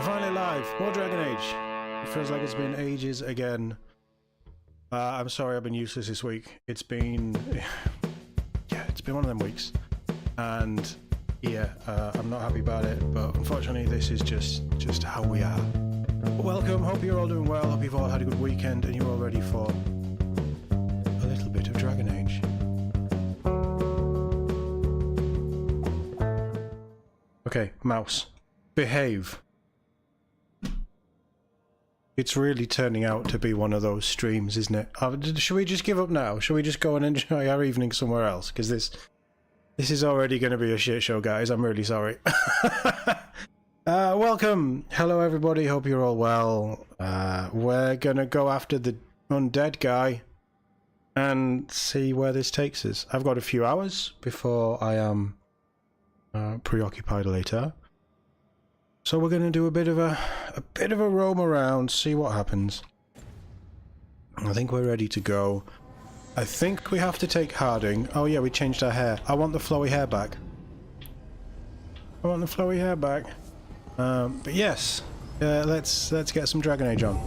finally live. More Dragon Age. It feels like it's been ages again. I'm sorry I've been useless this week. It's been... yeah, it's been one of them weeks. And yeah, I'm not happy about it, but unfortunately this is just how we are. But welcome, hope you're all doing well, hope you've all had a good weekend and you're all ready for a little bit of Dragon Age. Okay, mouse. Behave. It's really turning out to be one of those streams, isn't it? Should we just give up now? Should we just go and enjoy our evening somewhere else? Because this is already going to be a shit show, guys. I'm really sorry. Welcome. Hello, everybody. Hope you're all well. We're going to go after the undead guy and see where this takes us. I've got a few hours before I am preoccupied later. So we're going to do a bit of a roam around, see what happens. I think we're ready to go. I think we have to take Harding. Oh yeah, we changed our hair. I want the flowy hair back. I want the flowy hair back. But yes, let's get some Dragon Age on.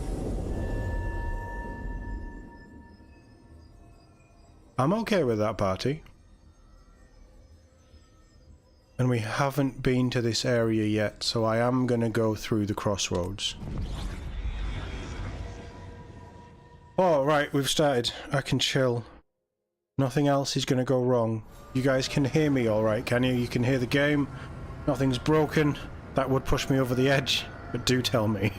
I'm okay with that party. And we haven't been to this area yet, so I am going to go through the crossroads. Oh, right, we've started. I can chill. Nothing else is going to go wrong. You guys can hear me all right, can you? You can hear the game. Nothing's broken. That would push me over the edge, but do tell me.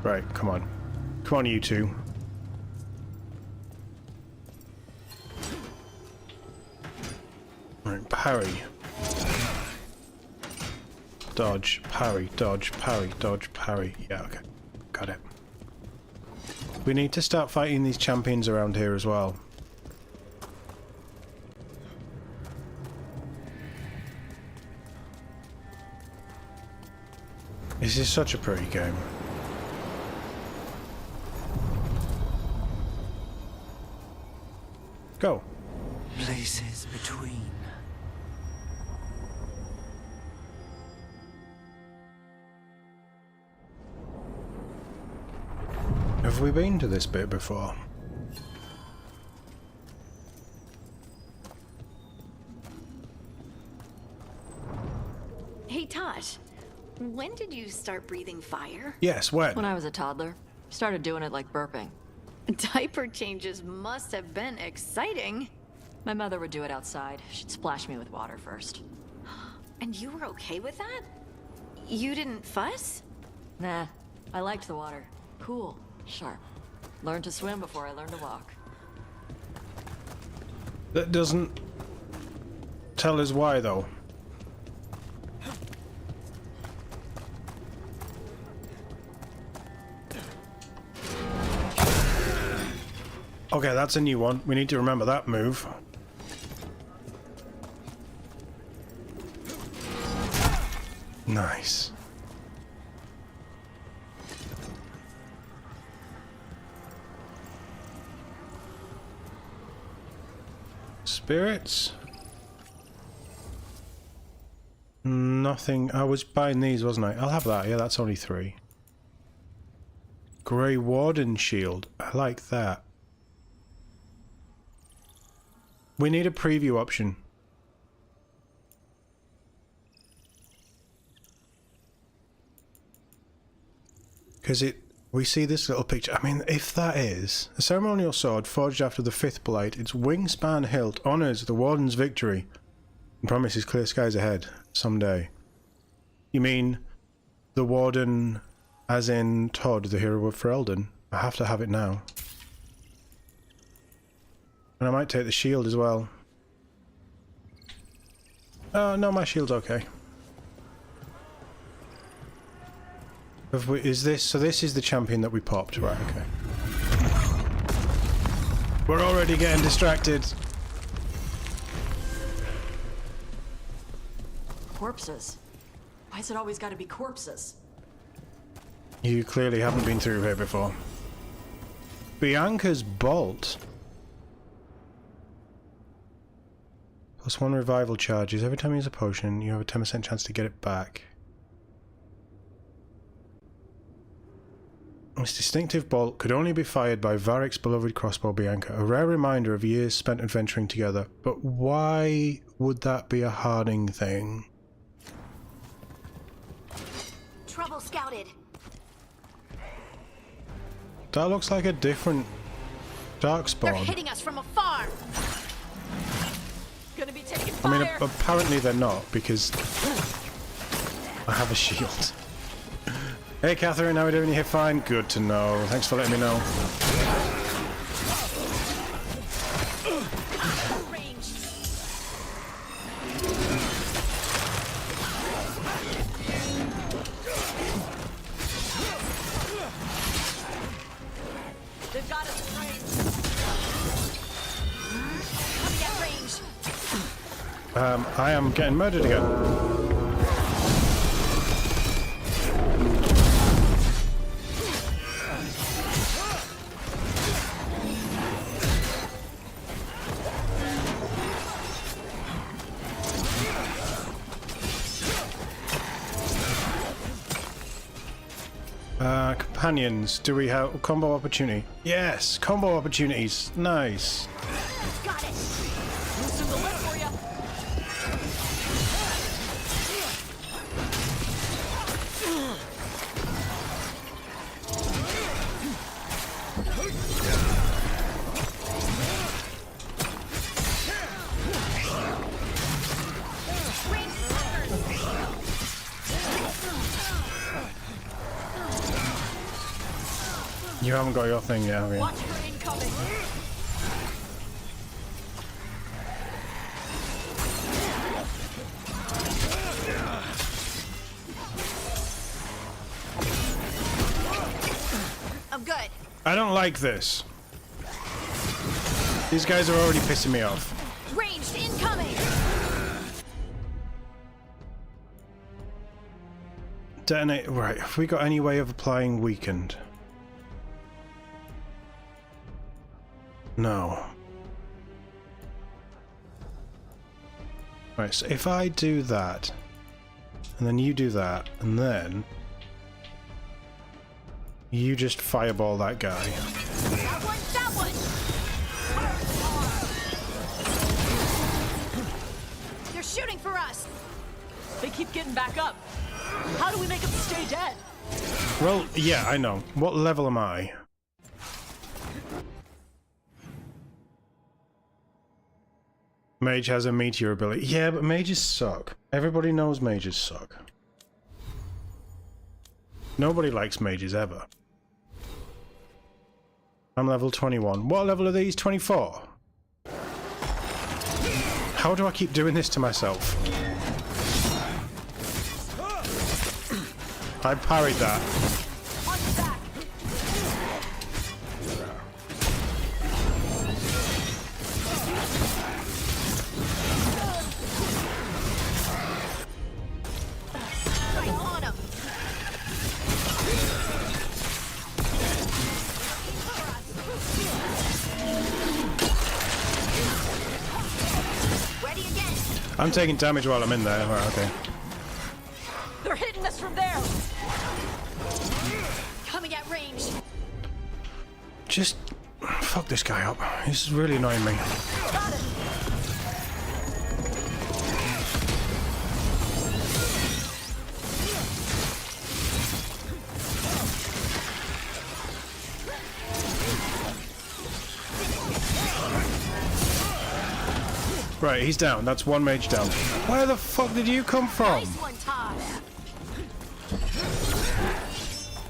Right, come on. Come on, you two. Right, parry. Dodge, parry, dodge, parry, dodge, parry. Yeah, okay. Got it. We need to start fighting these champions around here as well. This is such a pretty game. Go. Places between. Have we been to this bit before? Hey Tosh, when did you start breathing fire? Yes, when? When I was a toddler. Started doing it like burping. Diaper changes must have been exciting. My mother would do it outside. She'd splash me with water first. And you were okay with that? You didn't fuss? Nah, I liked the water. Cool, sharp. Learned to swim before I learned to walk. That doesn't tell us why, though. Okay, that's a new one. We need to remember that move. Nice. Spirits? Nothing. I was buying these, wasn't I? I'll have that. Yeah, that's only 3. Grey Warden Shield. I like that. We need a preview option. Because we see this little picture. I mean, if that is a ceremonial sword forged after the 5th blight, its wingspan hilt honors the Warden's victory and promises clear skies ahead someday. You mean the Warden as in TOD, the hero of Ferelden? I have to have it now. And I might take the shield as well. No, my shield's okay. Is this... So this is the champion that we popped, right, okay. We're already getting distracted. Corpses. Why's it always gotta be corpses? You clearly haven't been through here before. Bianca's bolt. +1 revival charges. Every time you use a potion, you have a 10% chance to get it back. This distinctive bolt could only be fired by Varric's beloved crossbow Bianca, a rare reminder of years spent adventuring together. But why would that be a Harding thing? Trouble scouted. That looks like a different They're Darkspawn. hitting us from afar. Gonna be taking I mean, fire. apparently they're not, because I have a shield. Hey Catherine, how are we doing? You here fine? Good to know. Thanks for letting me know. Range. They've got us framed. Coming at range. I am getting murdered again. Companions, do we have combo opportunity? Yes, combo opportunities. Nice. Got it. Loosen the lip for ya. Range attackers. You haven't got your thing yet, have you? Watch for incoming. I'm good. I don't like this. These guys are already pissing me off. Ranged incoming. Detonate. Right, have we got any way of applying weakened? No. Right, so if I do that, and then you do that, and then you just fireball that guy. That one, that one. They're shooting for us. They keep getting back up. How do we make them stay dead? Well, yeah, I know. What level am I? Mage has a meteor ability. Yeah, but mages suck. Everybody knows mages suck. Nobody likes mages ever. I'm level 21. What level are these? 24? How do I keep doing this to myself? I parried that. On your back. Right on 'em. Ready again. I'm taking damage while I'm in there. Right, okay. They're hitting us from there. Coming at range. Just fuck this guy up. He's really annoying me. Got it. Right, he's down. That's one mage down. Where the fuck did you come from? Nice one, Todd.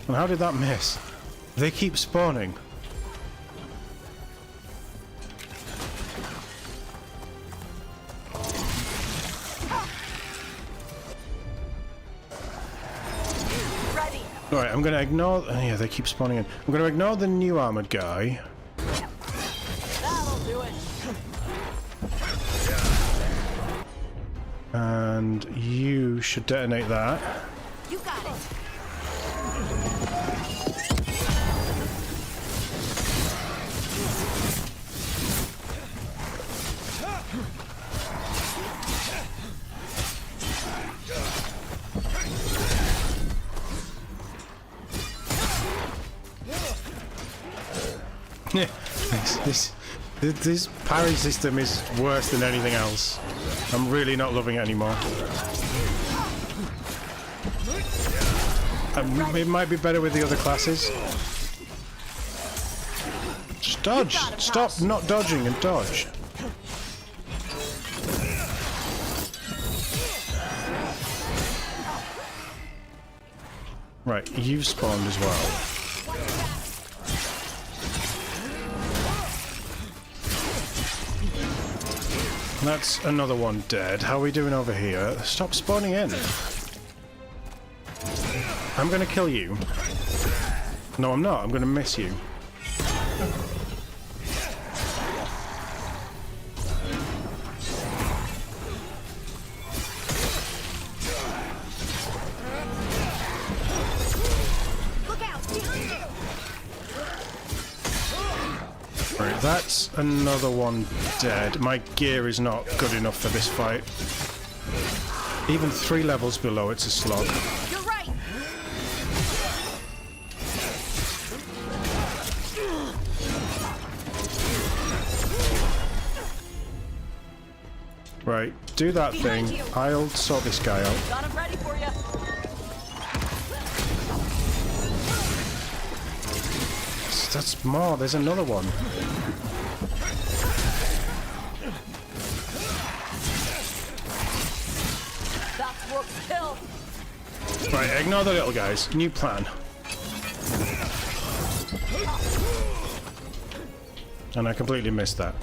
And how did that miss? They keep spawning. Ready. Alright, I'm gonna ignore... yeah, they keep spawning in. I'm gonna ignore the new armored guy. That'll do it. And you should detonate that. You got it. This parry system is worse than anything else. I'm really not loving it anymore. It might be better with the other classes. Just dodge! Stop not dodging and dodge. Right, you've spawned as well. That's another one dead. How are we doing over here? Stop spawning in. I'm gonna kill you. No, I'm not. I'm gonna miss you. Right, that's another one dead. My gear is not good enough for this fight. Even 3 levels below, it's a slog. You're right. Right, do that thing. I'll sort this guy out. Got him ready for you. That's more. There's another one. That's Rook's kill. Right, ignore the little guys. New plan. And I completely missed that.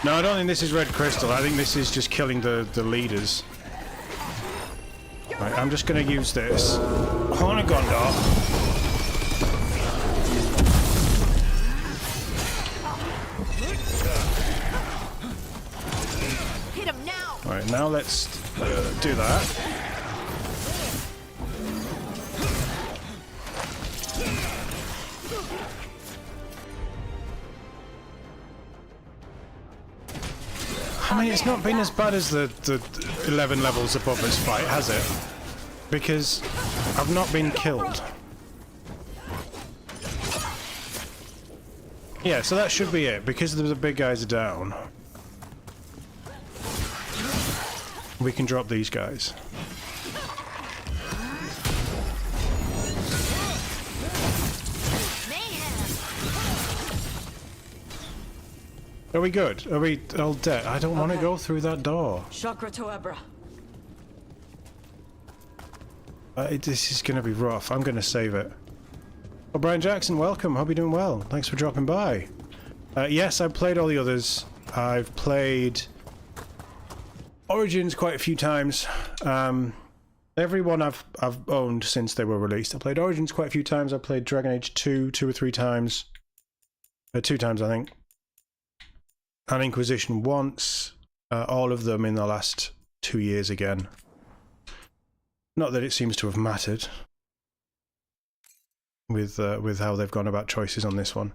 No, I don't think this is Red Crystal. I think this is just killing the leaders. Right, I'm just going to use this. Horn of Gondor. Hit him now. Right, now let's do that. I mean, it's not been as bad as the 11 levels above this fight, has it? Because I've not been killed. Yeah, so that should be it. Because the big guys are down, we can drop these guys. Are we good? Are we all dead? I don't want to go through that door. Chakra to Ebra. This is going to be rough. I'm going to save it. Oh, Brian Jackson, welcome. Hope you're doing well. Thanks for dropping by. Yes, I've played all the others. I've played Origins quite a few times. Everyone I've owned since they were released. I played Origins quite a few times. I played Dragon Age 2 or 3 times. 2 times, I think. And Inquisition once. All of them in the last 2 years again. Not that it seems to have mattered with how they've gone about choices on this one.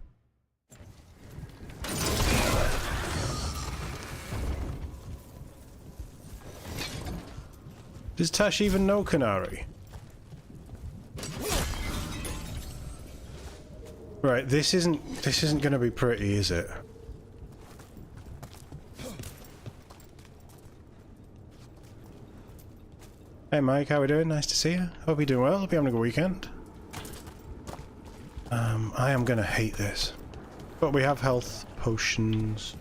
Does Tash even know Canary? Right, this isn't going to be pretty, is it? Hey Mike, how we doing? Nice to see you. Hope you're doing well. Hope you're having a good weekend. I am gonna hate this. But we have health potions.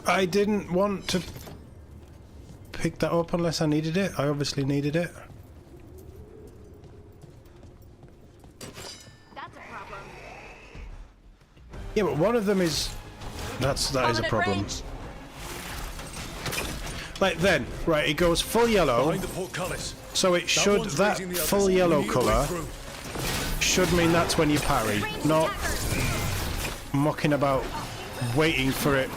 I didn't want to pick that up unless I needed it. I obviously needed it. Yeah, but one of them is... that is a problem. Range. Like then, right, it goes full yellow, so it should, that full yellow colour should mean that's when you parry, not mucking about waiting for it.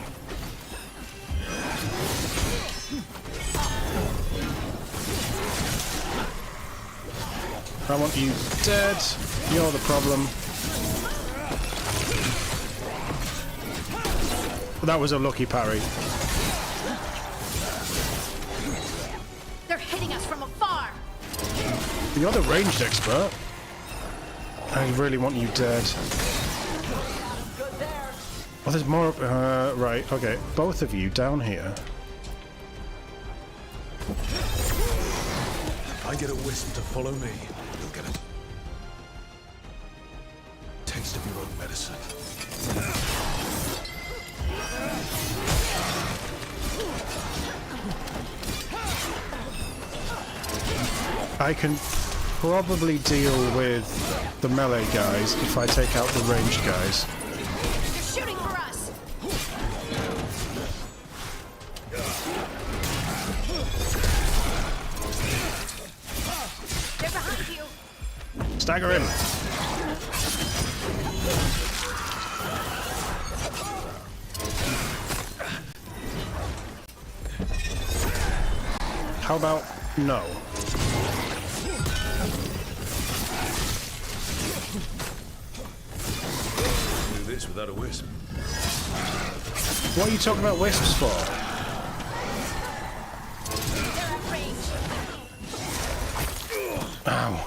I want you dead, you're the problem. That was a lucky parry. You're the ranged expert. I really want you dead. Oh, there's more. Right, okay. Both of you down here. If I get a wisp to follow me, you'll get a taste of your own medicine. I can probably deal with the melee guys if I take out the ranged guys. They're shooting for us. They're behind you. Stagger him! How about no? Do this without a wisp. What are you talking about wisps for? They're at range. Ow.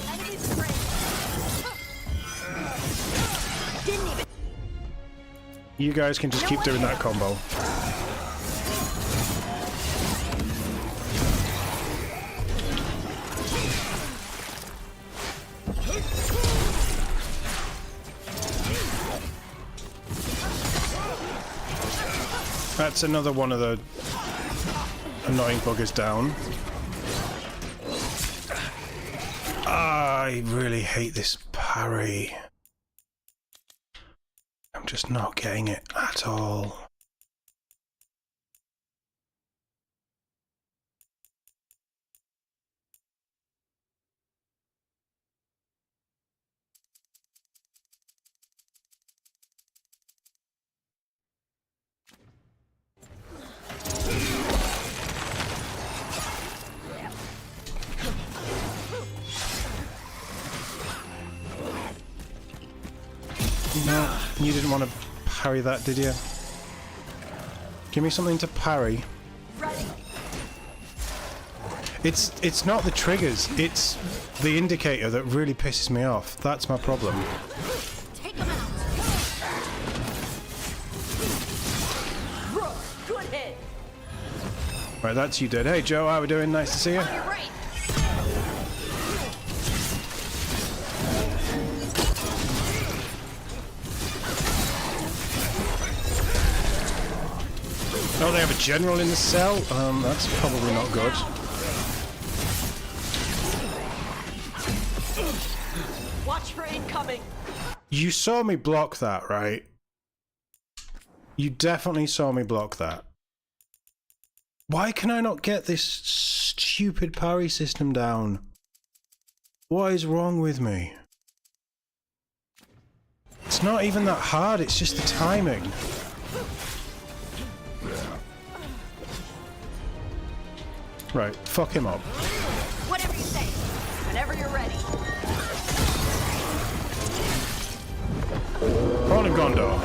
Enemy spray. Didn't even. You guys can just keep doing that combo. That's another one of the annoying buggers down. I really hate this parry. I'm just not getting it at all. No, you didn't want to parry that, did you? Give me something to parry. Ready. It's not the triggers, it's the indicator that really pisses me off. That's my problem. Take them out. Rook, good hit. Right, that's you dead. Hey Joe, how we doing? Nice to see you. On your right. Oh, they have a general in the cell? That's probably not good. Watch for incoming. You saw me block that, right? You definitely saw me block that. Why can I not get this stupid parry system down? What is wrong with me? It's not even that hard, it's just the timing. Right, fuck him up. Whatever you say. Whenever you're ready. On and Gondor.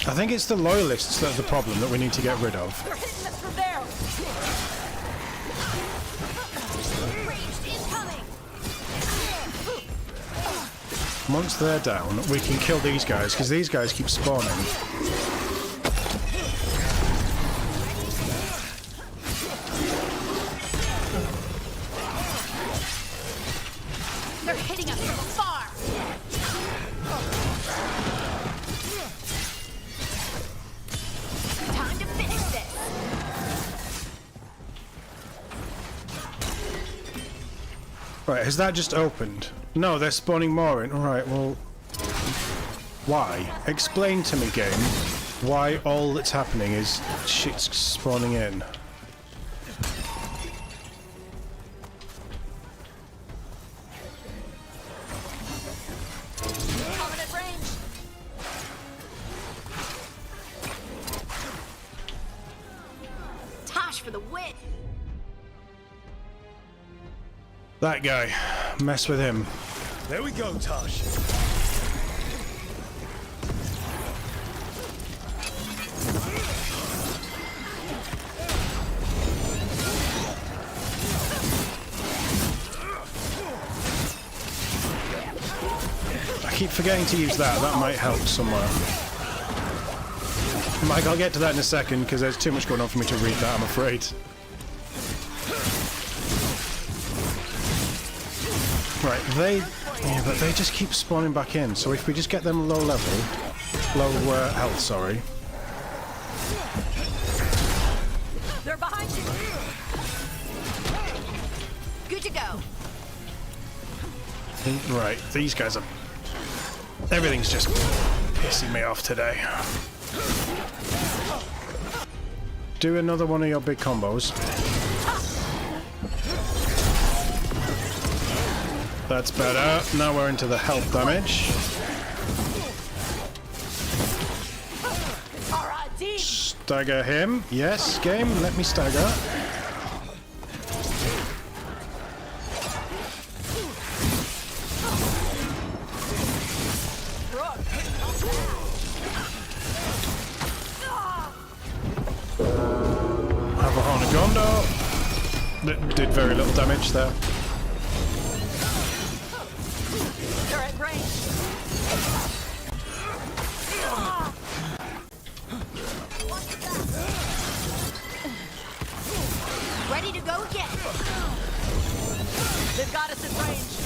I think it's the loyalists that are the problem that we need to get rid of. They're hitting us from there. Ranged incoming. Once they're down, we can kill these guys, because these guys keep spawning. They're hitting us from afar. Time to finish this. Right, has that just opened? No, they're spawning more in. Alright, well... Why? Explain to me, game, why all that's happening is shit's spawning in. Coming at range. Tosh for the win. That guy. Mess with him. There we go, Tosh. I keep forgetting to use that. That might help somewhere. Mike, I'll get to that in a second because there's too much going on for me to read that, I'm afraid. Right, yeah, but they just keep spawning back in. So if we just get them low health, sorry. They're behind you. Good to go. Right, these guys are... Everything's just pissing me off today. Do another one of your big combos. That's better. Now we're into the health damage. Stagger him. Yes, game. Let me stagger. Have a Hornagondo. That did very little damage there. They're at range. Ready to go again. They've got us at range.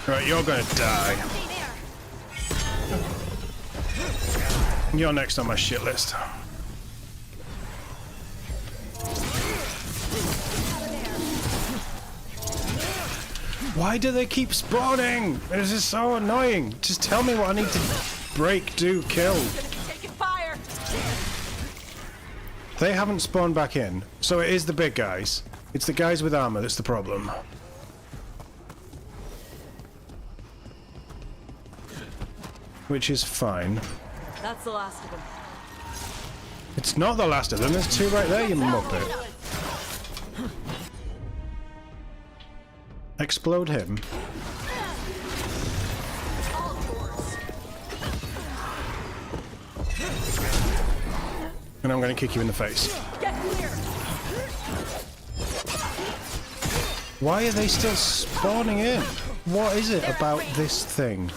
Right, you're gonna die. You're next on my shit list. Why do they keep spawning? This is so annoying. Just tell me what I need to break, do, kill. Taking fire. They haven't spawned back in, so it is the big guys. It's the guys with armor that's the problem. Which is fine. That's the last of them. It's not the last of them, there's two right there, you muppet. Explode him. And I'm going to kick you in the face. Get clear. Why are they still spawning in? What is it about this thing?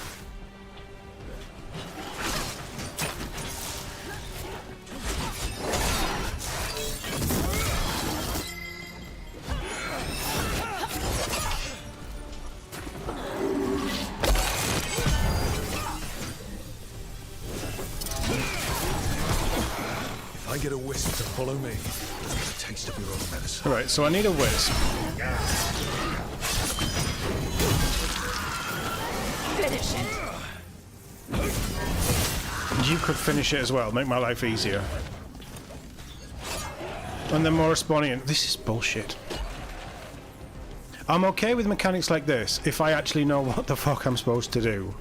I get a wisp to follow me. A taste of your own medicine. Alright, so I need a wisp. Finish it. You could finish it as well, make my life easier. And then more are spawning in. This is bullshit. I'm okay with mechanics like this if I actually know what the fuck I'm supposed to do.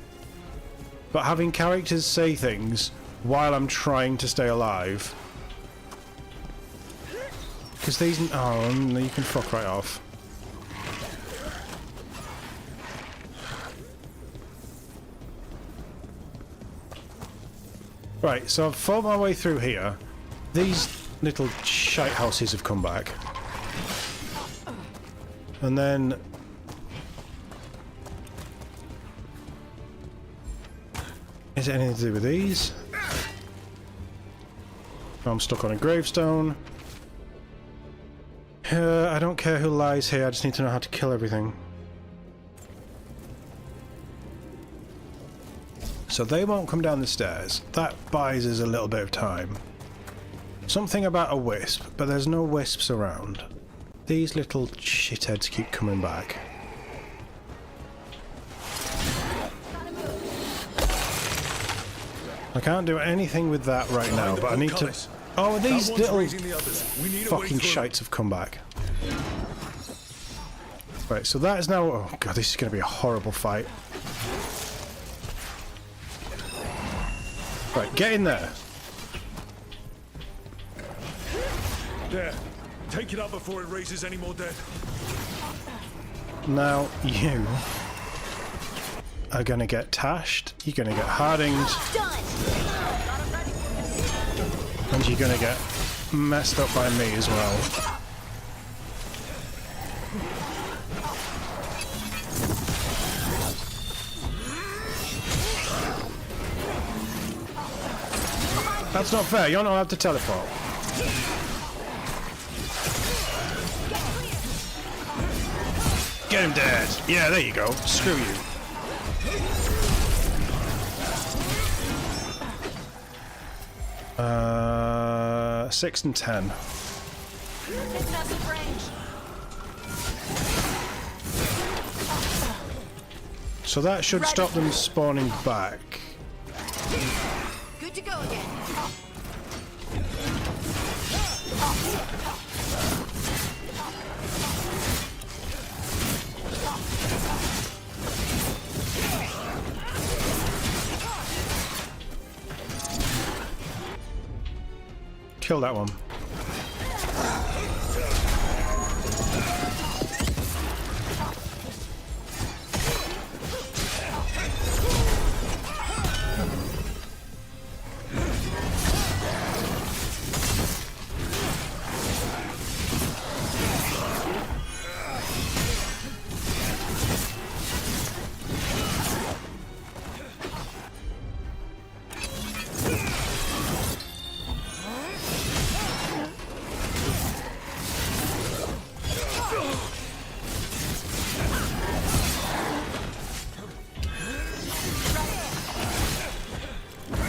But having characters say things while I'm trying to stay alive... Because these... Oh, you can fuck right off. Right, so I've fought my way through here. These little shite houses have come back. And then... Is it anything to do with these? I'm stuck on a gravestone. I don't care who lies here, I just need to know how to kill everything. So they won't come down the stairs. That buys us a little bit of time. Something about a wisp, but there's no wisps around. These little shitheads keep coming back. I can't do anything with that right now, but I need to... Oh, these little fucking shites have come back. Right, so that is now... Oh god, this is going to be a horrible fight. Right, get in there. There. Take it out before it raises any more dead. Now you are gonna get tashed, you're gonna get hardinged, and you're gonna get messed up by me as well. That's not fair, you're not allowed to teleport. Get him dead. Yeah, there you go. Screw you. Uh, 6 and 10. So that should stop them spawning back. Good to go again. Kill that one.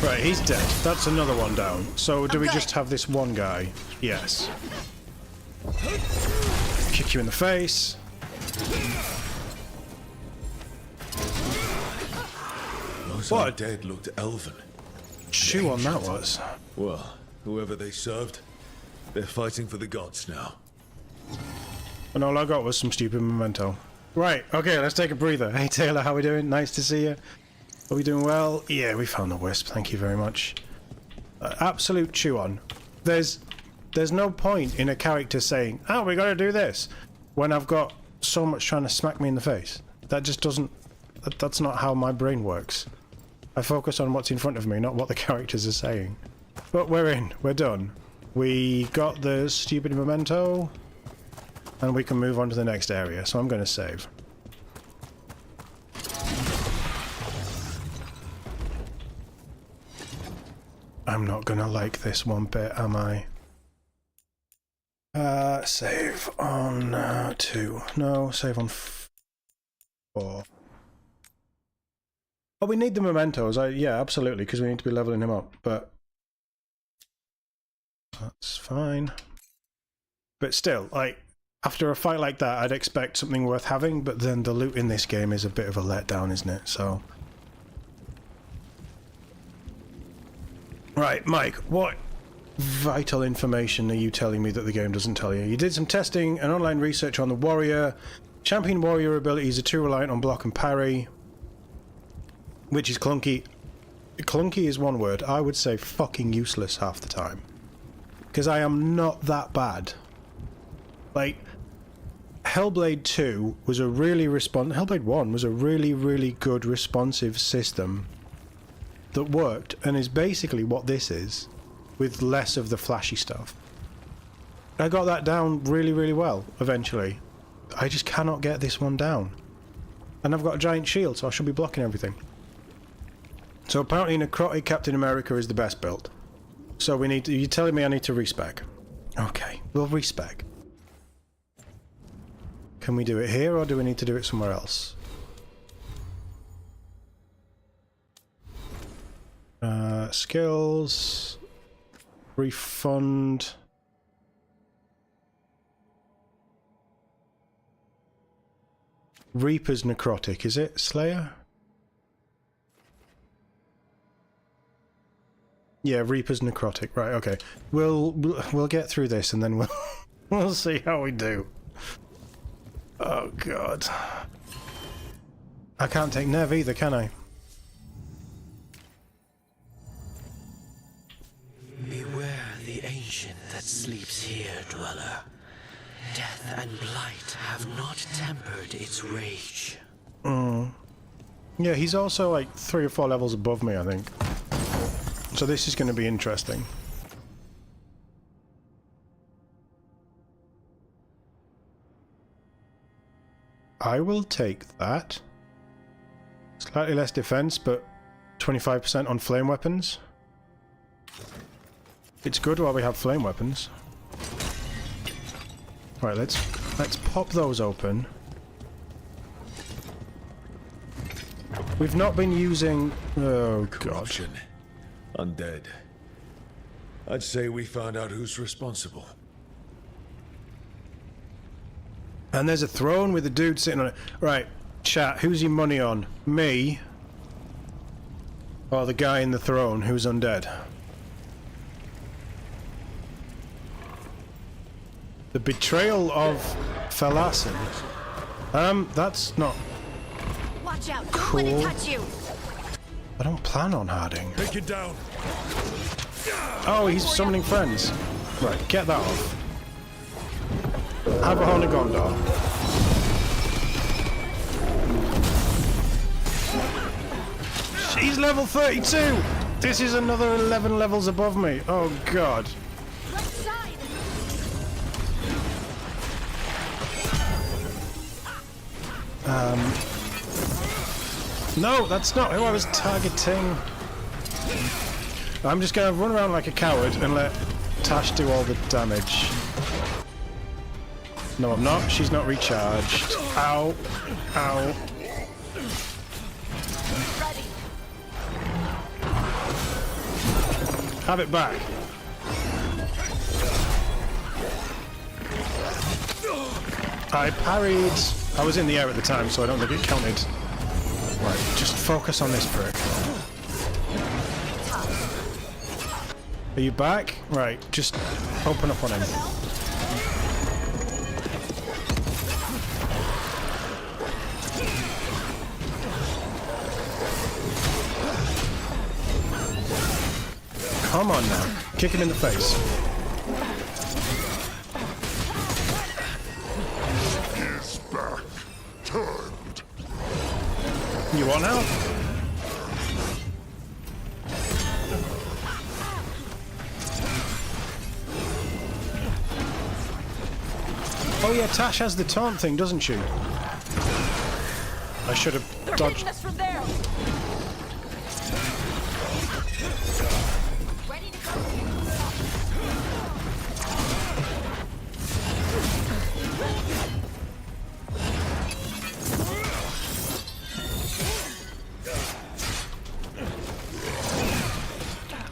Right, he's dead. That's another one down. So do we just have this one guy? Yes. Kick you in the face. Those What? undead looked elven. Chew on that was. Well, whoever they served, they're fighting for the gods now. And all I got was some stupid memento. Right, okay, let's take a breather. Hey Taylor, how we doing? Nice to see you. Are we doing well? Yeah, we found the wisp. Thank you very much. Absolute chew on. There's no point in a character saying, "Oh, we got to do this," when I've got so much trying to smack me in the face. That just doesn't. That's not how my brain works. I focus on what's in front of me, not what the characters are saying. But we're in. We're done. We got the stupid memento, and we can move on to the next area. So I'm going to save. I'm not gonna like this one bit, am I? Save on 2. No, save on 4. Oh, we need the mementos. Yeah, absolutely, because we need to be leveling him up. But that's fine. But still, like, after a fight like that, I'd expect something worth having. But then the loot in this game is a bit of a letdown, isn't it? So. Right, Mike, what vital information are you telling me that the game doesn't tell you? You did some testing and online research on the warrior. Champion warrior abilities are too reliant on block and parry, which is clunky. Clunky is one word. I would say fucking useless half the time. Because I am not that bad. Like, Hellblade 2 was a really Hellblade 1 was a really, really good responsive system that worked, and is basically what this is, with less of the flashy stuff. I got that down really, really well, eventually. I just cannot get this one down. And I've got a giant shield, so I should be blocking everything. So apparently Necrotic Captain America is the best build. So we need to, you're telling me I need to respec. Okay, we'll respec. Can we do it here, or do we need to do it somewhere else? Skills, refund. Reaper's necrotic, is it? Slayer? Yeah, Reaper's necrotic. Right, okay. We'll get through this and then we'll see how we do. Oh god. I can't take Nev either, can I? Beware the ancient. engine that sleeps here, dweller. Death and blight have not tempered its rage. Yeah, he's also like 3 or 4 levels above me, I think. So this is going to be interesting. I will take that. Slightly less defense, but 25% on flame weapons. It's good while we have flame weapons. Right, let's pop those open. We've not been using... Oh, God. Corruption. Undead. I'd say we found out who's responsible. And there's a throne with a dude sitting on it. Right, chat, who's your money on? Me? Or the guy in the throne who's undead? The betrayal of Thalassen. That's not Watch out! Don't cool. let it touch you! I don't plan on harding. Take it down. Oh, he's summoning friends. Right, get that off. Have a Horn of Gondor. She's level 32! This is another 11 levels above me. Oh, God. Left side! No, that's not who I was targeting. I'm just gonna run around like a coward and let Tash do all the damage. No, I'm not. She's not recharged. Ow. Ow. Ready! Have it back. I parried. I was in the air at the time, so I don't think it counted. Right, just focus on this prick. Are you back? Right, just open up on him. Come on now. Kick him in the face. He's back. Turned. You want out? Oh yeah, Tash has the taunt thing, doesn't she? I should have dodged. Us from there. Ready to go!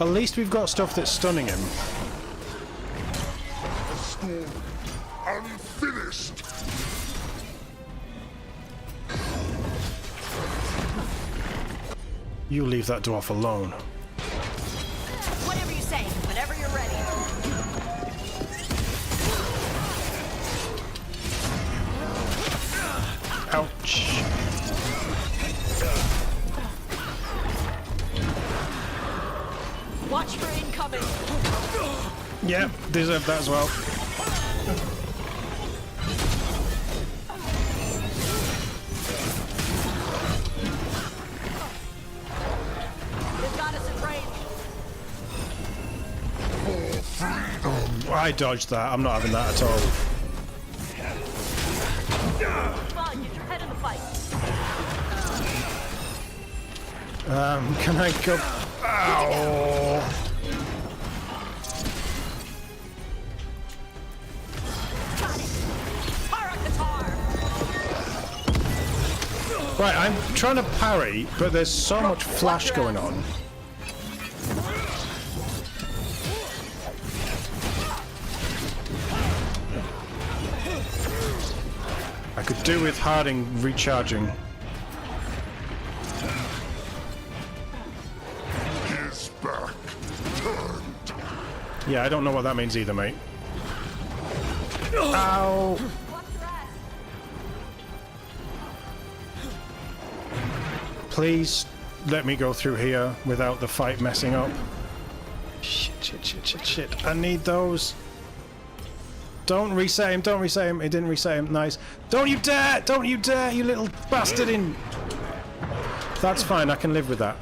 At least we've got stuff that's stunning him. School unfinished. You leave that dwarf alone. Whatever you say, whenever you're ready. Ouch. Watch for incoming. Yep, deserve that as well. They've got us in range. I dodged that. I'm not having that at all. Come on, get your head in the fight. Can I go? Ow. Got it. Tar on the tar. Right, I'm trying to parry, but there's so much flash going on. I could do with Harding recharging. He's back. Turned. Yeah, I don't know what that means either, mate. Ow! Please let me go through here without the fight messing up. Shit. Shit. I need those. Don't reset him, don't reset him. It didn't reset him. Nice. Don't you dare! Don't you dare, you little bastard in... That's fine, I can live with that.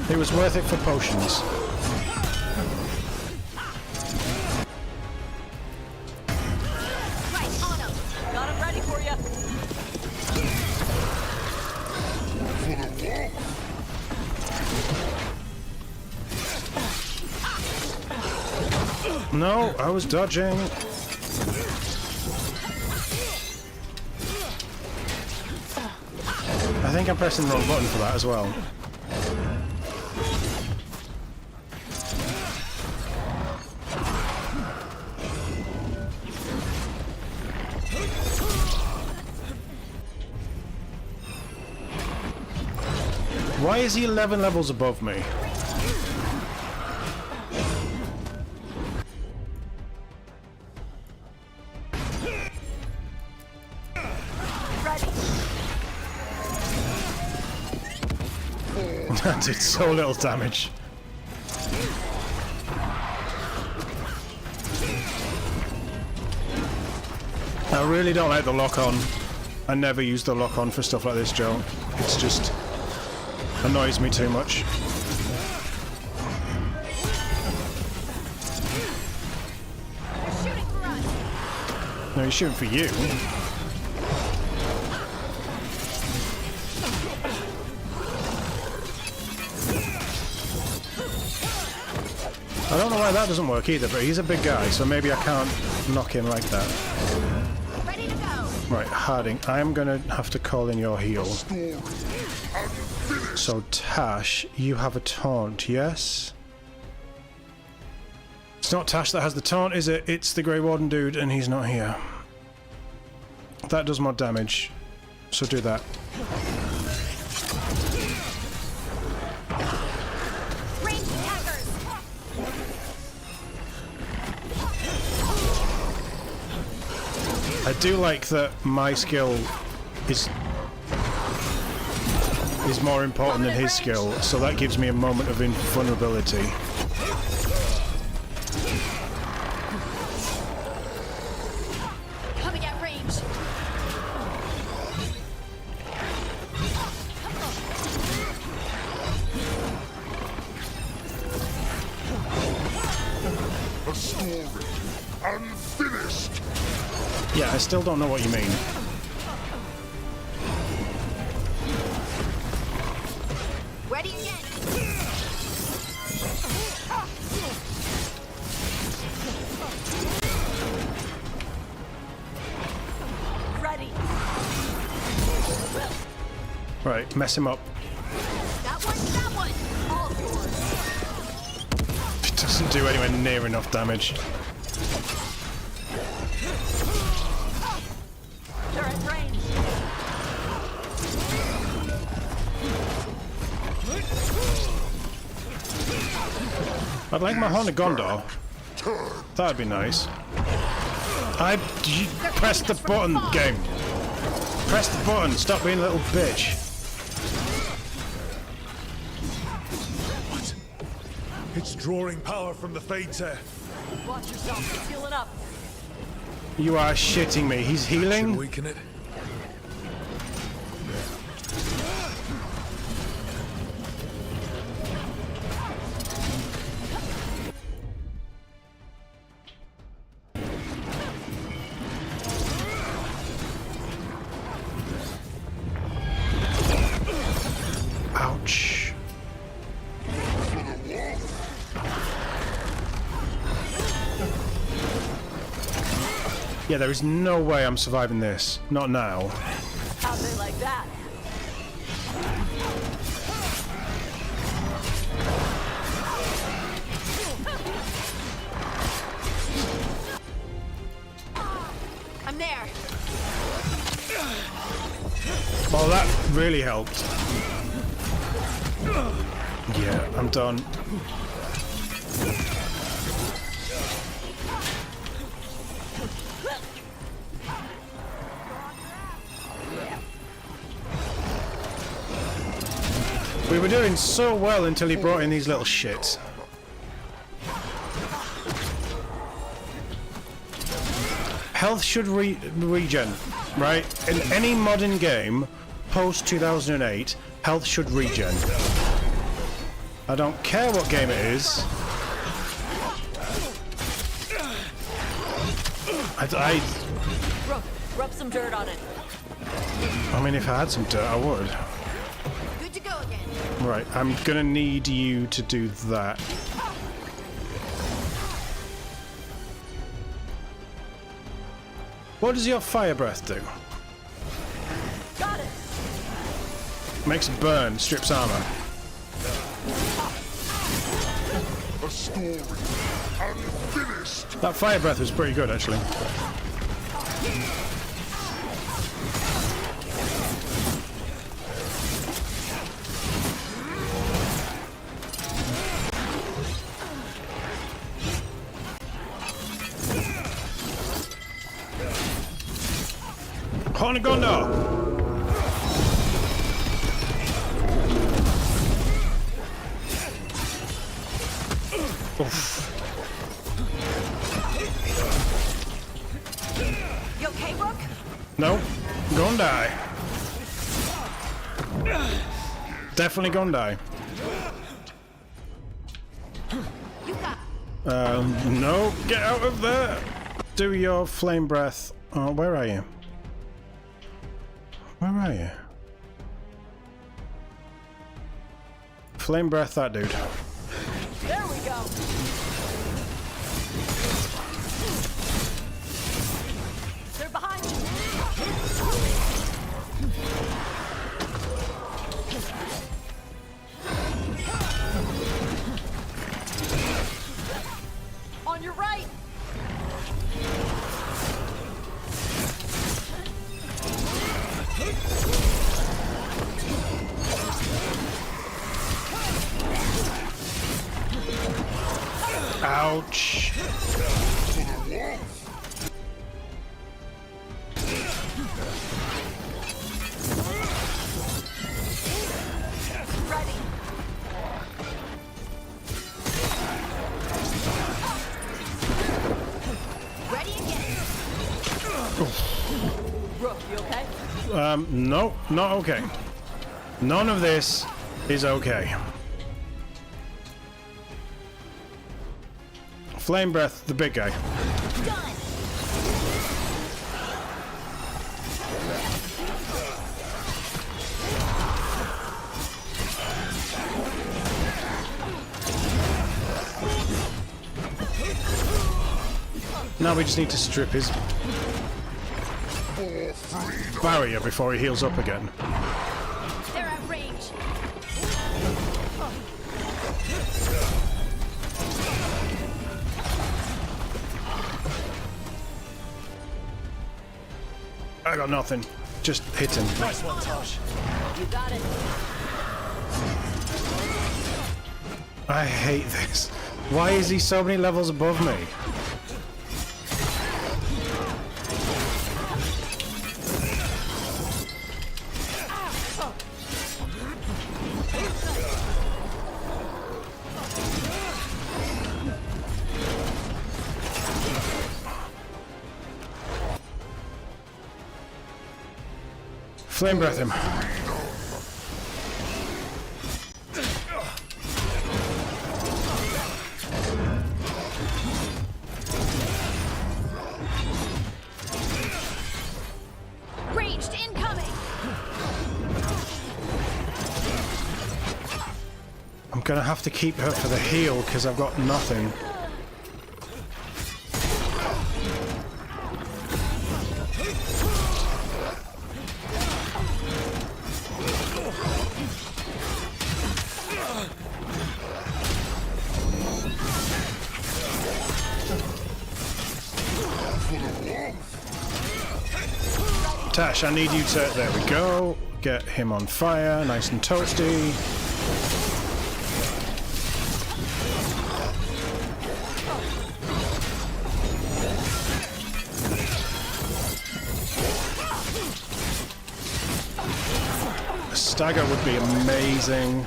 It was worth it for potions. Right on him. Got him ready for you. No, I was dodging. I think I'm pressing the wrong button for that as well. Why is he 11 levels above me? That did so little damage. I really don't like the lock-on. I never use the lock-on for stuff like this, Joe. It's just... annoys me too much. No, he's shooting for you. I don't know why that doesn't work either, but he's a big guy, so maybe I can't knock him like that. Ready to go. Right, Harding, I'm gonna have to call in your heal. So, Tash, you have a taunt, yes? It's not Tash that has the taunt, is it? It's the Grey Warden dude, and he's not here. That does more damage, so do that. I do like that my skill is more important than his skill, so that gives me a moment of invulnerability. Coming at range. A story unfinished. Yeah, I still don't know what you mean. Ready again. Ready. Right, mess him up. That one. All yours. It doesn't do anywhere near enough damage. They're at range. I'd like my Horn of Gondor. That'd be nice. You pressed the button, game. Press the button. Stop being a little bitch. What? It's drawing power from the Fates here. Watch yourself. He's healing up. You are shitting me. He's Should healing? weaken it. Ouch. Yeah, there is no way I'm surviving this. Not now. How'd they like that? I'm there. Oh, that really helped. Yeah, I'm done. We were doing so well until he brought in these little shits. health should regen, right? In any modern game, post 2008, health should regen. I don't care what game it is. Rook, rub some dirt on it. I mean, if I had some dirt, I would. Good to go again. Right, I'm gonna need you to do that. What does your fire breath do? Got it. Makes it burn, strips armor. A story unfinished. That fire breath was pretty good, actually. Hornagonda! Oof. You okay, Rook? No, gonna die. Definitely gonna die. You got. No, get out of there! Do your flame breath. Oh, where are you? Where are you? Flame breath that dude. There we go. They're behind you. On your right. Ouch. Ready. Ready again. Rook, you okay? No, not okay. None of this is okay. Flame breath, the big guy. Done. Now we just need to strip his barrier before he heals up again. They're at range. I got nothing. Just hit him. Nice one, Tosh. You got it. I hate this. Why is he so many levels above me? Flame breath him. Ranged incoming. I'm gonna have to keep her for the heal because I've got nothing. Tash, I need you to... There we go. Get him on fire, nice and toasty. A stagger would be amazing.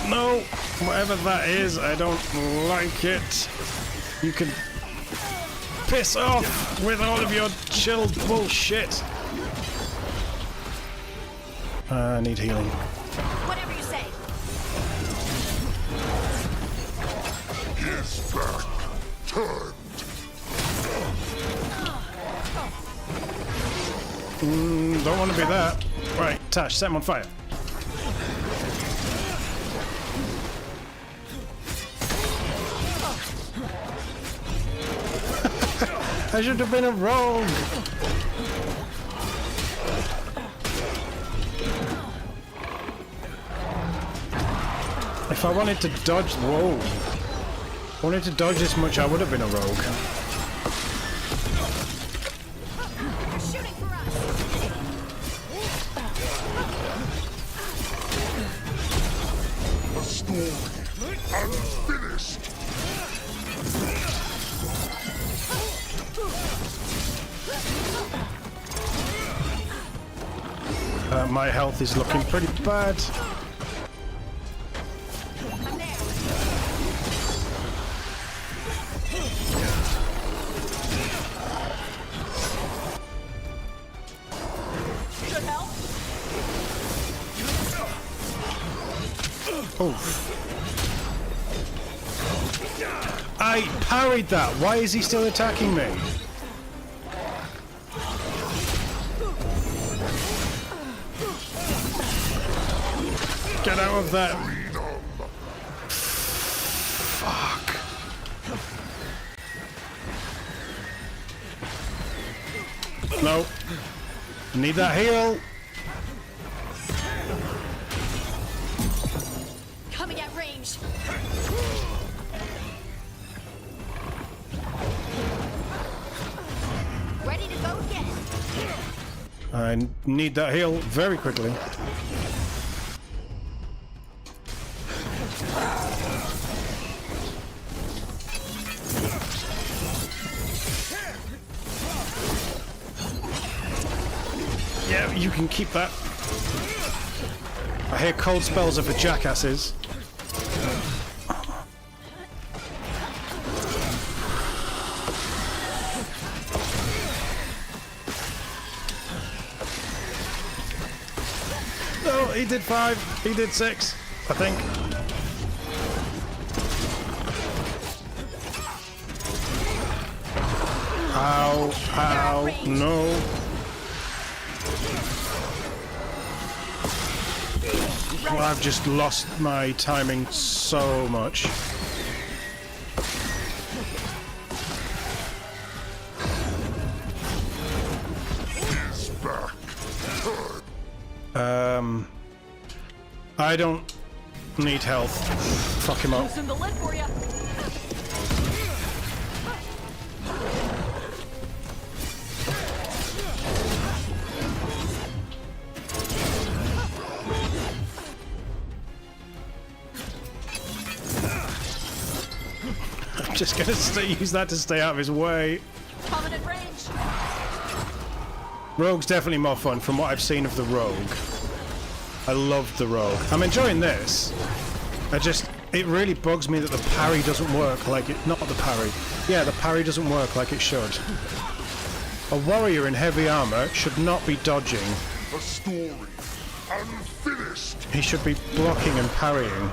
No! Whatever that is, I don't like it. You can Piss off with all of your chilled bullshit. I need healing. Whatever you say. His back turned. Don't want to be that. Right, Tash, set him on fire. I should have been a rogue. If I wanted to dodge, whoa. If I wanted to dodge this much, I would have been a rogue. They're shooting for us. A story unfinished. My health is looking pretty bad. I'm there. Should help. Oh. I parried that. Why is he still attacking me? Get out of that. Fuck. No. Need that heal. Coming at range. Ready to go again. I need that heal very quickly. Yeah, you can keep that. I hear cold spells are for jackasses. No, he did 5. He did 6, I think. Ow, ow, no. Well, I've just lost my timing so much. His back turned. I don't need health. Fuck him up. Loosen the lid for you. I'm just gonna use that to stay out of his way. Coming at range. Rogue's definitely more fun from what I've seen of the Rogue. I love the Rogue. I'm enjoying this. It really bugs me that the parry doesn't work like it, not the parry. Yeah, the parry doesn't work like it should. A warrior in heavy armor should not be dodging. A story unfinished. He should be blocking and parrying.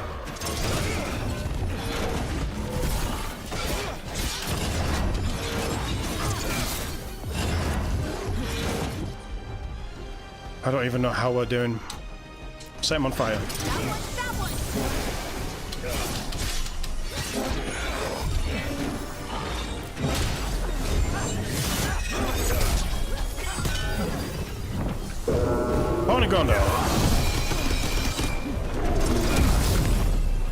I don't even know how we're doing. Set him on fire. That one. 'Gondo.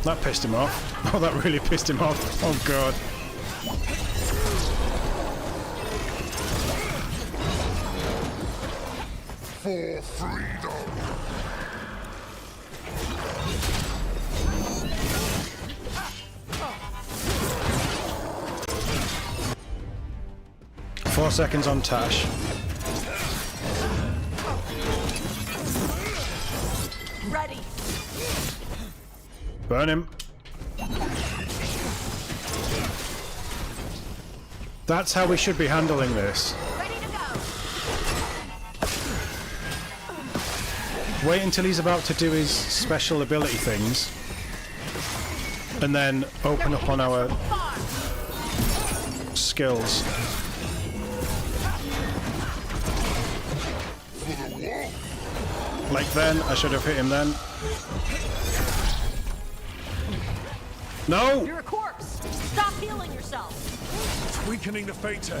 That pissed him off. Oh, that really pissed him off. Oh, God. For freedom. Four seconds on Tash. Ready. Burn him. That's how we should be handling this. Ready to go. Wait until he's about to do his special ability things. And then open up on our skills. Like then, I should have hit him then. No! You're a corpse. Stop healing yourself. It's weakening the Fater.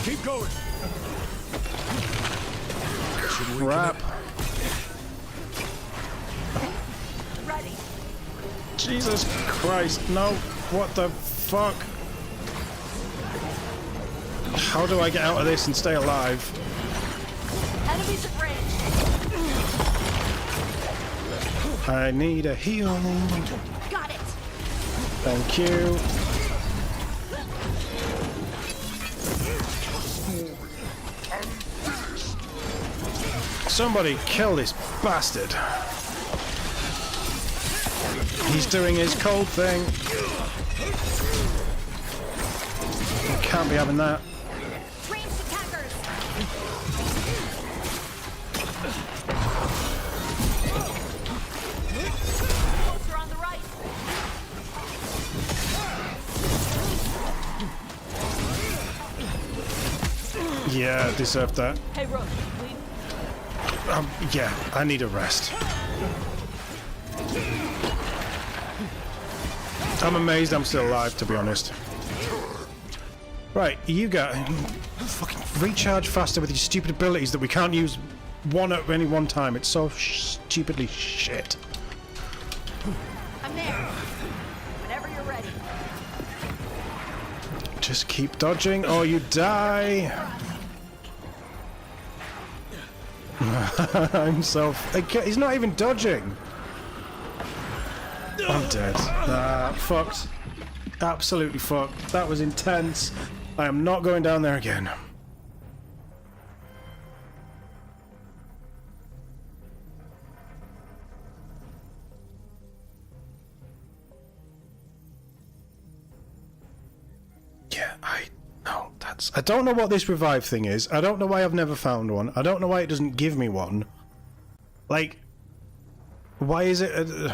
Keep going. Should we Crap. Ready. Jesus Christ, no. What the fuck? How do I get out of this and stay alive? Enemies at range. I need a heal. Got it. Thank you. Somebody kill this bastard. He's doing his cold thing. I can't be having that. Ranged attackers. Closer on the right. Yeah, deserved that. Hey, Rook. Bleeding? Yeah, I need a rest. I'm amazed I'm still alive, to be honest. Right, you got fucking recharge faster with your stupid abilities that we can't use one at any one time. It's so stupidly shit. I'm there. Whenever you're ready. Just keep dodging or you die. I'm so... He's not even dodging. I'm dead. Fucked. Absolutely fucked. That was intense. I am not going down there again. Yeah, I don't know what this revive thing is. I don't know why I've never found one. I don't know why it doesn't give me one. Like, why is it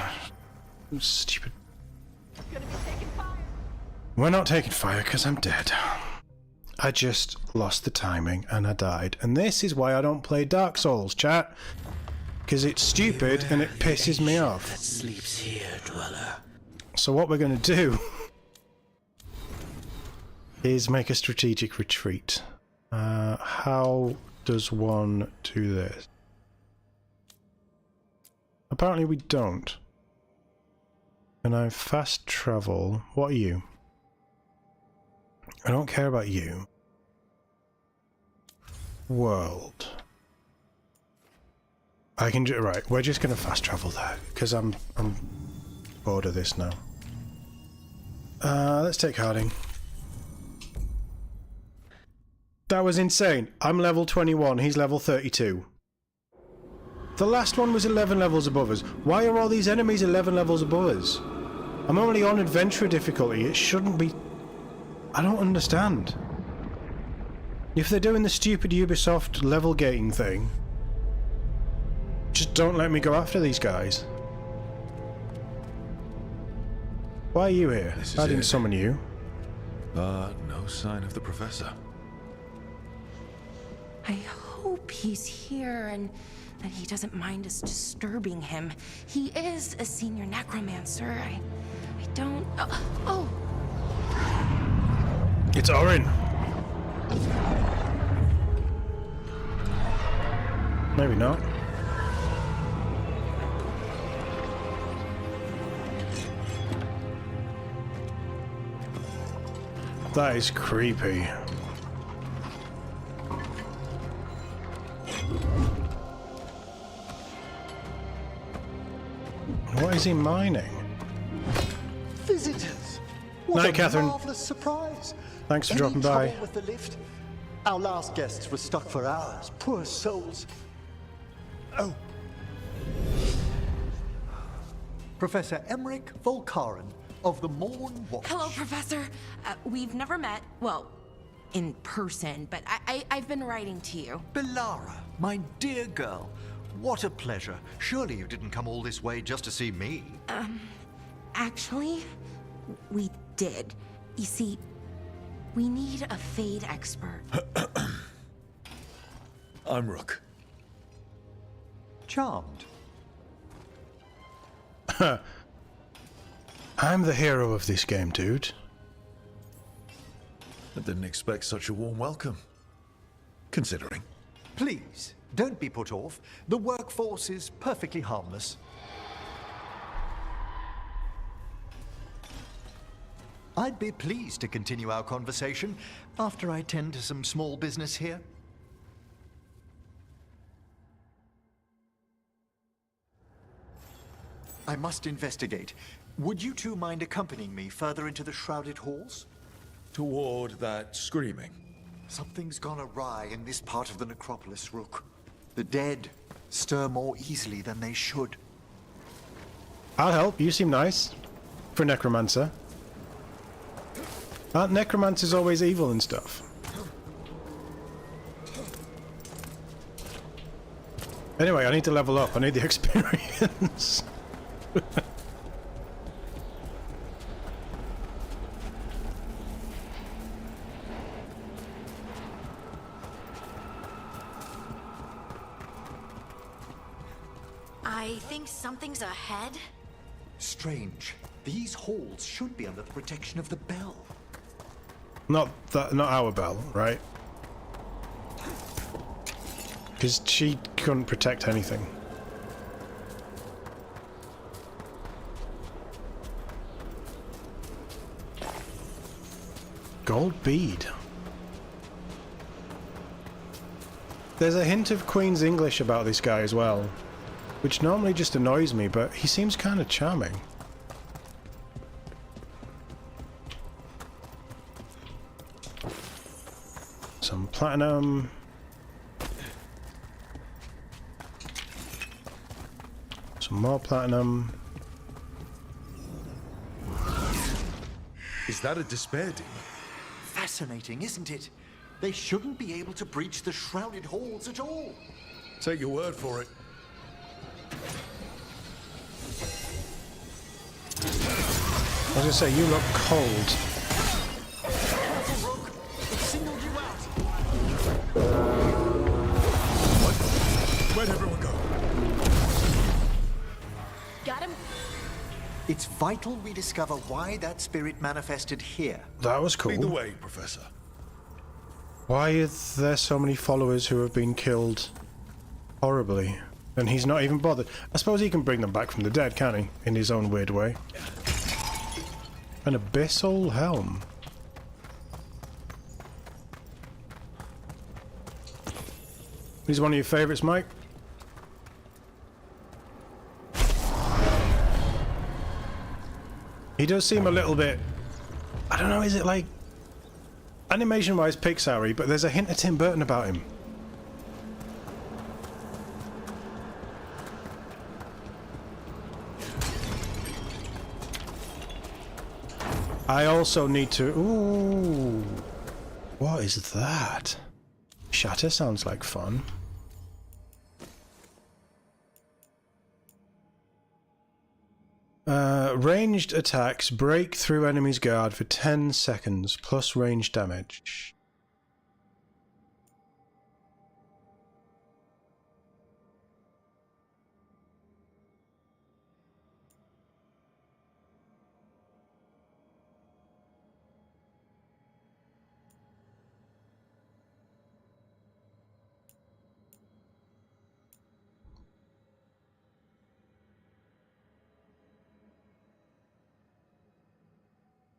stupid? We're not taking fire because I'm dead. I just lost the timing and I died. And this is why I don't play Dark Souls, chat. Because it's stupid and it pisses me off. That sleeps here, dweller. So what we're going to do is make a strategic retreat. How does one do this? Apparently we don't. Can I fast travel? What are you? I don't care about you. World. I can do right. We're just gonna fast travel there because I'm bored of this now. Let's take Harding. That was insane. I'm level 21. He's level 32. The last one was 11 levels above us. Why are all these enemies 11 levels above us? I'm only on adventurer difficulty. It shouldn't be. I don't understand. If they're doing the stupid Ubisoft level gating thing, just don't let me go after these guys. Why are you here? I didn't summon you. No sign of the professor. I hope he's here and that he doesn't mind us disturbing him. He is a senior necromancer. I don't... Oh! It's Orin. Maybe not. That is creepy. What is he mining? Visitors! What Night, a Catherine. marvelous surprise! Thanks for Any dropping by. trouble with the lift? Our last guests were stuck for hours. Poor souls. Oh. Professor Emmerich Volkaren of the Morn Watch. Hello, Professor. We've never met. Well, in person, but I've been writing to you. Belara, my dear girl, what a pleasure. Surely you didn't come all this way just to see me. Actually, we did. You see, we need a Fade expert. I'm Rook. Charmed. I'm the hero of this game, dude. I didn't expect such a warm welcome. Considering. Please, don't be put off. The workforce is perfectly harmless. I'd be pleased to continue our conversation after I tend to some small business here. I must investigate. Would you two mind accompanying me further into the shrouded halls? Toward that screaming. Something's gone awry in this part of the necropolis, Rook. The dead stir more easily than they should. I'll help. You seem nice. For a necromancer. Aren't necromancers always evil and stuff? Anyway, I need to level up. I need the experience. I think something's ahead. Strange. These halls should be under the protection of the bell. Not our Belle, right? Because she couldn't protect anything. Gold bead. There's a hint of Queen's English about this guy as well, which normally just annoys me, but he seems kind of charming. Some platinum. Some more platinum. Is that a despair demon? Fascinating, isn't it? They shouldn't be able to breach the shrouded halls at all. Take your word for it. I was gonna say, you look cold. Careful, Rook! It singled you out! What? Where'd everyone go? Got him? It's vital we discover why that spirit manifested here. That was cool. Lead the way, Professor. Why are there so many followers who have been killed horribly? And he's not even bothered. I suppose he can bring them back from the dead, can't he? In his own weird way. An abyssal helm. He's one of your favourites, Mike? He does seem a little bit... I don't know, is it like... Animation-wise Pixar-y, but there's a hint of Tim Burton about him. I also need to... Ooh. What is that? Shatter sounds like fun. Ranged attacks break through enemy's guard for 10 seconds, plus range damage.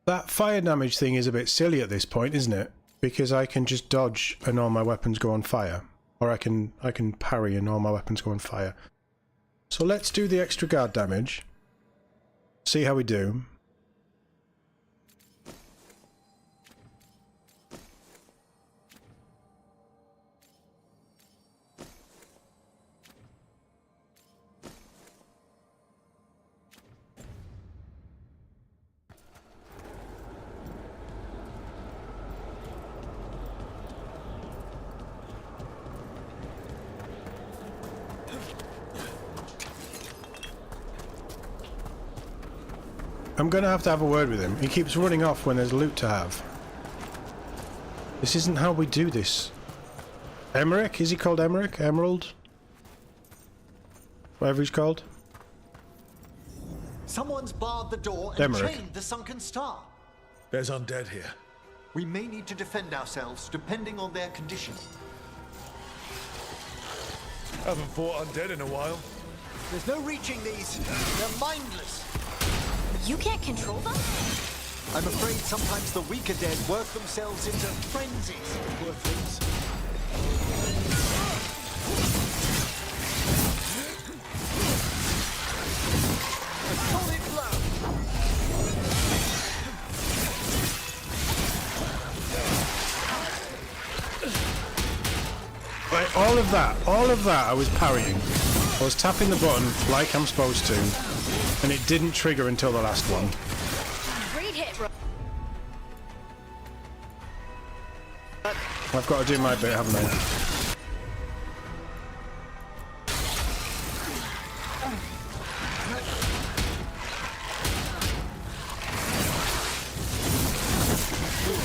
That fire damage thing is a bit silly at this point, isn't it? Because I can just dodge and all my weapons go on fire. Or I can parry and all my weapons go on fire. So let's do the extra guard damage. See how we do. I'm gonna have to have a word with him. He keeps running off when there's loot to have. This isn't how we do this. Emmerich? Is he called Emmerich? Emerald? Whatever he's called. Someone's barred the door and Emmerich. chained the sunken star. There's undead here. We may need to defend ourselves depending on their condition. Haven't fought undead in a while. There's no reaching these. They're mindless. You can't control them? I'm afraid sometimes the weaker dead work themselves into frenzies. Poor things. A solid blow. Like, all of that I was parrying. I was tapping the button like I'm supposed to, and it didn't trigger until the last one. Great hit, Rook. I've got to do my bit, haven't I?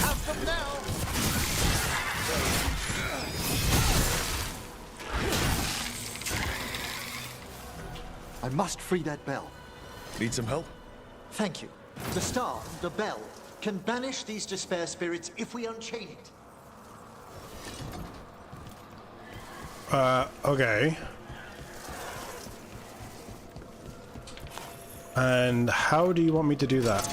Have them now. I must free that bell. Need some help? Thank you. The star, the bell, can banish these despair spirits if we unchain it. Okay. And how do you want me to do that?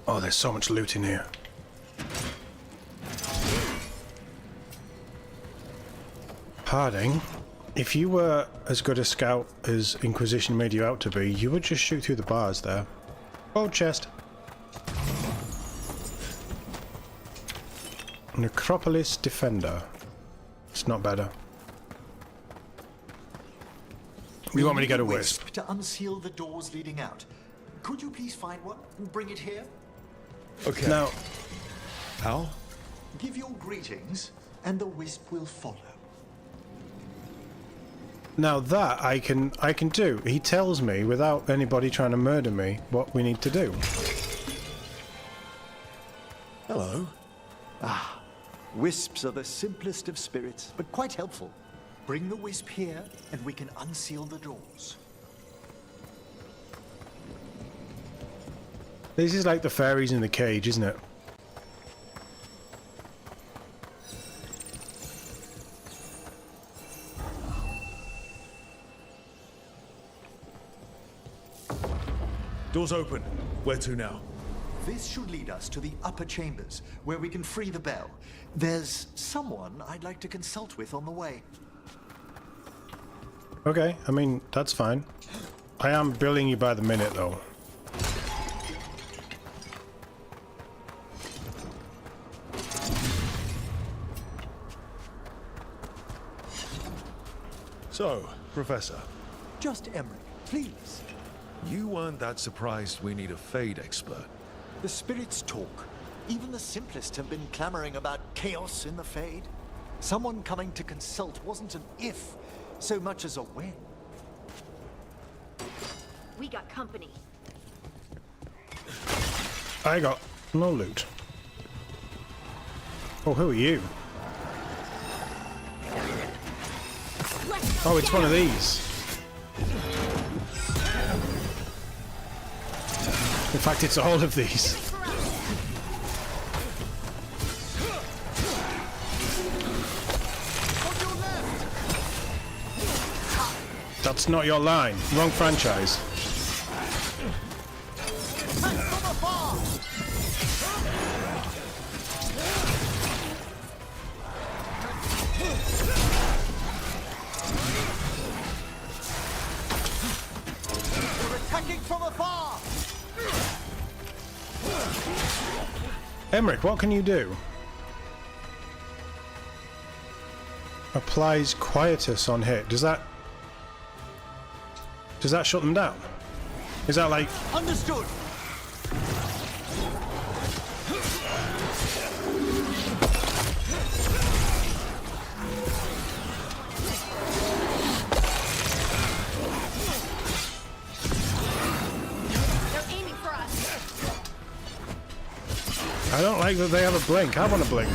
Oh, there's so much loot in here. Harding, if you were as good a scout as Inquisition made you out to be, you would just shoot through the bars there. Oh, chest. Necropolis Defender. It's not better. You want me to get a wisp? To unseal the doors leading out. Could you please find one and bring it here? Okay. Now, How? Give your greetings, and the wisp will follow. now that I can do. He tells me without anybody trying to murder me what we need to do. Hello. Wisps are the simplest of spirits, but quite helpful. Bring the wisp here, and we can unseal the doors. This is like the fairies in the cage, isn't it? Doors open. Where to now? This should lead us to the upper chambers, where we can free the bell. There's someone I'd like to consult with on the way. Okay, I mean, that's fine. I am billing you by the minute, though. So, Professor, Just Emmerich, please. you weren't that surprised we need a Fade expert. The spirits talk. Even the simplest have been clamoring about chaos in the Fade. Someone coming to consult wasn't an if, so much as a when. We got company. I got no loot. Oh, who are you? Oh, it's one of these. In fact, it's all of these. That's not your line. Wrong franchise. We're attacking from afar! Emmerich, what can you do? Applies quietus on hit. Does that shut them down? Is that like... Understood! like that they have a blink. I want a blink.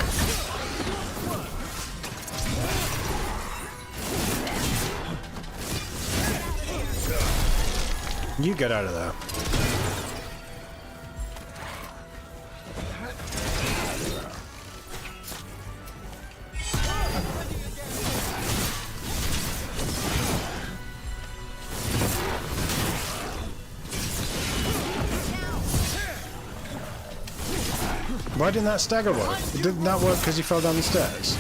You get out of there. Why didn't that stagger work? Didn't that work because he fell down the stairs?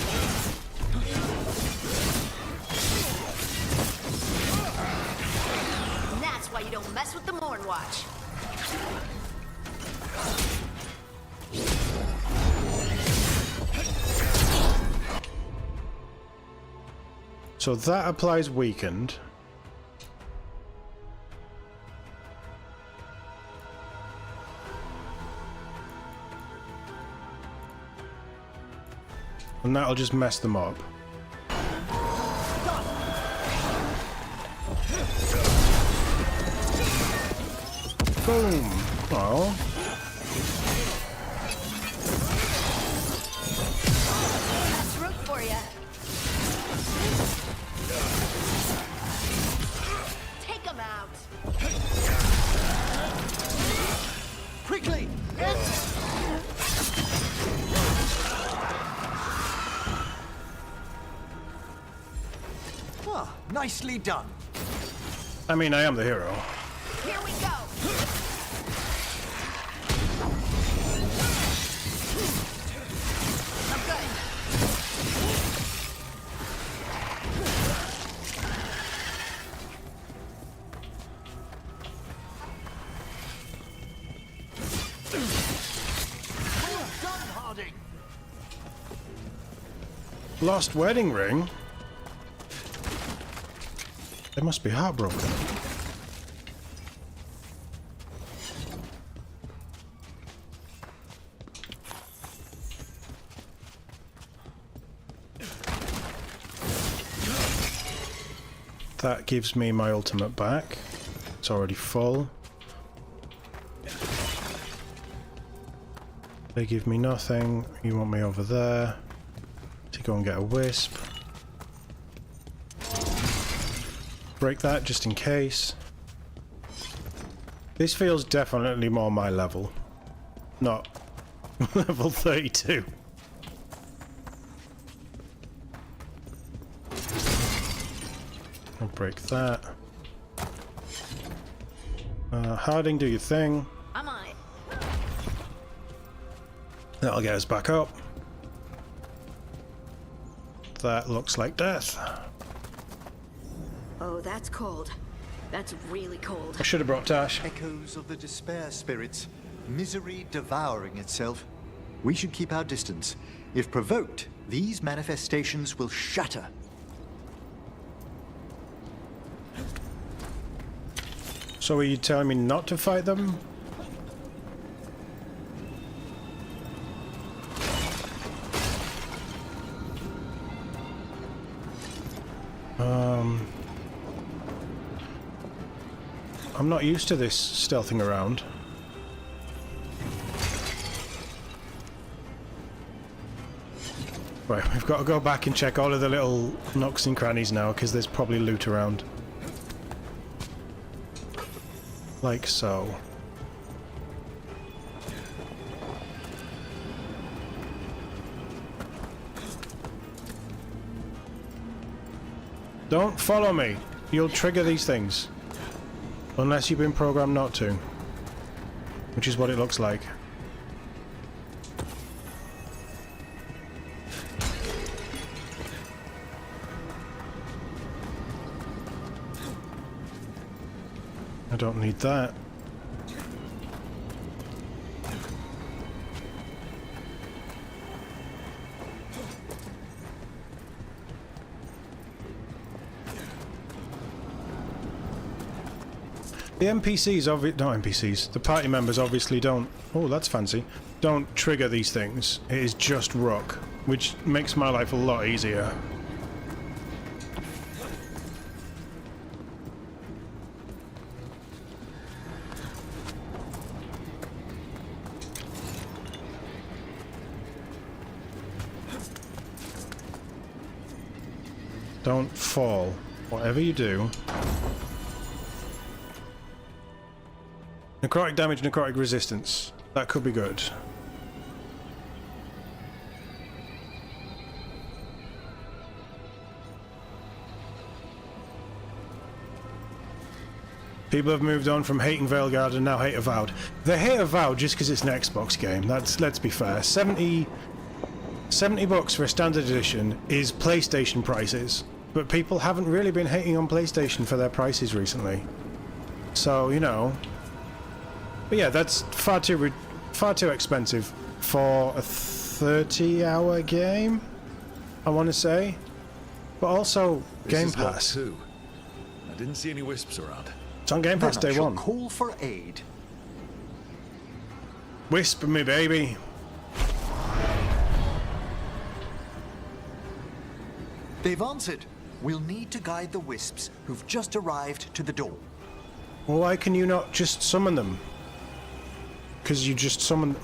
And that's why you don't mess with the Morn Watch. So that applies weakened. And that'll just mess them up. Boom! Oh. That's Rook for ya. Take him out. Quickly! Ah, nicely done. I mean, I am the hero. Here we go. I'm good. Well done, Harding. Lost wedding ring? They must be heartbroken. That gives me my ultimate back. It's already full. They give me nothing. You want me over there to go and get a wisp. Break that just in case. This feels definitely more my level. Not level 32. I'll break that. Harding, do your thing. I'm on it. That'll get us back up. That looks like death. Oh, that's cold. That's really cold. I should have brought Tash. Echoes of the despair spirits, misery devouring itself. We should keep our distance. If provoked, these manifestations will shatter. So are you telling me not to fight them? I'm not used to this stealthing around. Right, we've got to go back and check all of the little nooks and crannies now, because there's probably loot around. Like so. Don't follow me. You'll trigger these things. Unless you've been programmed not to. Which is what it looks like. I don't need that. The NPCs, not NPCs, the party members obviously don't, oh that's fancy, don't trigger these things. It is just Rook, which makes my life a lot easier. Don't fall. Whatever you do. Necrotic damage, necrotic resistance. That could be good. People have moved on from hating Veilguard and now hate Avowed. They hate Avowed just because it's an Xbox game. Let's be fair. 70 bucks for a standard edition is PlayStation prices, but people haven't really been hating on PlayStation for their prices recently. So, you know. But yeah, that's far too expensive for a 30-hour game, I want to say. But also Game Pass. Too. I didn't see any wisps around. It's on Game Pass day one. Call for aid. Wisp me, baby. They've answered. We'll need to guide the wisps who've just arrived to the door. Well, why can you not just summon them? Because you just summoned...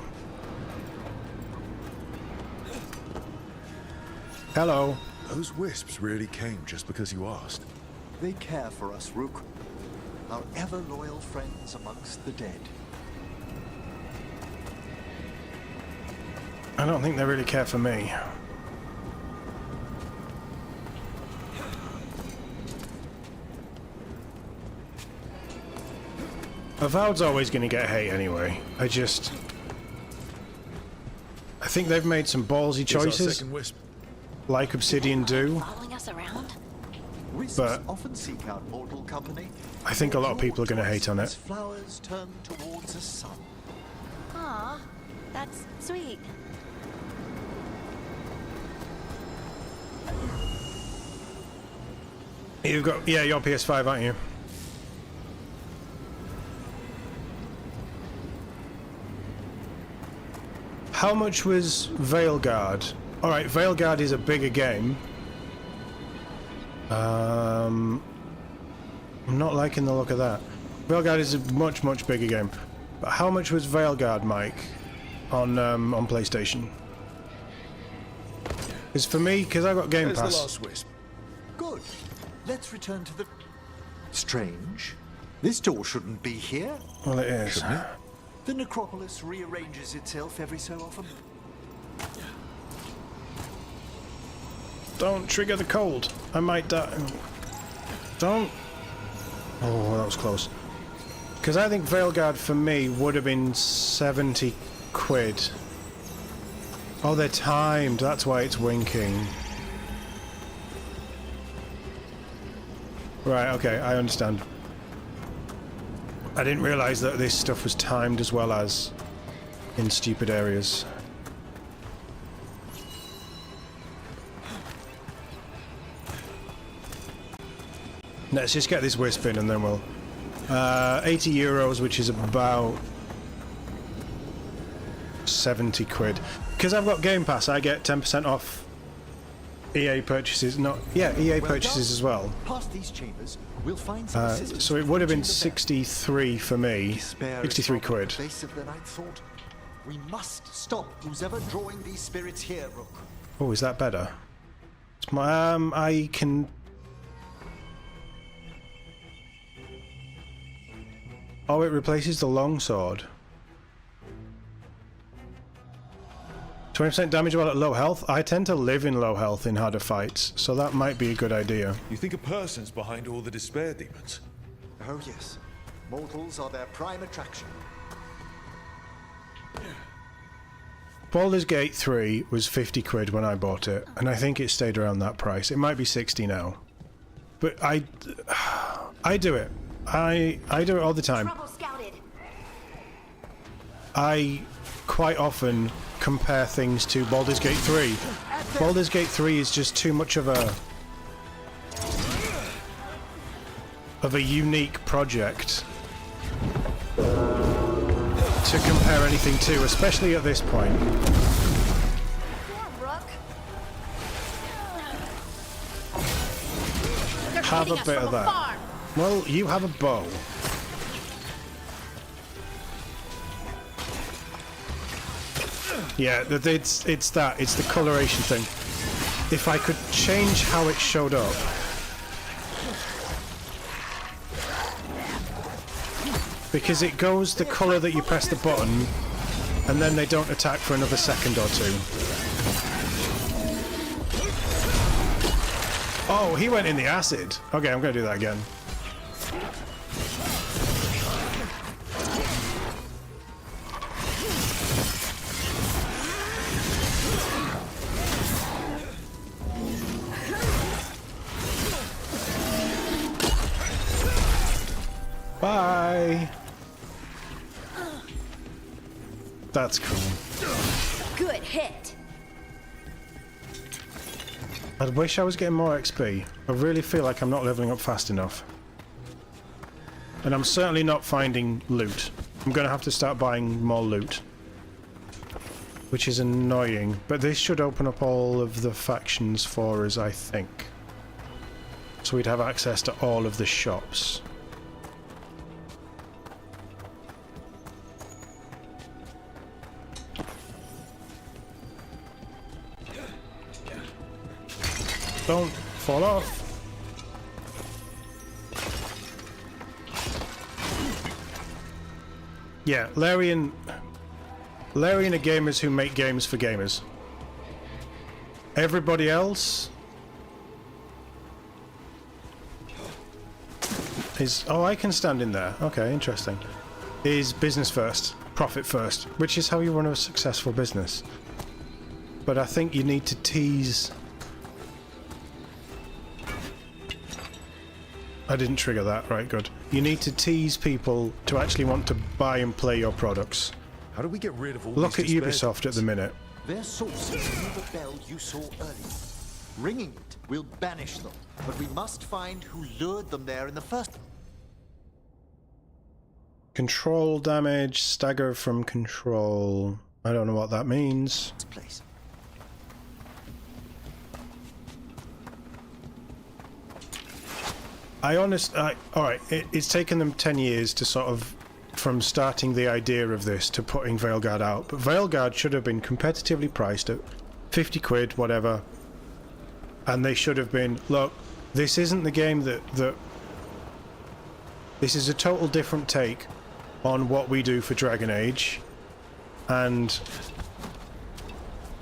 Hello. Those wisps really came just because you asked. They care for us, Rook. Our ever-loyal friends amongst the dead. I don't think they really care for me. Avowed's always going to get hate anyway. I think they've made some ballsy choices, like Obsidian do. Following us around? Wisps But often seek out mortal company. I think a lot of people are going to hate on As it. flowers turn towards a sun. Aw, that's sweet. You've got, yeah, you're PS5, aren't you? How much was Veilguard? Alright, Veilguard is a bigger game. I'm not liking the look of that. Veilguard is a much, much bigger game. But how much was Veilguard, Mike, on PlayStation? Because for me, because I got Game There's the Pass. last wisp. Good. Let's return to the... Strange. This door shouldn't be here. Well, it is. The necropolis rearranges itself every so often. Don't trigger the cold. I might die. Don't. Oh, that was close. Because I think Veilguard for me would have been 70 quid. Oh, they're timed. That's why it's winking. Right, okay, I understand. I didn't realise that this stuff was timed as well as in stupid areas. Let's just get this wisp in and then we'll... 80 euros, which is about 70 quid. Because I've got Game Pass, I get 10% off EA purchases. No, yeah, EA purchases as well. Past these chambers, we'll find some assistance So it would have been to the 63 for me. Despair 63 is not quid. the base of the night thought. We must stop who's ever drawing these spirits here, Rook. Oh, is that better? It's my, I can... Oh, it replaces the longsword. 20% damage while at low health? I tend to live in low health in harder fights, so that might be a good idea. You think a person's behind all the despair demons? Oh yes, mortals are their prime attraction. Baldur's Gate 3 was 50 quid when I bought it, and I think it stayed around that price. It might be 60 now. But I do it. I do it all the time. Trouble scouted. I quite often compare things to Baldur's Gate 3. Baldur's Gate 3 is just too much of a unique project to compare anything to, especially at this point. Have a bit of that. Well, you have a bow. Yeah, it's the coloration thing. if I could change how it showed up. Because it goes the colour that you press the button, and then they don't attack for another second or two. Oh, he went in the acid. Okay, I'm going to do that again. Bye. That's cool. Good hit. I wish I was getting more XP. I really feel like I'm not leveling up fast enough. And I'm certainly not finding loot. I'm going to have to start buying more loot. Which is annoying. But this should open up all of the factions for us, I think. So we'd have access to all of the shops. Don't fall off. Yeah, Larian are gamers who make games for gamers. Everybody else is... Oh, I can stand in there. Okay, interesting. Is business first, profit first, which is how you run a successful business. But I think you need to tease... I didn't trigger that. Right, good. You need to tease people to actually want to buy and play your products. How do we get rid of all Look at these Ubisoft at the minute. Their source is near the bell you saw earlier. Ringing it will banish them, but we must find who lured them there in the first Control damage, stagger from control. I don't know what that means. place. Alright, it's taken them 10 years to sort of, from starting the idea of this to putting Veilguard out, but Veilguard should have been competitively priced at 50 quid, whatever, and they should have been, look, this isn't the game that this is a total different take on what we do for Dragon Age, and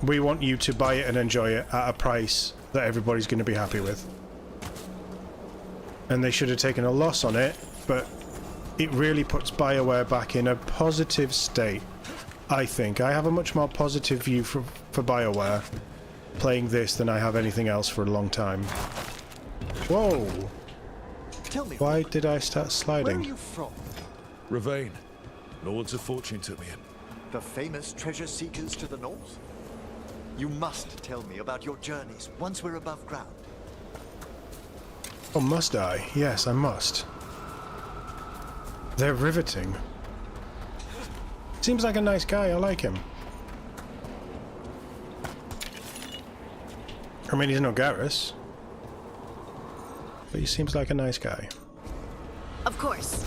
we want you to buy it and enjoy it at a price that everybody's going to be happy with. And they should have taken a loss on it, but it really puts Bioware back in a positive state, I think. I have a much more positive view for Bioware playing this than I have anything else for a long time. Whoa! Tell me, Why did I start where are sliding? you from? Ravane. Lords of Fortune took me in. The famous treasure seekers to the north? You must tell me about your journeys once we're above ground. Oh, must I? Yes, I must. They're riveting. Seems like a nice guy, I like him. I mean, he's no Garrus. But he seems like a nice guy. Of course.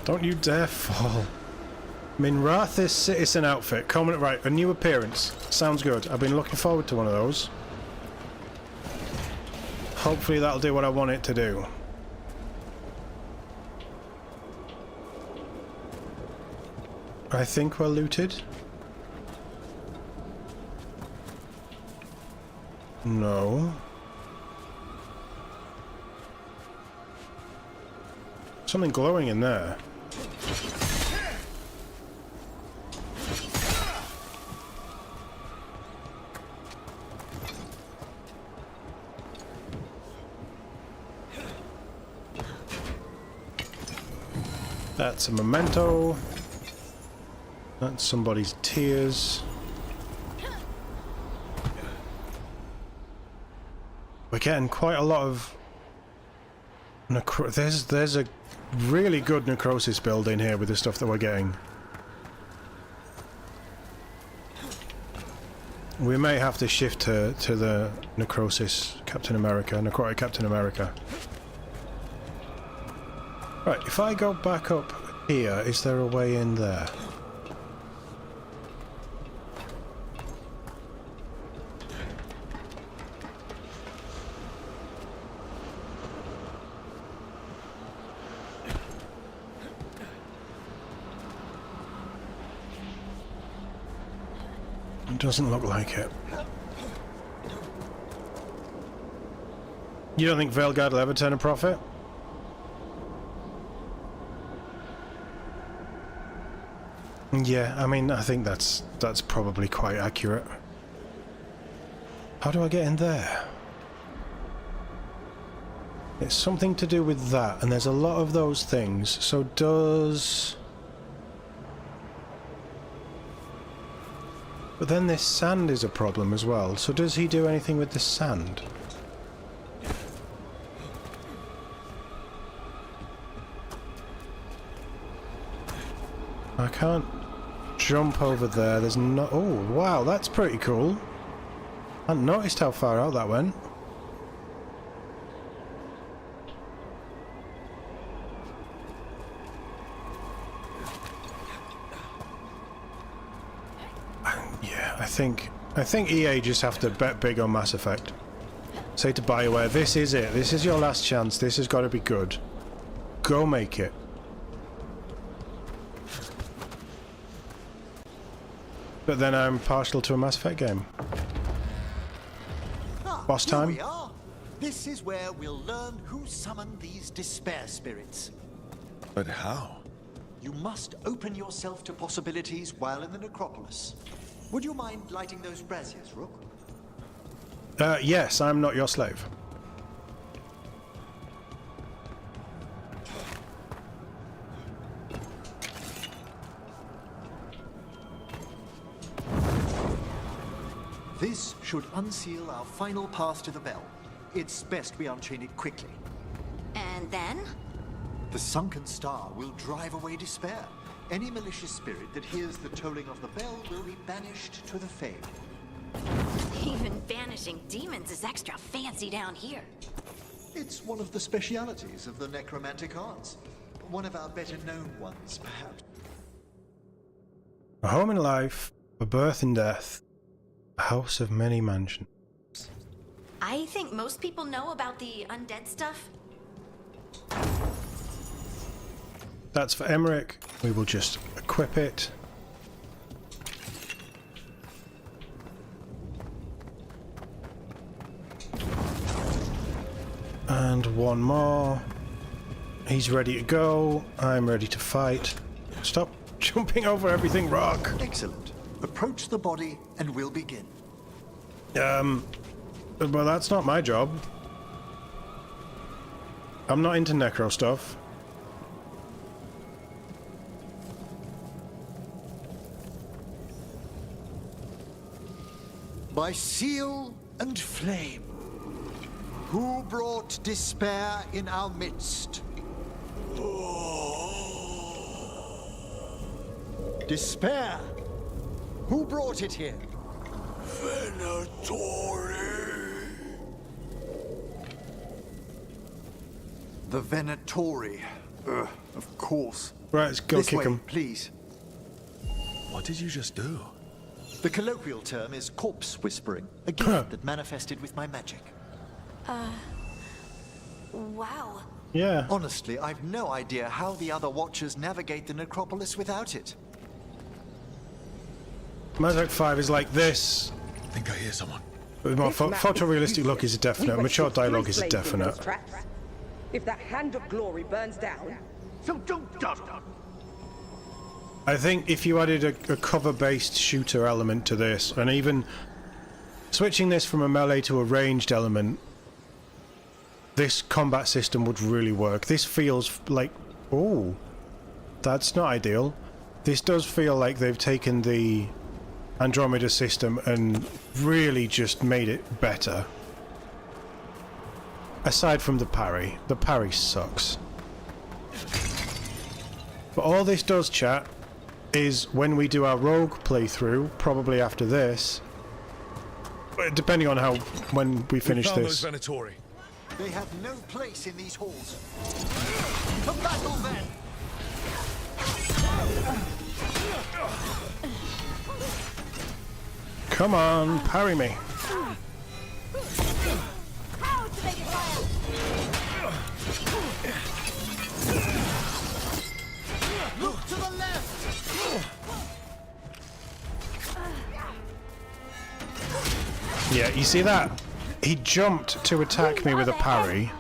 Don't you dare fall. Minrathis Citizen outfit. Common, right, a new appearance. Sounds good. I've been looking forward to one of those. Hopefully that'll do what I want it to do. I think we're looted. No. Something glowing in there. That's a memento. That's somebody's tears. We're getting quite a lot of there's a really good necrosis build in here with the stuff that we're getting. We may have to shift to the Necrotic Captain America. Right, if I go back up here, is there a way in there? It doesn't look like it. You don't think Veilguard will ever turn a profit? Yeah, I mean, I think that's probably quite accurate. How do I get in there? It's something to do with that, and there's a lot of those things. So does... But then this sand is a problem as well. So does he do anything with the sand? I can't jump over there. There's no... Oh, wow, that's pretty cool. I hadn't noticed how far out that went. Yeah, I think EA just have to bet big on Mass Effect. Say to Bioware, this is it. This is your last chance. This has got to be good. Go make it. But then I'm partial to a Mass Effect game. Boss time? Here we are. This is where we'll learn who summoned these despair spirits. But how? You must open yourself to possibilities while in the necropolis. Would you mind lighting those braziers, Rook? Yes, I'm not your slave. This should unseal our final path to the bell. It's best we unchain it quickly. And then? The sunken star will drive away despair. Any malicious spirit that hears the tolling of the bell will be banished to the Fade. Even banishing demons is extra fancy down here. It's one of the specialities of the necromantic arts. One of our better known ones, perhaps. A home and life, a birth and death, a house of many mansions. I think most people know about the undead stuff. That's for Emmerich. We will just equip it. And one more. He's ready to go. I'm ready to fight. Stop jumping over everything, Rock. Excellent. Approach the body and we'll begin. Well, that's not my job. I'm not into necro stuff. By seal and flame, who brought despair in our midst? Despair! Who brought it here? Venatori. The Venatori. Of course. Right, let's go This kick way, him. please. What did you just do? The colloquial term is corpse whispering, a gift that manifested with my magic. Wow. Yeah. Honestly, I've no idea how the other Watchers navigate the necropolis without it. Mass Effect 5 is like this. I think I hear someone. The more photorealistic look is a definite. Mature dialogue is a definite. If that hand of glory burns down, so don't dust. I think if you added a cover-based shooter element to this, and even switching this from a melee to a ranged element, this combat system would really work. This feels like... Oh, that's not ideal. This does feel like they've taken the Andromeda system and really just made it better. Aside from the parry. The parry sucks. But all this does, chat, is when we do our rogue playthrough, probably after this, depending on when we finish found this. those Venatori. They have no place in these halls. To battle then! Come on, parry me. Look to the left! Yeah, you see that? He jumped to attack me with a parry.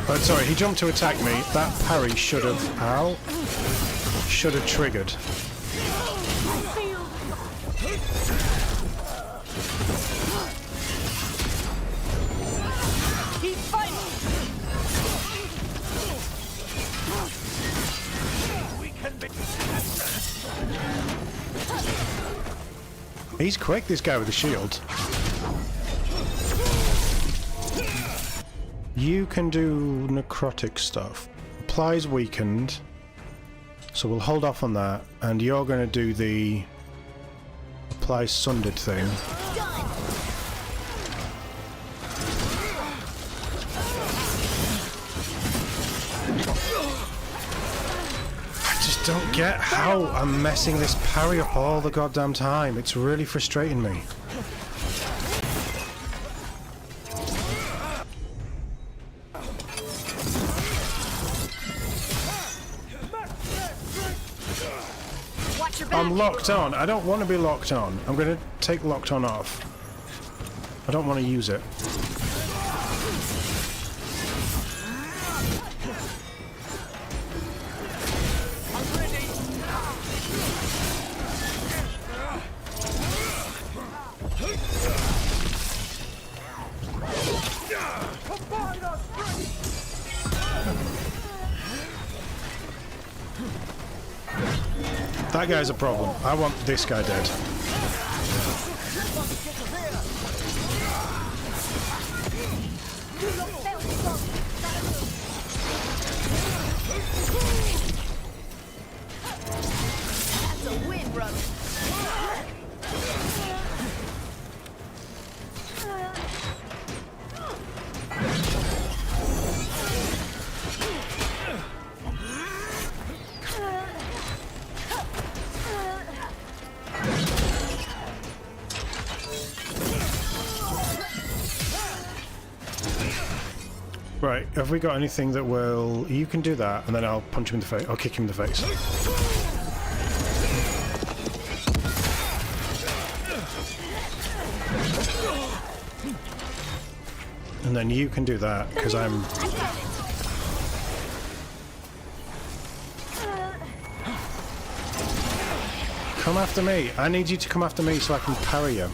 Oh, sorry, he jumped to attack me. That parry should have... Ow. Should have triggered. Keep fighting! We can be... He's quick, this guy with the shield. You can do necrotic stuff. Applies weakened. So we'll hold off on that. And you're going to do the apply sundered thing. I just don't get how I'm messing this parry up all the goddamn time. It's really frustrating me. I'm locked on. I don't want to be locked on. I'm going to take locked on off. I don't want to use it. That guy's a problem. I want this guy dead. That's a win, brother. Right, have we got anything that will... You can do that, and then I'll punch him in the face. I'll kick him in the face. And then you can do that, because I'm... Come after me. I need you to come after me so I can parry you.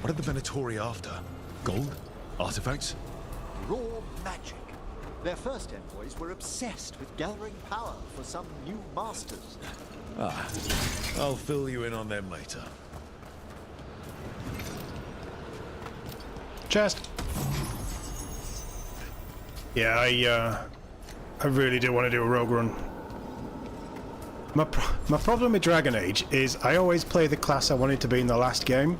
What are the Venatori after? Gold? Artifacts? Raw magic. Their first envoys were obsessed with gathering power for some new masters. Ah, I'll fill you in on them later. Chest. Yeah, I really do want to do a rogue run. My problem with Dragon Age is I always play the class I wanted to be in the last game,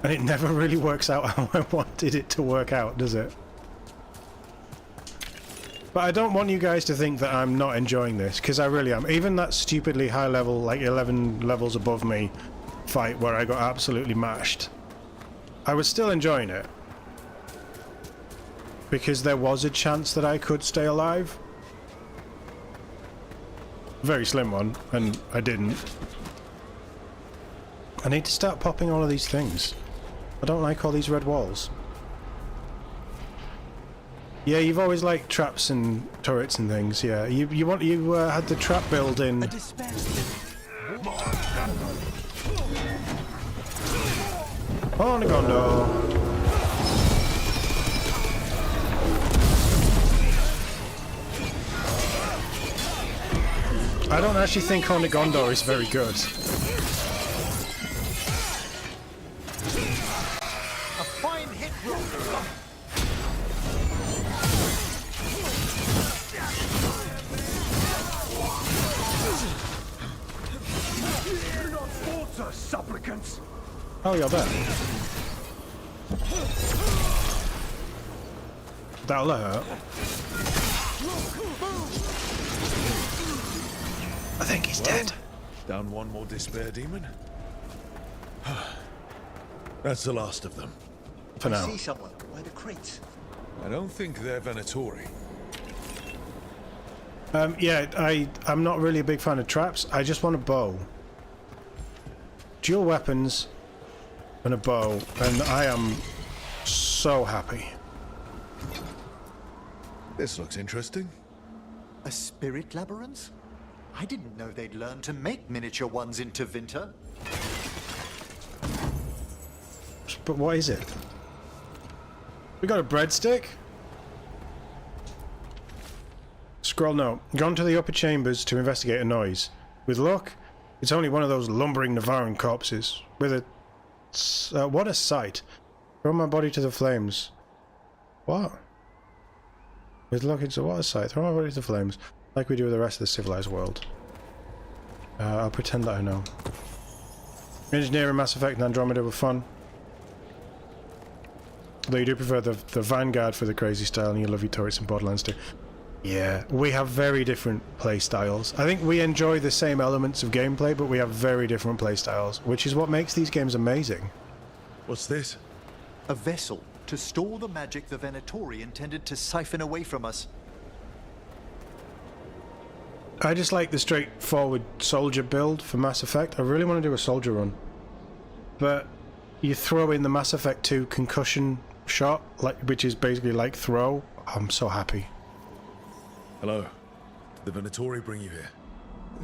and it never really works out how I wanted it to work out, does it? But I don't want you guys to think that I'm not enjoying this, because I really am. Even that stupidly high level, like 11 levels above me fight where I got absolutely mashed, I was still enjoying it. Because there was a chance that I could stay alive. Very slim one, and I didn't. I need to start popping all of these things. I don't like all these red walls. Yeah, you've always liked traps and turrets and things. Yeah, you had the trap build in. Oh, Nagondo. I don't actually think Honegondor is very good. A fine hit Do not falter, supplicants! Oh, you're there. That'll hurt. I think he's dead. Down one more despair demon. That's the last of them. For now. I see someone by the crates. I don't think they're Venatori. Yeah, I'm not really a big fan of traps. I just want a bow. Dual weapons and a bow, and I am so happy. This looks interesting. A spirit labyrinth? I didn't know they'd learn to make miniature ones in Tevinter. But what is it? We got a breadstick? Scroll note. Gone to the upper chambers to investigate a noise. With luck, it's only one of those lumbering Navaran corpses. With a... what a sight. Throw my body to the flames. What? With luck, it's a what a sight. Throw my body to the flames. Like we do with the rest of the civilized world. I'll pretend that I know. Engineering, Mass Effect and Andromeda were fun. Though you do prefer the Vanguard for the crazy style, and you love your turrets in Borderlands too. Yeah, we have very different play styles. I think we enjoy the same elements of gameplay, but we have very different play styles, which is what makes these games amazing. What's this? A vessel to store the magic the Venatori intended to siphon away from us. I just like the straightforward soldier build for Mass Effect. I really want to do a soldier run. But you throw in the Mass Effect 2 concussion shot, which is basically like throw. I'm so happy. Hello. Did the Venatori bring you here?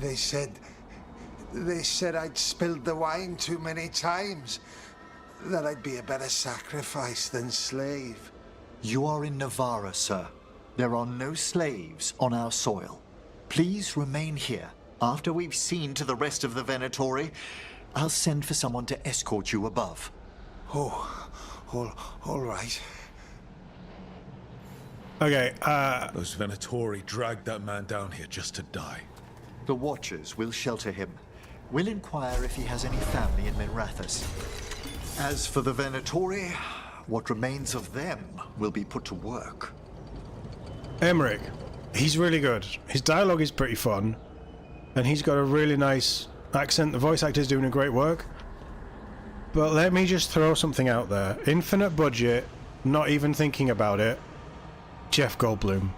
They said I'd spilled the wine too many times. That I'd be a better sacrifice than slave. You are in Navarra, sir. There are no slaves on our soil. Please remain here. After we've seen to the rest of the Venatori, I'll send for someone to escort you above. Oh, all right. Okay, Those Venatori dragged that man down here just to die. The Watchers will shelter him. We'll inquire if he has any family in Minrathous. As for the Venatori, what remains of them will be put to work. Emmerich. He's really good. His dialogue is pretty fun. And he's got a really nice accent. The voice actor's doing a great work. But let me just throw something out there. Infinite budget, not even thinking about it. Jeff Goldblum.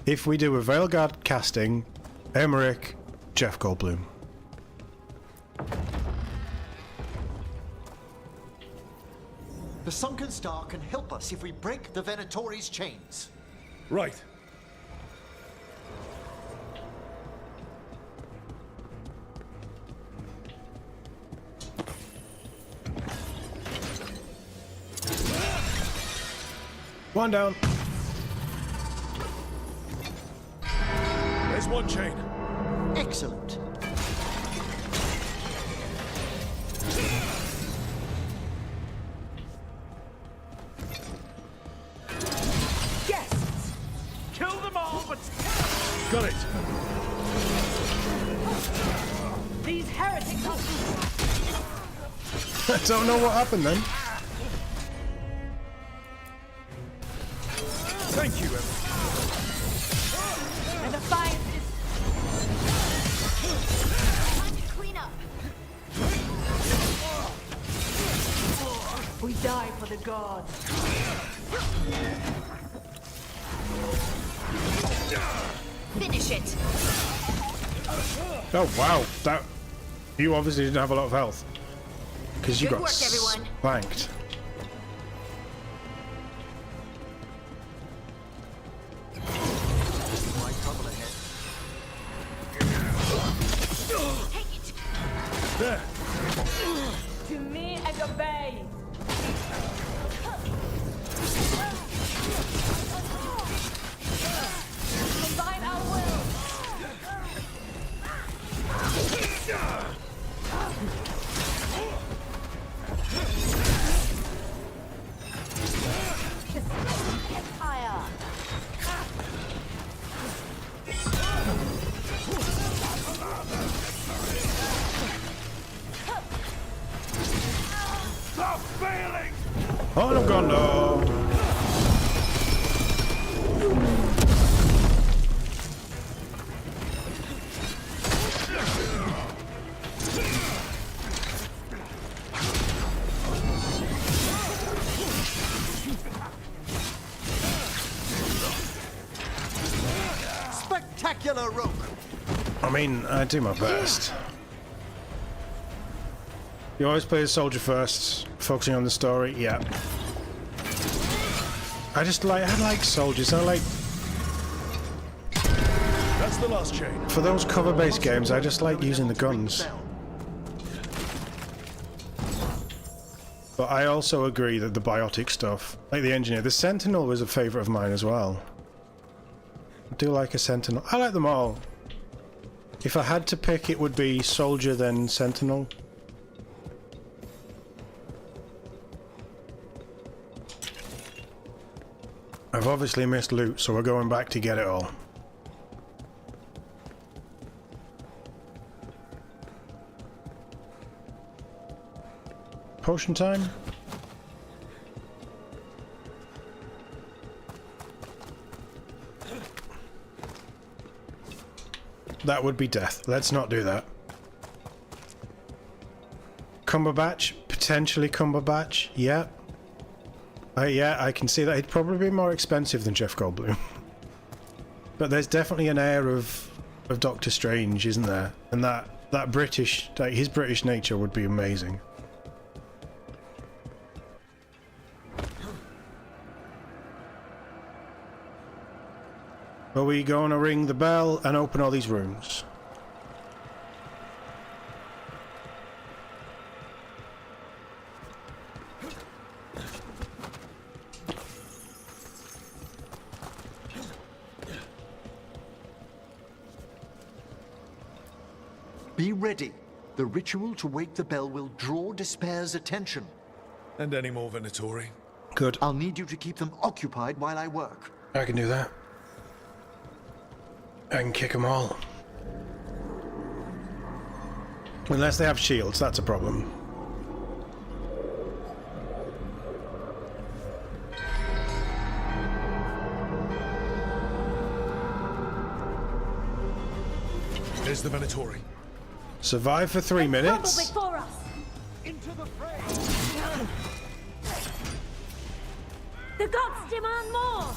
If we do a Veilguard casting, Emmerich, Jeff Goldblum. The Sunken Star can help us if we break the Venatori's chains. Right. One down. There's one chain. Excellent. Yes! Kill them all, but Got it. these heretics are... I don't know what happened then. Thank you, Emma. And the fight Time to clean up. we die for the gods. Finish it. Oh wow, that you obviously didn't have a lot of health because you Good got work, everyone. spanked. My trouble ahead. Take it. There. To me and obey. Combine our will. Horn of Gondor! Spectacular, Rook! I mean, I do my best. You always play as soldier first, focusing on the story. Yeah. I like soldiers. I like. That's the last chain. For those cover-based games, I just like using the guns. But I also agree that the biotic stuff, like the engineer, the Sentinel was a favourite of mine as well. I do like a Sentinel. I like them all. If I had to pick, it would be Soldier then Sentinel. I've obviously missed loot, so we're going back to get it all. Potion time? That would be death. Let's not do that. Cumberbatch? Potentially Cumberbatch? Yeah. Yeah, I can see that. It'd probably be more expensive than Jeff Goldblum. But there's definitely an air of Doctor Strange, isn't there? And that British, like, his British nature would be amazing. Are we going to ring the bell and open all these rooms? Be ready. The ritual to wake the bell will draw Despair's attention. And any more Venatori? Good. I'll need you to keep them occupied while I work. I can do that. I can kick them all. Unless they have shields, that's a problem. There's the Venatori. Survive for 3 minutes. Before us. Into the fray. The gods demand more.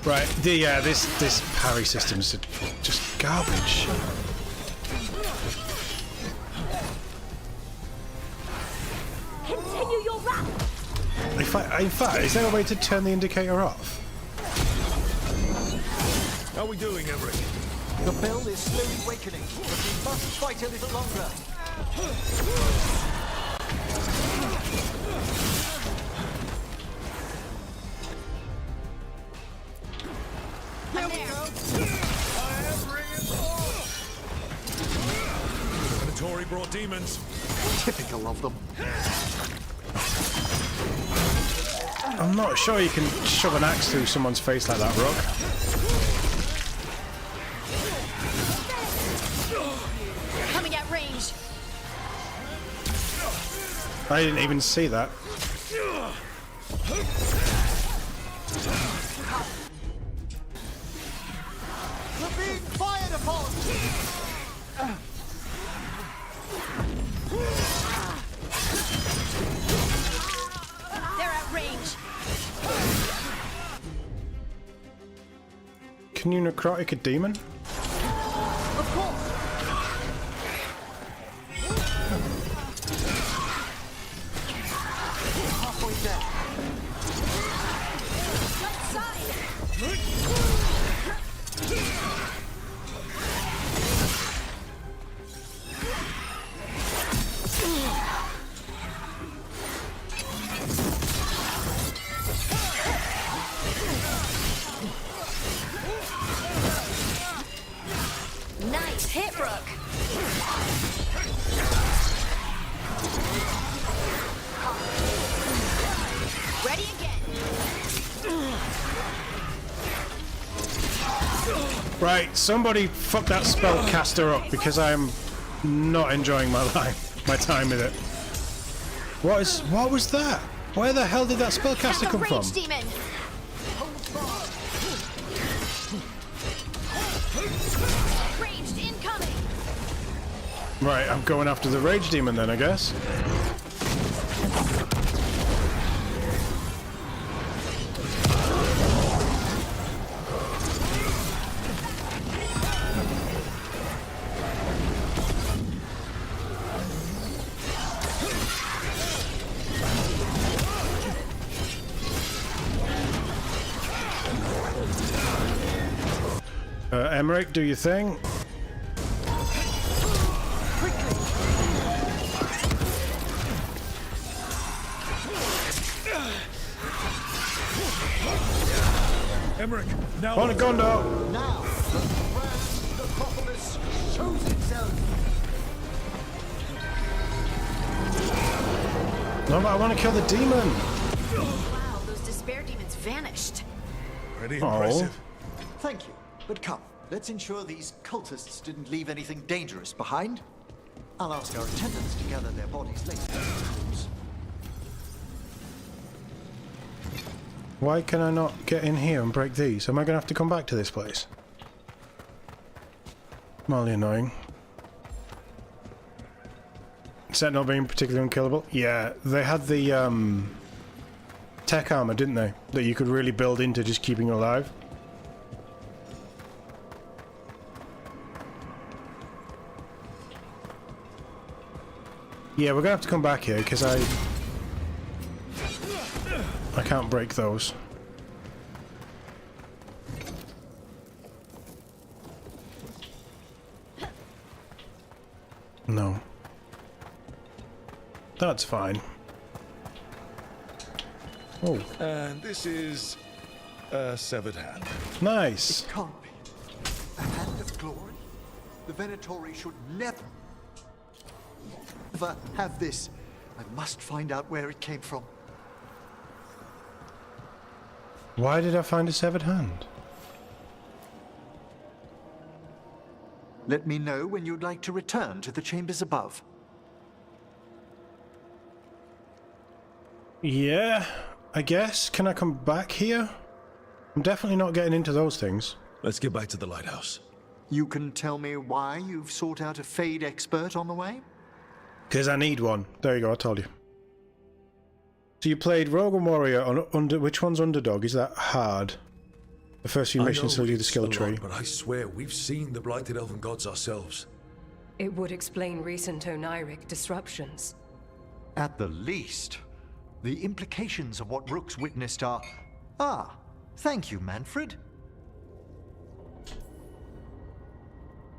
Right, this parry system's just garbage. Continue your rap. In fact, is there a way to turn the indicator off? How are we doing, Emmerich? The bell is slowly awakening, but we must fight a little longer. There we go. I am bringing more. Venatori brought demons. Typical of them. I'm not sure you can shove an axe through someone's face like that, Rook. Coming at range. I didn't even see that. We're being fired upon! They're at range. Can you necrotic a demon? Of course. Halfway there. Nice hit, Rook. Ready again. Right, somebody fuck that spellcaster up because I'm not enjoying my time with it. What was that? Where the hell did that spellcaster come from? Rage demon. Raged incoming. Right, I'm going after the rage demon then, I guess. Emmerich, do your thing. Emmerich, now. On a Gondo! Now, the grand necropolis shows itself. No, but I want to kill the demon. Wow, those despair demons vanished. Pretty impressive. Thank you, but come, let's ensure these cultists didn't leave anything dangerous behind. I'll ask our attendants to gather their bodies later. Why can I not get in here and break these? Am I going to have to come back to this place? Mildly annoying. Sentinel being particularly unkillable? Yeah, they had the tech armor, didn't they? That you could really build into just keeping you alive. Yeah, we're going to have to come back here because I can't break those. No. That's fine. Oh. And this is a severed hand. Nice. It can't be. A hand of glory? The Venatori should never have this. I must find out where it came from. Why did I find a severed hand? Let me know when you'd like to return to the chambers above. Yeah, I guess. Can I come back here? I'm definitely not getting into those things. Let's get back to the lighthouse. You can tell me why you've sought out a Fade expert on the way? Because I need one. There you go, I told you. So you played Rogue and Warrior on which one's Underdog? Is that hard? The first few missions will do the skill tree. But I swear, we've seen the blighted elven gods ourselves. It would explain recent Oniric disruptions. At the least. The implications of what Rook's witnessed are... Ah, thank you, Manfred.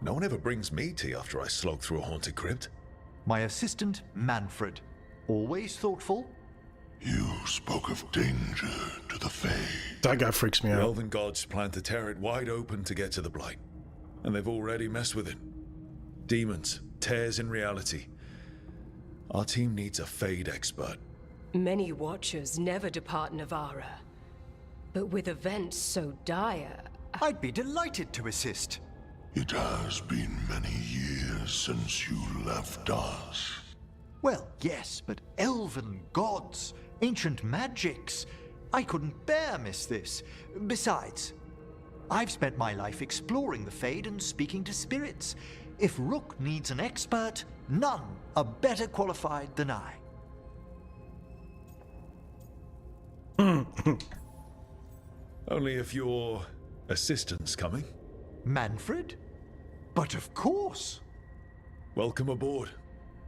No one ever brings me tea after I slog through a haunted crypt. My assistant, Manfred. Always thoughtful. You spoke of danger to the Fae. That guy freaks me The out. elven gods plan to tear it wide open to get to the blight. And they've already messed with it. Demons, tears in reality. Our team needs a Fade expert. Many Watchers never depart Navara. But with events so dire... I'd be delighted to assist. It has been many years since you left us. Well, yes, but elven gods, ancient magics. I couldn't bear miss this. Besides, I've spent my life exploring the Fade and speaking to spirits. If Rook needs an expert, none are better qualified than I. Only if your assistant's coming. Manfred? But of course. Welcome aboard.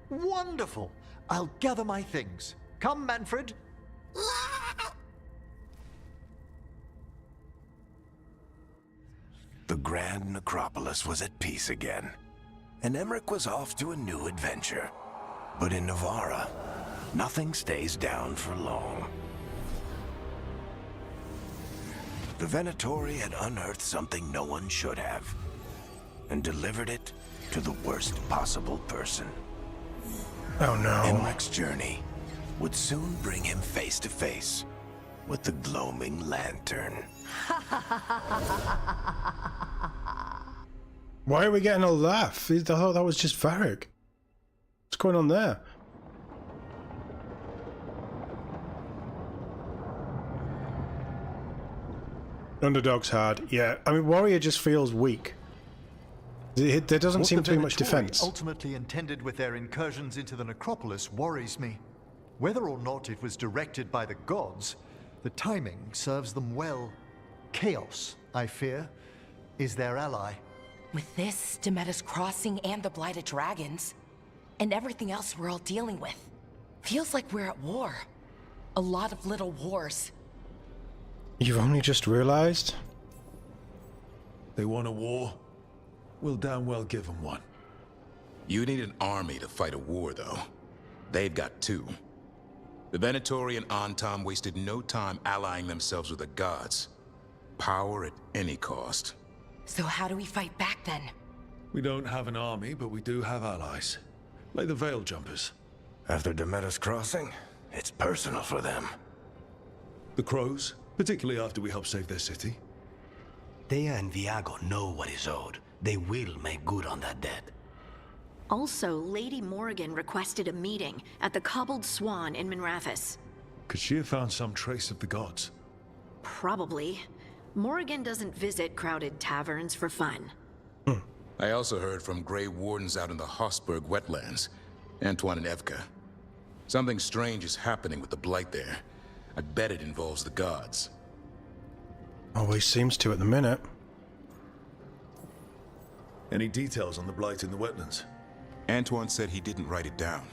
Wonderful. I'll gather my things. Come, Manfred. The Grand Necropolis was at peace again, and Emmerich was off to a new adventure. But in Navara, nothing stays down for long. The Venatori had unearthed something no one should have, and delivered it to the worst possible person. Oh no. Emmerich's journey would soon bring him face to face with the gloaming lantern. Why are we getting a laugh? I thought that was just Varric. What's going on there? Underdog's hard. Yeah, I mean, warrior just feels weak. There doesn't seem to be much defense. Ultimately intended with their incursions into the necropolis worries me. Whether or not it was directed by the gods, the timing serves them well. Chaos, I fear, is their ally. With this, Demeter's Crossing and the Blighted Dragons, and everything else we're all dealing with, feels like we're at war. A lot of little wars. You've only just realized? They want a war? We'll damn well give them one. You need an army to fight a war, though. They've got two. The Venatori and Antam wasted no time allying themselves with the gods. Power at any cost. So how do we fight back, then? We don't have an army, but we do have allies. Like the Veil Jumpers. After Demeter's Crossing, it's personal for them. The Crows, particularly after we helped save their city. Thea and Viago know what is owed. They will make good on that debt. Also, Lady Morrigan requested a meeting at the Cobbled Swan in Minrathous. Could she have found some trace of the gods? Probably. Morrigan doesn't visit crowded taverns for fun. I also heard from Grey Wardens out in the Hossberg wetlands, Antoine and Evka. Something strange is happening with the Blight there. I bet it involves the gods. Always seems to at the minute. Any details on the Blight in the wetlands? Antoine said he didn't write it down.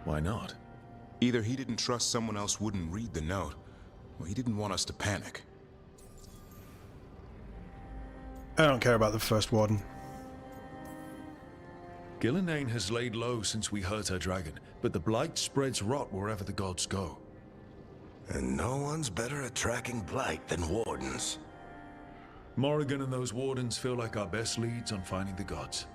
Why not? Either he didn't trust someone else wouldn't read the note, or he didn't want us to panic. I don't care about the first warden. Gillenane has laid low since we hurt her dragon, but the Blight spreads rot wherever the gods go. And no one's better at tracking Blight than Wardens. Morrigan and those Wardens feel like our best leads on finding the gods.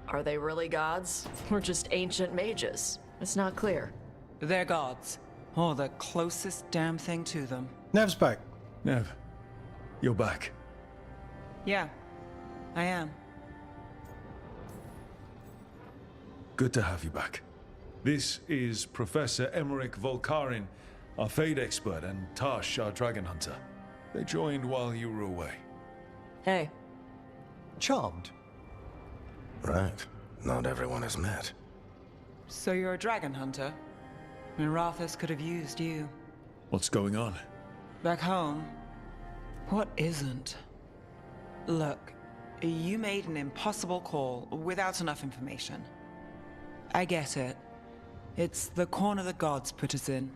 Are they really gods? Or just ancient mages? It's not clear. They're gods. Or the closest damn thing to them. Nev's back. Nev, you're back. Yeah, I am. Good to have you back. This is Professor Emmerich Volkarin, our Fade expert, and Tash, our dragon hunter. They joined while you were away. Hey. Charmed. Right. Not everyone has met. So you're a dragon hunter? Minrathous could have used you. What's going on? Back home, what isn't? Look, you made an impossible call without enough information. I get it. It's the corner the gods put us in.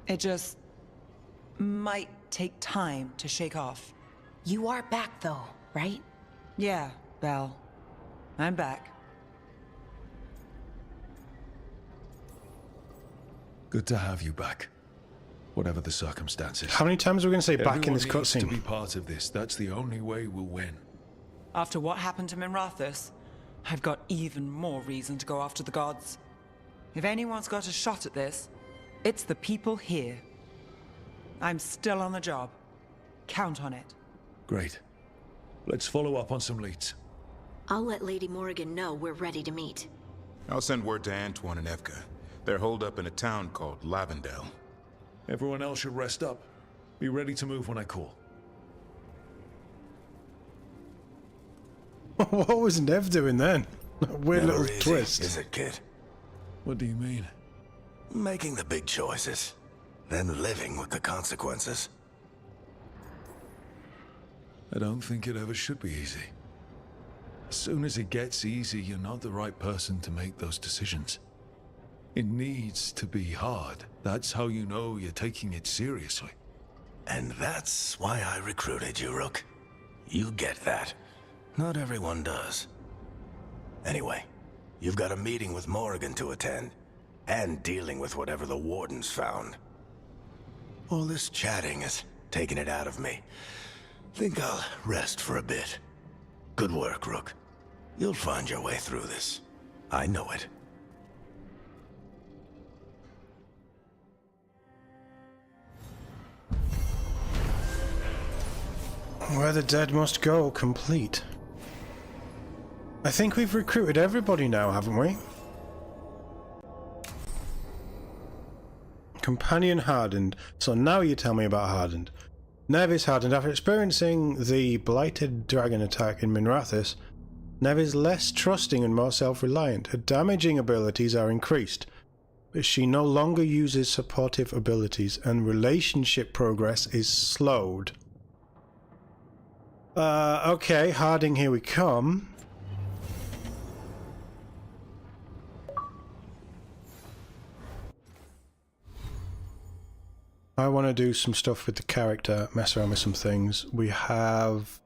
It just might take time to shake off. You are back, though, right? Yeah, Belle. I'm back. Good to have you back. Whatever the circumstances. How many times are we going to say back in this Everyone needs to cutscene? be part of this. That's the only way we'll win. After what happened to Minrathous, I've got even more reason to go after the gods. If anyone's got a shot at this, it's the people here. I'm still on the job. Count on it. Great. Let's follow up on some leads. I'll let Lady Morrigan know we're ready to meet. I'll send word to Antoine and Evka. They're holed up in a town called Lavendel. Everyone else should rest up. Be ready to move when I call. What was Nev doing then? Weird Never little easy, twist. is it, kid? What do you mean? Making the big choices, then living with the consequences. I don't think it ever should be easy. As soon as it gets easy, you're not the right person to make those decisions. It needs to be hard. That's how you know you're taking it seriously. And that's why I recruited you, Rook. You get that. Not everyone does. Anyway, you've got a meeting with Morrigan to attend, and dealing with whatever the Wardens found. All this chatting is taking it out of me. Think I'll rest for a bit. Good work, Rook. You'll find your way through this. I know it. Where the dead must go, complete. I think we've recruited everybody now, haven't we? Companion hardened. So now you tell me about hardened. Nev is hardened. After experiencing the blighted dragon attack in Minrathis, Nev is less trusting and more self-reliant. Her damaging abilities are increased, but she no longer uses supportive abilities, and relationship progress is slowed. Okay, Harding, here we come. I want to do some stuff with the character, mess around with some things. We have...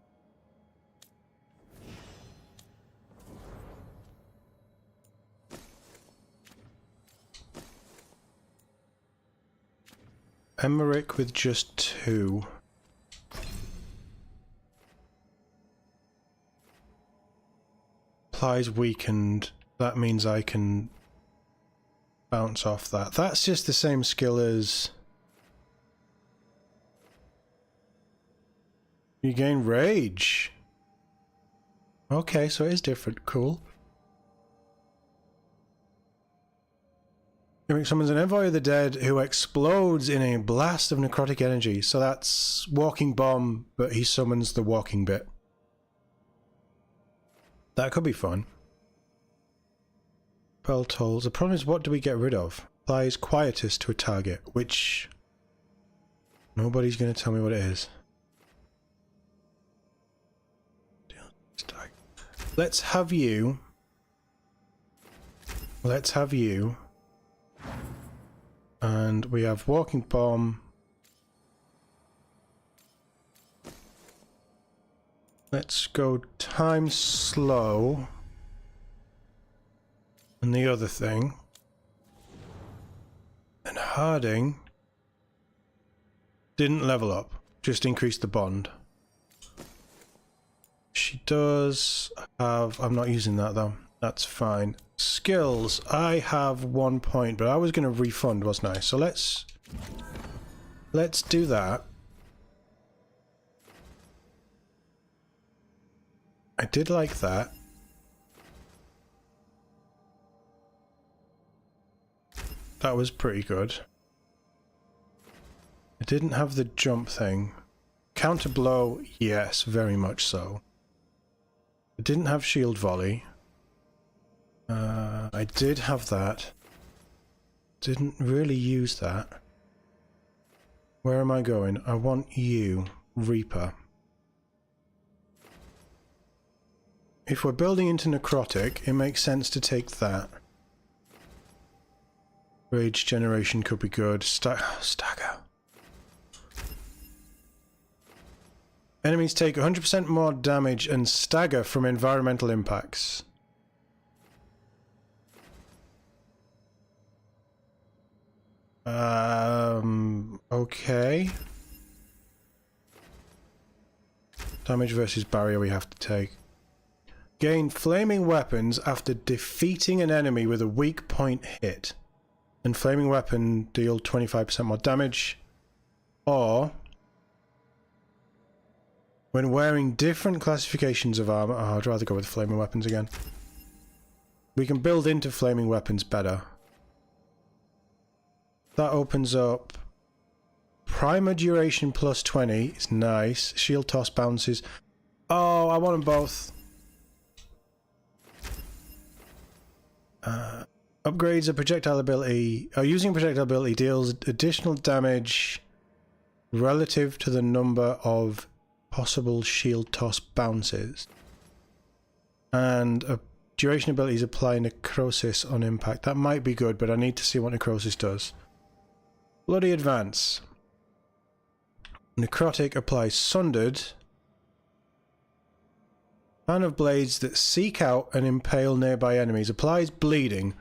Emmerich with just 2. Applies weakened. That means I can bounce off that. That's just the same skill as... You gain rage. Okay, so it is different. Cool. Emmerich summons an envoy of the dead who explodes in a blast of necrotic energy. So that's walking bomb, but he summons the walking bit. That could be fun. Pearl tolls. The problem is, what do we get rid of? Applies quietus to a target, which nobody's going to tell me what it is. Let's have you. Let's have you. And we have walking bomb. Let's go time slow. And the other thing. And Harding didn't level up, just increased the bond. She does have... I'm not using that though. That's fine. Skills. I have 1 point, but I was going to refund, wasn't I? So let's do that. I did like that. That was pretty good. I didn't have the jump thing. Counter blow, yes, very much so. I didn't have shield volley. I did have that. Didn't really use that. Where am I going? I want you, Reaper. If we're building into necrotic, it makes sense to take that. Rage generation could be good. Stagger. Enemies take 100% more damage and stagger from environmental impacts. Okay. Damage versus barrier we have to take. Gain flaming weapons after defeating an enemy with a weak point hit. And flaming weapon deal 25% more damage. Or when wearing different classifications of armor. Oh, I'd rather go with flaming weapons again. We can build into flaming weapons better. That opens up primer duration plus 20. It's nice. Shield toss bounces. Oh, I want them both. Upgrades a projectile ability. Using projectile ability deals additional damage relative to the number of possible shield toss bounces. And a duration abilities apply necrosis on impact. That might be good, but I need to see what necrosis does. Bloody advance. Necrotic applies sundered. Fan of blades that seek out and impale nearby enemies. Applies bleeding.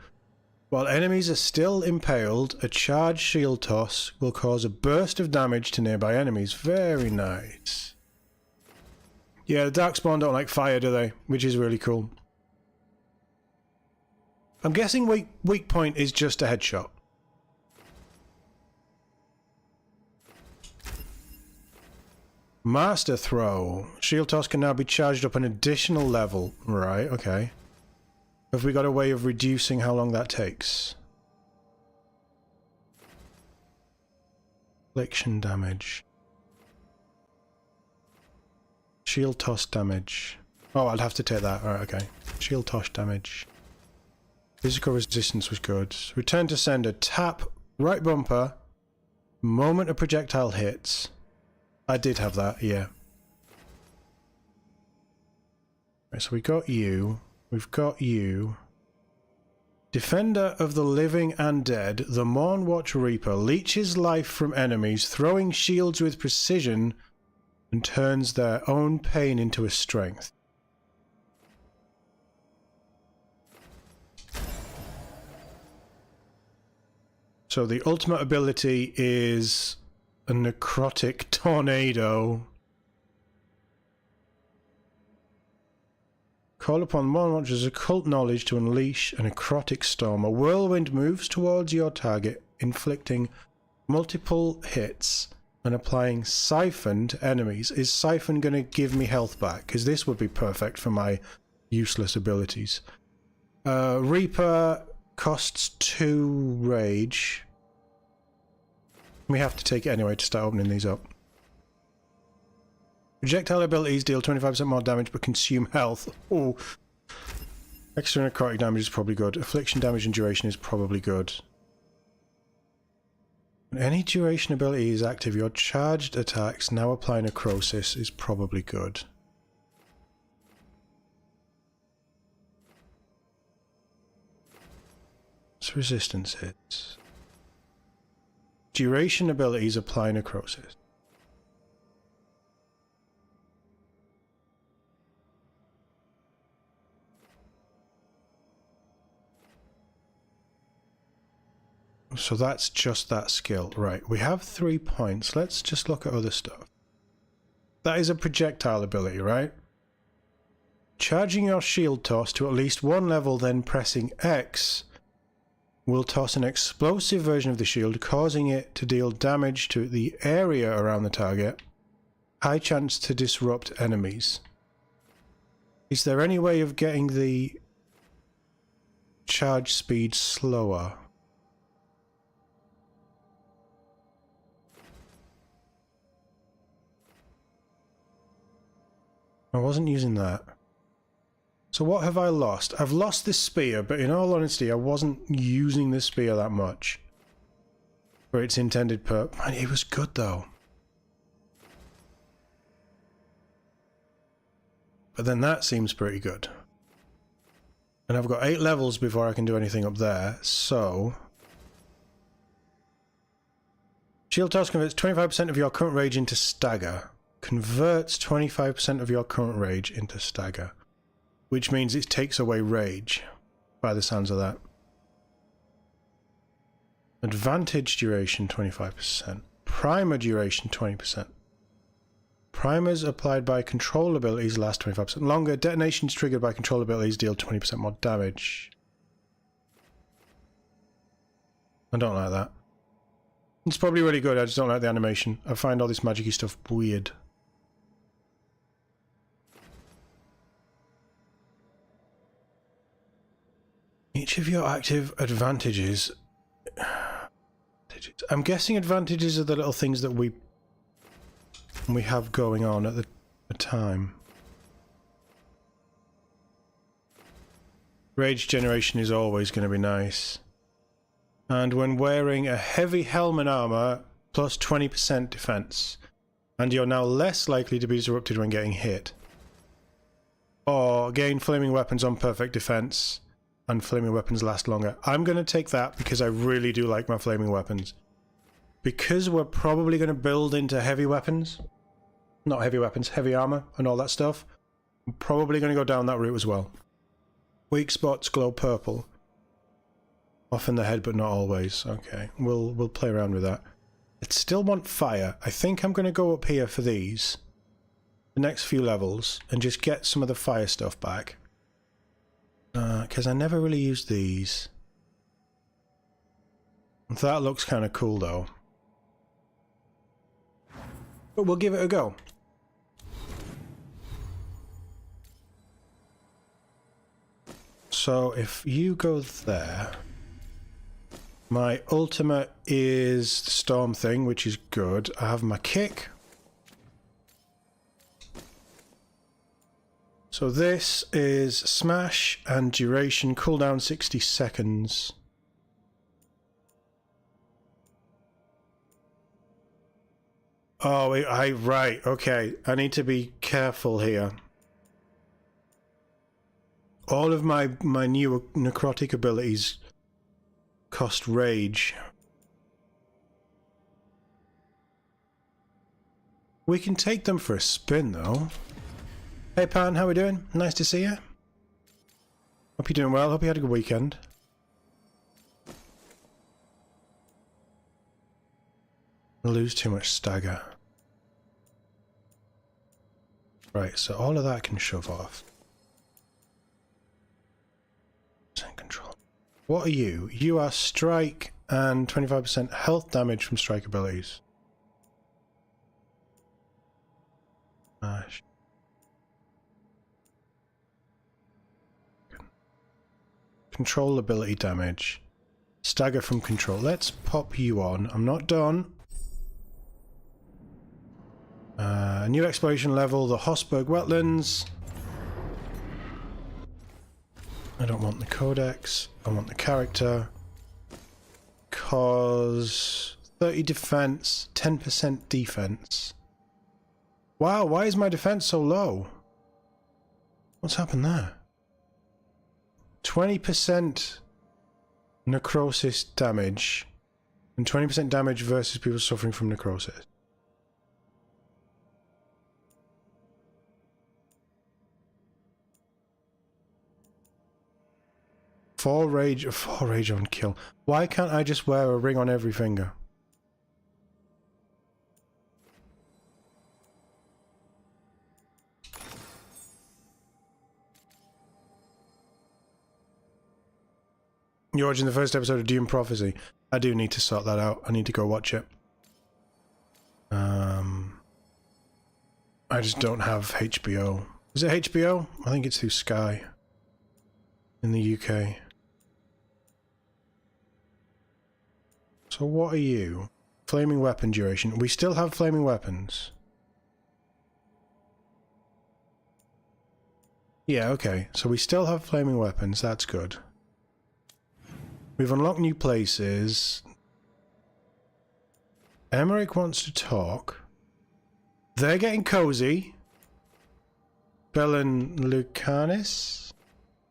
While enemies are still impaled, a charged shield toss will cause a burst of damage to nearby enemies. Very nice. Yeah, the Darkspawn don't like fire, do they? Which is really cool. I'm guessing weak point is just a headshot. Master Throw. Shield toss can now be charged up an additional level. Right, okay. Have we got a way of reducing how long that takes? Affliction damage. Shield toss damage. Oh, I'd have to take that. Alright, okay. Shield toss damage. Physical resistance was good. Return to sender. Tap right bumper. Moment a projectile hits. I did have that, yeah. Right, so we got you. We've got you. Defender of the living and dead, the Mornwatch Reaper leeches life from enemies, throwing shields with precision, and turns their own pain into a strength. So the ultimate ability is a necrotic tornado. Call upon Mornwatch's occult knowledge to unleash a necrotic storm. A whirlwind moves towards your target, inflicting multiple hits and applying Siphon to enemies. Is Siphon going to give me health back? Because this would be perfect for my useless abilities. Reaper costs 2 rage. We have to take it anyway to start opening these up. Projectile abilities deal 25% more damage but consume health. Oh, extra necrotic damage is probably good. Affliction damage and duration is probably good. When any duration ability is active, your charged attacks now apply necrosis is probably good. What's resistance hits? Duration abilities apply necrosis. So that's just that skill. Right, we have 3 points. Let's just look at other stuff. That is a projectile ability, right? Charging your shield toss to at least 1 level, then pressing X will toss an explosive version of the shield, causing it to deal damage to the area around the target. High chance to disrupt enemies. Is there any way of getting the charge speed slower? I wasn't using that. So what have I lost? I've lost this spear, but in all honesty, I wasn't using this spear that much for its intended purpose. Man, it was good though. But then that seems pretty good. And I've got 8 levels before I can do anything up there, so... Shield toss converts 25% of your current rage into stagger. Converts 25% of your current rage into stagger. Which means it takes away rage, by the sounds of that. Advantage duration 25%. Primer duration 20%. Primers applied by control abilities last 25% longer. Detonations triggered by control abilities deal 20% more damage. I don't like that. It's probably really good, I just don't like the animation. I find all this magic-y stuff weird. Each of your active advantages... I'm guessing advantages are the little things that we have going on at the time. Rage generation is always going to be nice. And when wearing a heavy helm and armor, plus 20% defense. And you're now less likely to be disrupted when getting hit. Or gain flaming weapons on perfect defense. And flaming weapons last longer. I'm going to take that because I really do like my flaming weapons. Because we're probably going to build into heavy weapons. Not heavy weapons, heavy armor and all that stuff. I'm probably going to go down that route as well. Weak spots glow purple. Often the head, but not always. Okay, we'll play around with that. I still want fire. I think I'm going to go up here for these. The next few levels. And just get some of the fire stuff back. Because I never really used these. That looks kind of cool though. But we'll give it a go. So if you go there... My ultimate is the storm thing, which is good. I have my kick. So this is smash and duration, cooldown 60 seconds. Oh, right, okay. I need to be careful here. All of my new necrotic abilities cost rage. We can take them for a spin, though. Hey, Pan, how we doing? Nice to see you. Hope you're doing well. Hope you had a good weekend. Lose too much stagger. Right, so all of that can shove off. Control. What are you? You are strike and 25% health damage from strike abilities. Smash. Control ability damage. Stagger from control. Let's pop you on. I'm not done. New exploration level, the Hossberg Wetlands. I don't want the codex. I want the character. Cause 30 defense, 10% defense. Wow, why is my defense so low? What's happened there? 20% necrosis damage and 20% damage versus people suffering from necrosis. 4 rage on kill. Why can't I just wear a ring on every finger? You're watching the first episode of Dune Prophecy. I do need to sort that out. I need to go watch it. I just don't have HBO. Is it HBO? I think it's through Sky. In the UK. So what are you? Flaming weapon duration. We still have flaming weapons. Yeah, okay. So we still have flaming weapons. That's good. We've unlocked new places. Emmerich wants to talk. They're getting cozy. Bell and Lucanis?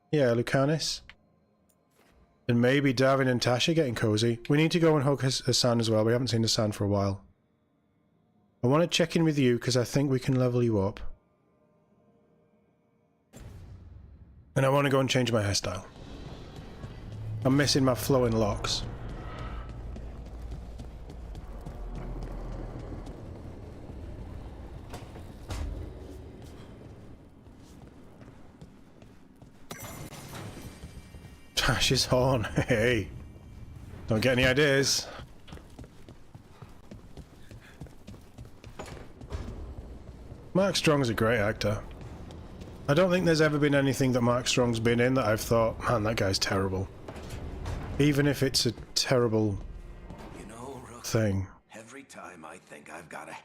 Yeah, Lucanis. And maybe Darwin and Tasha getting cozy. We need to go and hug Hassan as well. We haven't seen Hassan for a while. I want to check in with you because I think we can level you up. And I want to go and change my hairstyle. I'm missing my flowing locks. Tash's horn. Hey. Don't get any ideas. Mark Strong's a great actor. I don't think there's ever been anything that Mark Strong's been in that I've thought, man, that guy's terrible. Even if it's a terrible Rook, thing. Every time I think I've got a...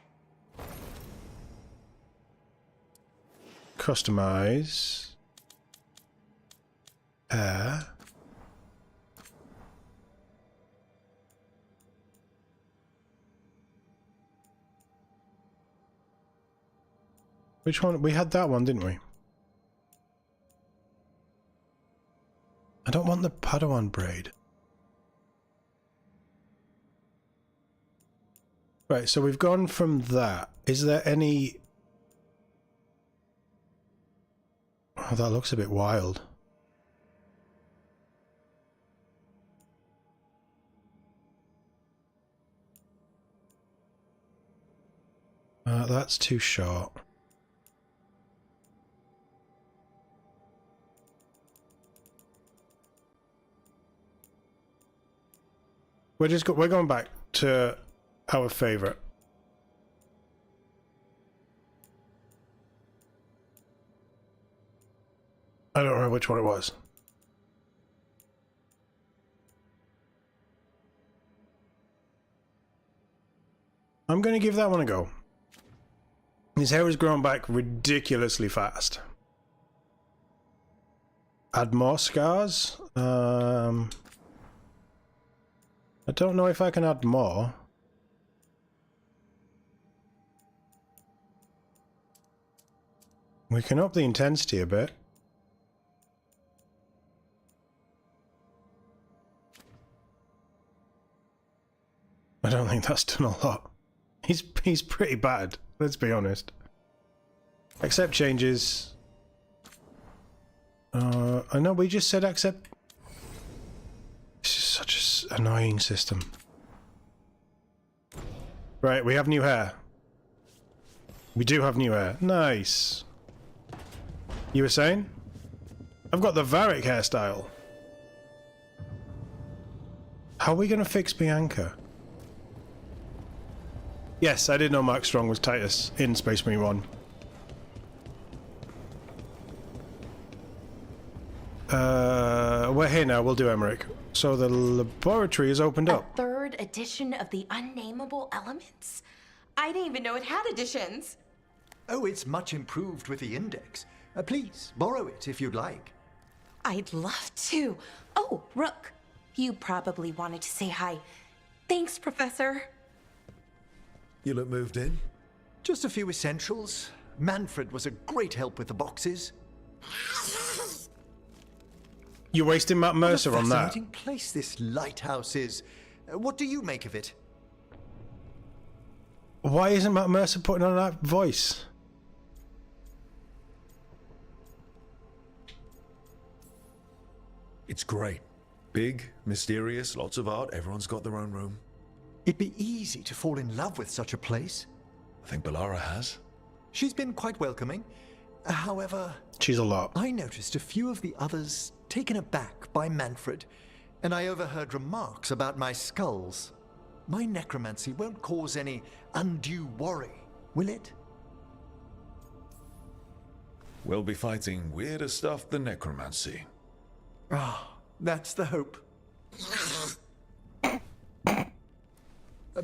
Customize. Hair. Which one? We had that one, didn't we? I don't want the Padawan braid. Right, so we've gone from that. Is there any... Oh, that looks a bit wild. That's too short. We're going back to our favorite. I don't remember which one it was. I'm going to give that one a go. His hair has grown back ridiculously fast. add more scars. I don't know if I can add more. We can up the intensity a bit. I don't think that's done a lot. He's pretty bad, let's be honest. Accept changes. I know we just said accept. This is such an annoying system. Right, we have new hair. We do have new hair. Nice. You were saying? I've got the Varric hairstyle. How are we going to fix Bianca? Yes, I did know Mark Strong was Titus in Space Marine 1. We're here now, we'll do Emmerich. So the laboratory is opened up. A third edition of the Unnameable Elements? I didn't even know it had editions. Oh, it's much improved with the index. Please, borrow it if you'd like. I'd love to. Oh, Rook, you probably wanted to say hi. Thanks, Professor. You look moved in? Just a few essentials. Manfred was a great help with the boxes. You're wasting Matt Mercer on that. What a fascinating place this lighthouse is. What do you make of it? Why isn't Matt Mercer putting on that voice? It's great. Big, mysterious, lots of art, everyone's got their own room. It'd be easy to fall in love with such a place. I think Bellara has. She's been quite welcoming. However, she's a lot. I noticed a few of the others taken aback by Manfred, and I overheard remarks about my skulls. My necromancy won't cause any undue worry, will it? We'll be fighting weirder stuff than necromancy. Ah, that's the hope.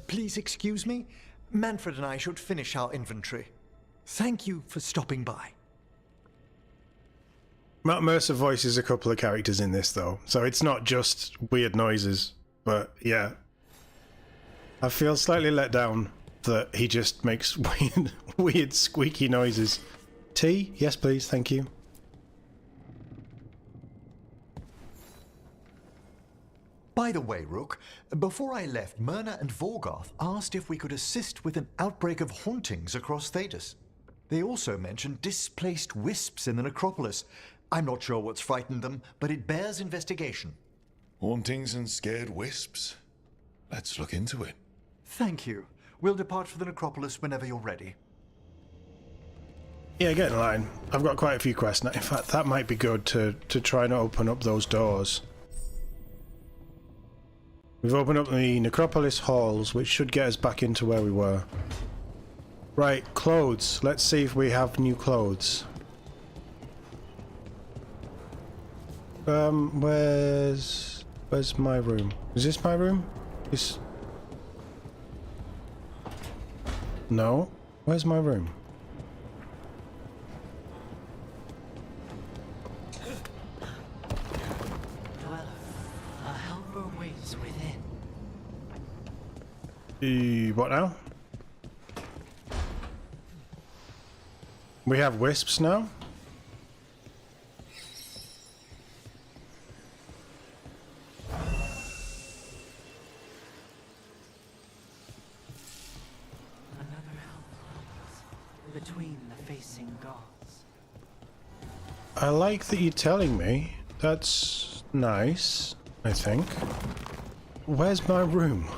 Please excuse me. Manfred and I should finish our inventory. Thank you for stopping by. Matt Mercer voices a couple of characters in this though, so it's not just weird noises, but yeah. I feel slightly let down that he just makes weird squeaky noises. Tea? Yes please, thank you. By the way, Rook, before I left, Myrna and Vorgoth asked if we could assist with an outbreak of hauntings across Thedas. They also mentioned displaced wisps in the necropolis. I'm not sure what's frightened them, but it bears investigation. Hauntings and scared wisps? Let's look into it. Thank you. We'll depart for the necropolis whenever you're ready. Yeah, get in line. I've got quite a few quests now. In fact, that might be good to try and open up those doors. We've opened up the necropolis halls, which should get us back into where we were. Right, clothes. Let's see if we have new clothes. Where's my room? Is this my room? No. Where's my room? A helper waits within. What now? We have wisps now? Between the facing gods. I like that you're telling me. That's nice, I think. Where's my room?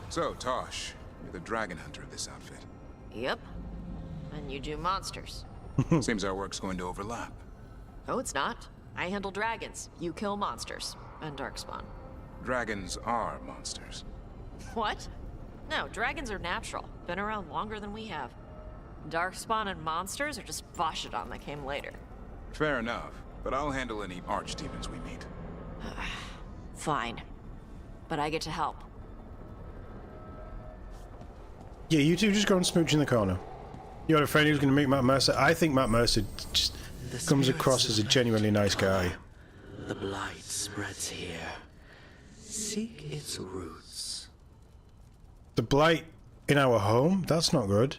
So, Tosh, you're the dragon hunter of this outfit. Yep. And you do monsters. Seems our work's going to overlap. Oh, it's not. I handle dragons. You kill monsters. And Darkspawn. Dragons are monsters. What? No, dragons are natural. Been around longer than we have. Darkspawn and monsters are just Vashidon that came later. Fair enough, but I'll handle any archdemons we meet. Fine. But I get to help. Yeah, you two just go and smooch in the corner. You got a friend who's going to meet Matt Mercer? I think Matt Mercer just comes across as a genuinely nice guy. The blight spreads here. Seek its roots. The blight in our home? That's not good.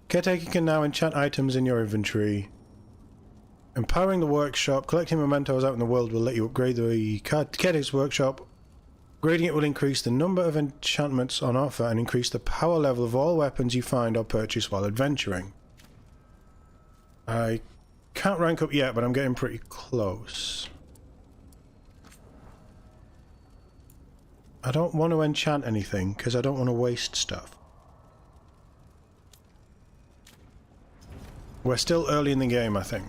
Caretaker can now enchant items in your inventory. Empowering the workshop. Collecting mementos out in the world will let you upgrade the Caretaker's workshop. Upgrading it will increase the number of enchantments on offer and increase the power level of all weapons you find or purchase while adventuring. I can't rank up yet, but I'm getting pretty close. I don't want to enchant anything because I don't want to waste stuff. We're still early in the game, I think.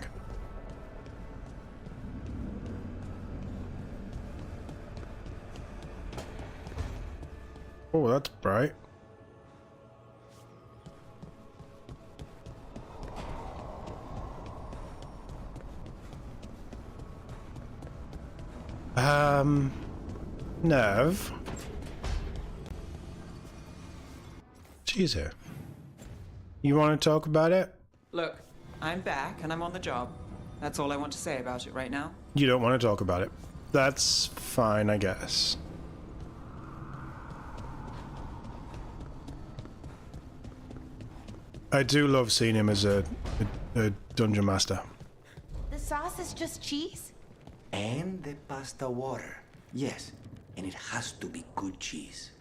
Oh, that's bright. Nev. She's here. You want to talk about it? Look, I'm back and I'm on the job. That's all I want to say about it right now. You don't want to talk about it. That's fine, I guess. I do love seeing him as a dungeon master. The sauce is just cheese? And the pasta water. Yes, and it has to be good cheese.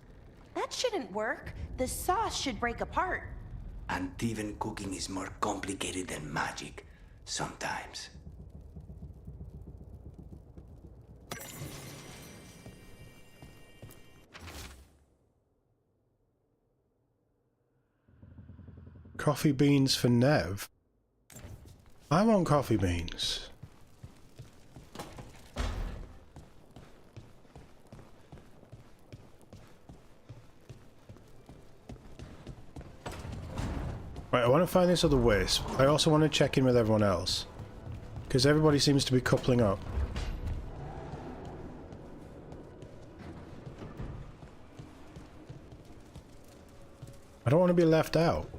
That shouldn't work. The sauce should break apart. And even cooking is more complicated than magic, sometimes. Coffee beans for Nev? I want coffee beans. Right, I want to find this other wisp. I also want to check in with everyone else. Because everybody seems to be coupling up. I don't want to be left out.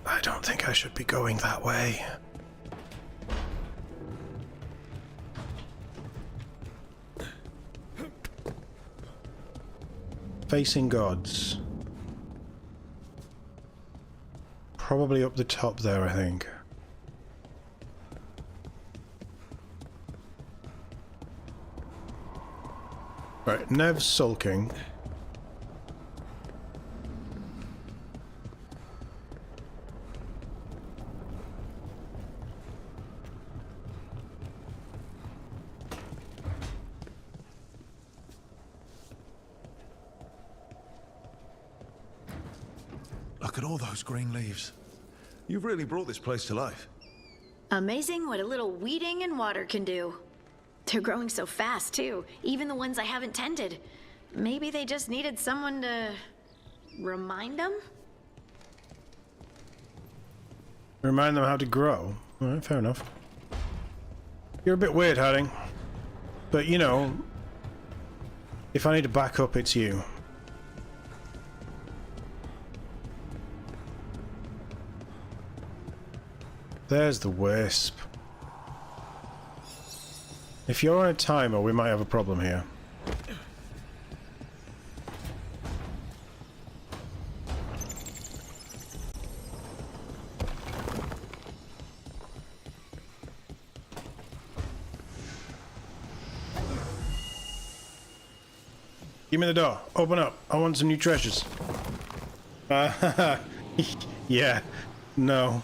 I don't think I should be going that way. Facing gods. Probably up the top there, I think. Right, Nev's sulking. Look at all those green leaves. You've really brought this place to life. Amazing what a little weeding and water can do. They're growing so fast, too. Even the ones I haven't tended. Maybe they just needed someone to remind them? Remind them how to grow. Alright, fair enough. You're a bit weird, Harding. But, you know, if I need to back up, it's you. There's the wisp. If you're on a timer, we might have a problem here. Give me the door. Open up. I want some new treasures. Yeah. No.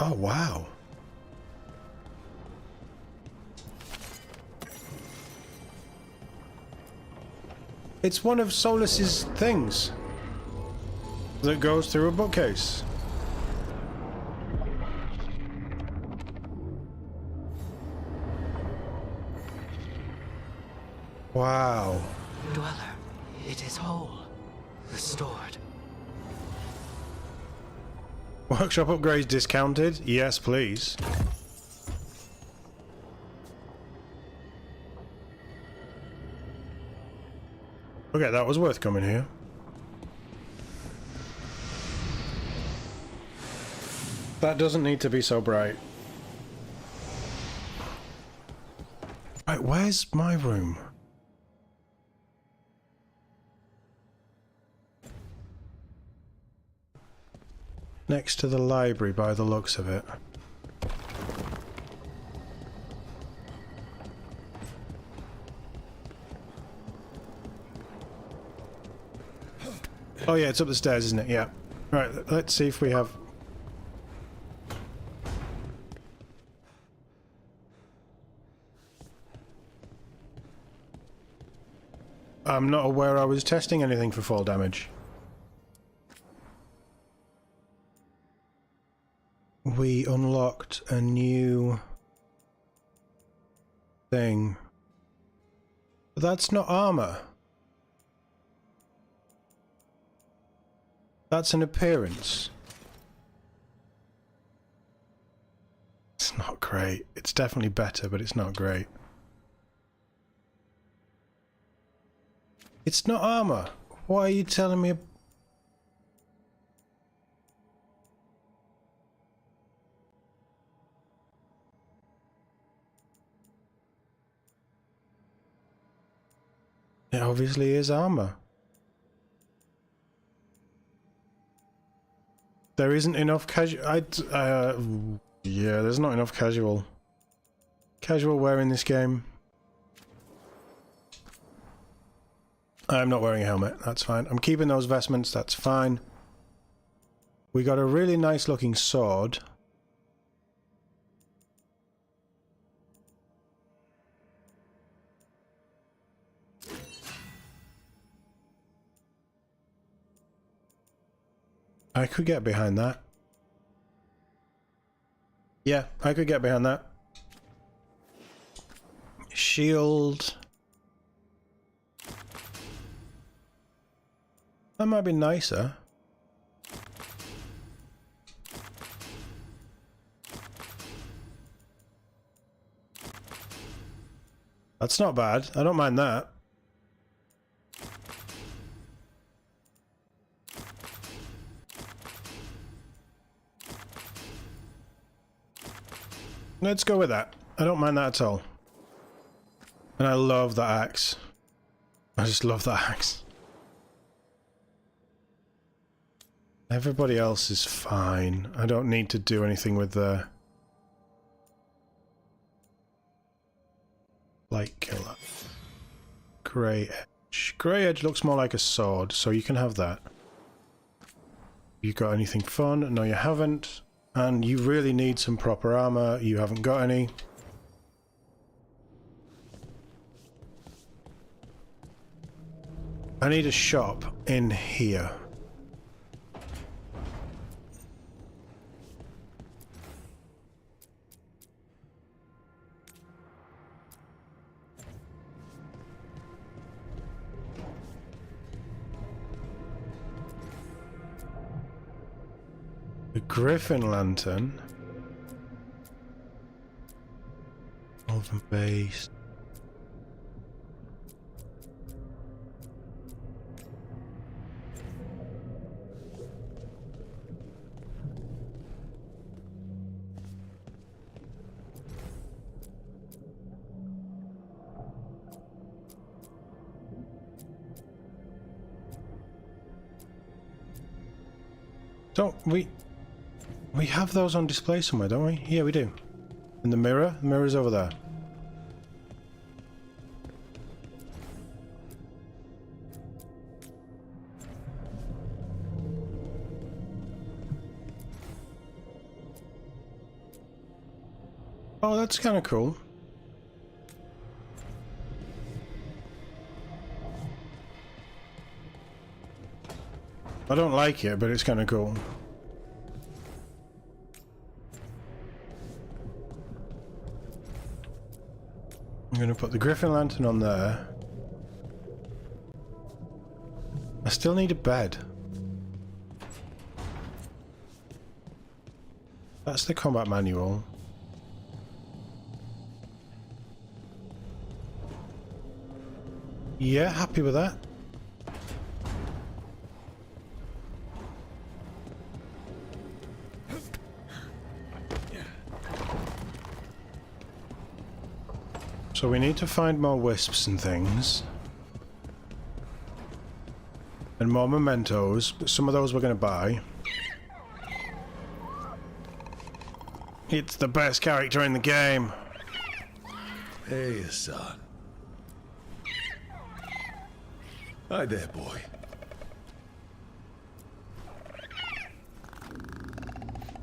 Oh, wow. It's one of Solus's things that goes through a bookcase. Wow. Dweller, it is whole, restored. Workshop upgrades discounted? Yes, please. Okay, that was worth coming here. That doesn't need to be so bright. Right, where's my room? Next to the library by the looks of it. Oh yeah, it's up the stairs, isn't it? Yeah. Right, let's see if we have... I'm not aware I was testing anything for fall damage. We unlocked a new thing. But that's not armor. That's an appearance. It's not great. It's definitely better, but it's not great. It's not armor. Why are you telling me? It obviously is armor. There isn't enough casual. Yeah, there's not enough casual wear in this game. I'm not wearing a helmet. That's fine. I'm keeping those vestments. That's fine. We got a really nice looking sword. I could get behind that. Yeah, I could get behind that. Shield. That might be nicer. That's not bad. I don't mind that. Let's go with that. I don't mind that at all. And I love that axe. I just love that axe. Everybody else is fine. I don't need to do anything with the light killer. Grey edge. Grey edge looks more like a sword, so you can have that. You got anything fun? No, you haven't. And you really need some proper armor. You haven't got any. I need a shop in here. The Griffin Lantern. Northern Base. Don't we have those on display somewhere, don't we? Yeah, we do. And the mirror? The mirror's over there. Oh, that's kind of cool. I don't like it, but it's kind of cool. I'm going to put the Griffin Lantern on there. I still need a bed. That's the combat manual. Yeah, happy with that. So we need to find more wisps and things. And more mementos, but some of those we're going to buy. It's the best character in the game. Hey, son. Hi there, boy.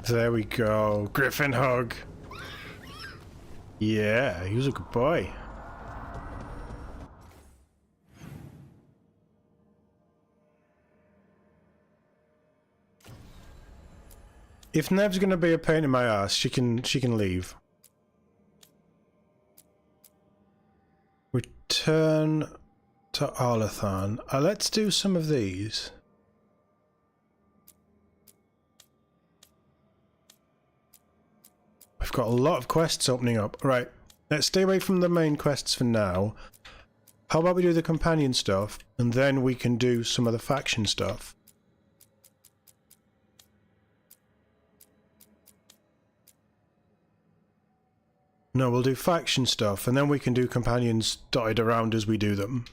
There we go. Griffin hug. Yeah, he was a good boy. If Nev's gonna be a pain in my ass, she can leave. Return to Arlathan. Let's do some of these. We've got a lot of quests opening up. Right, let's stay away from the main quests for now. How about we do the companion stuff, and then we can do some of the faction stuff. No, we'll do faction stuff, and then we can do companions dotted around as we do them.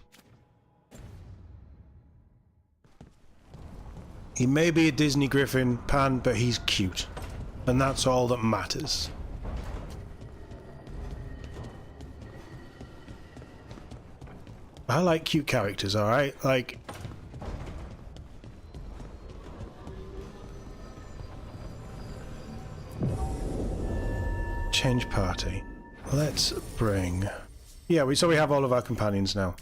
He may be a Disney Griffin, Pan, but he's cute. And that's all that matters. I like cute characters, alright? Like... Change party. Let's bring... Yeah, so we have all of our companions now.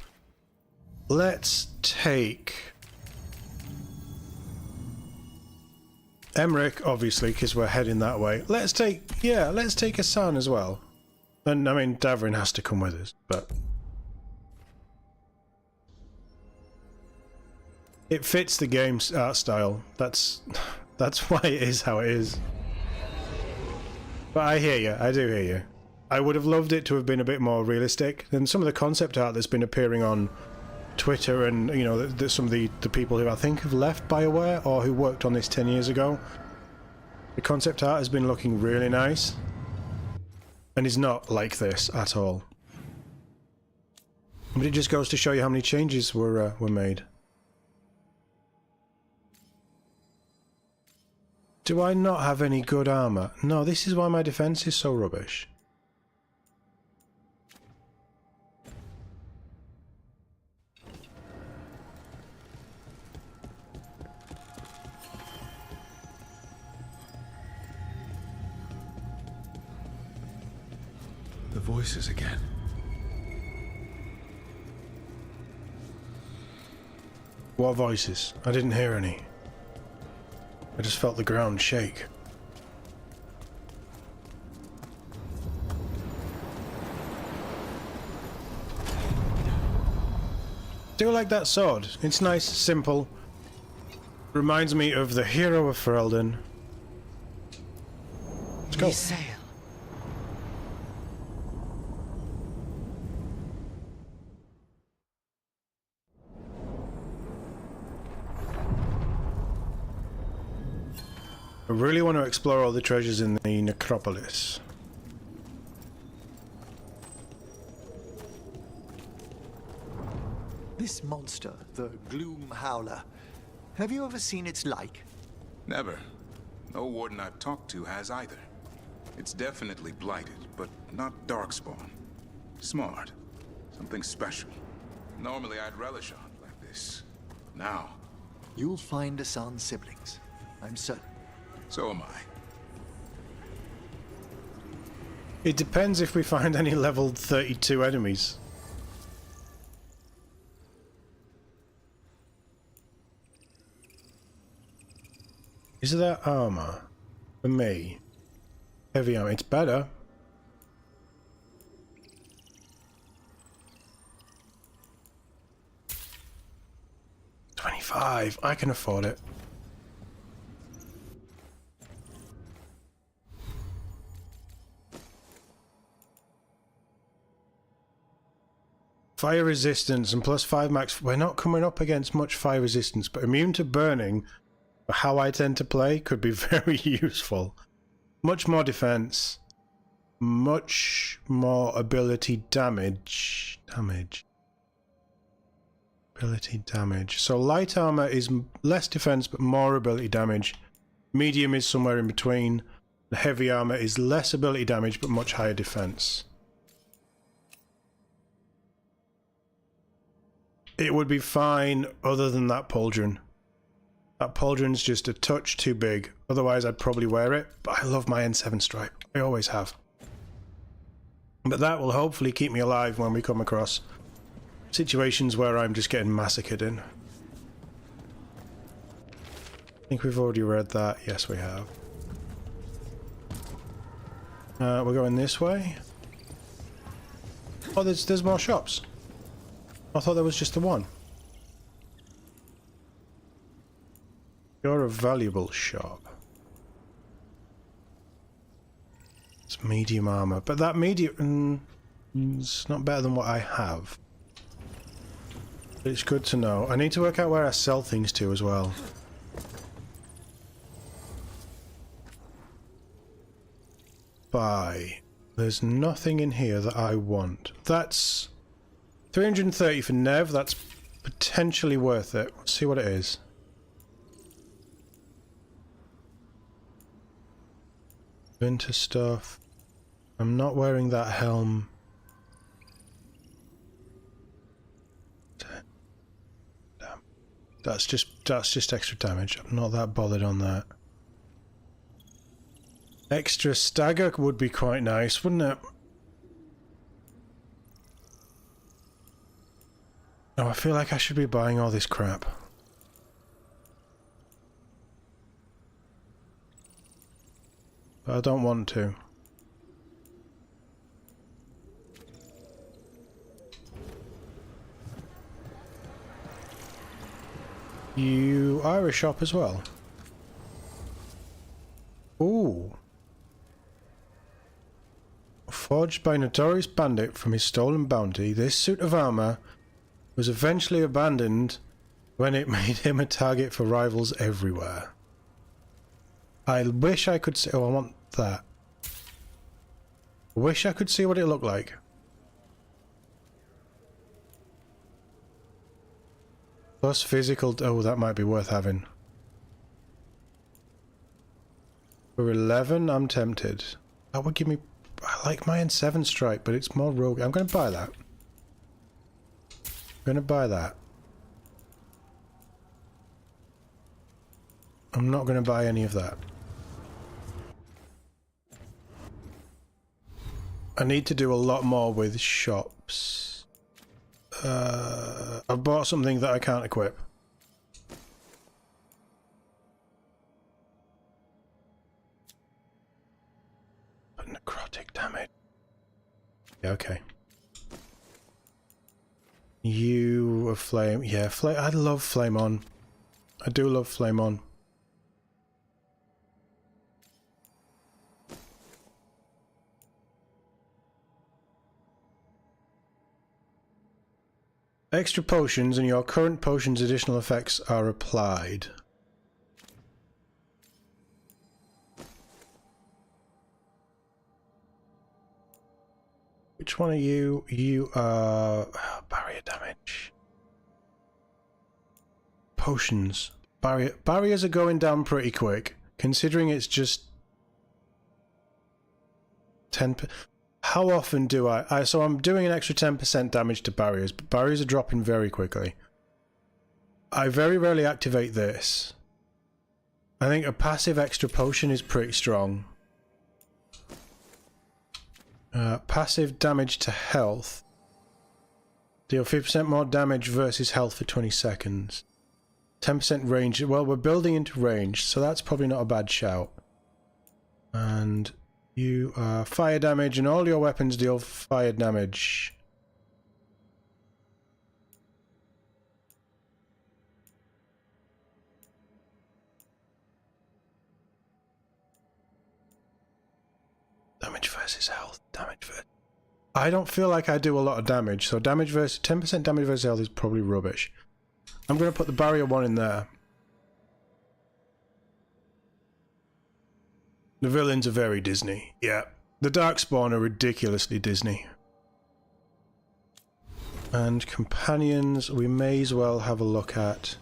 Let's take... Emmerich, obviously, because we're heading that way. Let's take Hassan as well. And, I mean, Davrin has to come with us, but... It fits the game's art style. That's why it is how it is. But I hear you. I do hear you. I would have loved it to have been a bit more realistic. And some of the concept art that's been appearing on Twitter and, you know, some of the people who I think have left Bioware or who worked on this 10 years ago. The concept art has been looking really nice. And is not like this at all. But it just goes to show you how many changes were made. Do I not have any good armor? No, this is why my defense is so rubbish. The voices again. What voices? I didn't hear any. I just felt the ground shake. Do like that sword. It's nice, simple. Reminds me of the hero of Ferelden. Let's go. We sail. I really want to explore all the treasures in the necropolis. This monster, the Gloom Howler, have you ever seen its like? Never. No warden I've talked to has either. It's definitely blighted, but not darkspawn. Smart. Something special. Normally I'd relish on like this. Now... You'll find Hassan's siblings, I'm certain. So am I. It depends if we find any level 32 enemies. Is that armor? For me? Heavy armor. It's better. $25. I can afford it. Fire resistance and plus 5 max. We're not coming up against much fire resistance, but immune to burning, for how I tend to play, could be very useful. Much more defense. Much more ability damage. Ability damage. So light armor is less defense but more ability damage. Medium is somewhere in between. The heavy armor is less ability damage but much higher defense. It would be fine other than that pauldron. That pauldron's just a touch too big. Otherwise I'd probably wear it, but I love my N7 stripe. I always have. But that will hopefully keep me alive when we come across situations where I'm just getting massacred in. I think we've already read that. Yes, we have. We're going this way. Oh, there's more shops. I thought there was just the one. You're a valuable shop. It's medium armor, but that medium it's not better than what I have. It's good to know. I need to work out where I sell things to as well. Buy. There's nothing in here that I want. That's 330 for Nev. That's potentially worth it. Let's see what it is. Winter stuff. I'm not wearing that helm. Damn. That's just extra damage. I'm not that bothered on that. Extra stagger would be quite nice, wouldn't it? Oh, I feel like I should be buying all this crap. But I don't want to. You are a shop as well. Ooh. Forged by a notorious bandit from his stolen bounty, this suit of armor was eventually abandoned when it made him a target for rivals everywhere. I wish I could see... Oh, I want that. I wish I could see what it looked like. Plus physical... Oh, that might be worth having. For 11, I'm tempted. That would give me... I like my N7 stripe, but it's more rogue. I'm going to buy that. I'm going to buy that. I'm not going to buy any of that. I need to do a lot more with shops. I've bought something that I can't equip. But necrotic damage. Yeah, okay. You a flame. Yeah, flame. I love flame on. I do love flame on. Extra potions and your current potion's additional effects are applied. Which one are you? You are... barrier damage. Potions. Barriers are going down pretty quick, considering it's just 10... How often do I... So I'm doing an extra 10% damage to barriers, but barriers are dropping very quickly. I very rarely activate this. I think a passive extra potion is pretty strong. Passive damage to health. Deal 50% more damage versus health for 20 seconds. 10% range. Well, we're building into range, so that's probably not a bad shout. And... you are fire damage, and all your weapons deal fire damage. Damage versus health. Damage versus... I don't feel like I do a lot of damage, so damage versus 10% damage versus health is probably rubbish. I'm going to put the barrier one in there. The villains are very Disney. Yeah. The Darkspawn are ridiculously Disney. And companions, we may as well have a look at...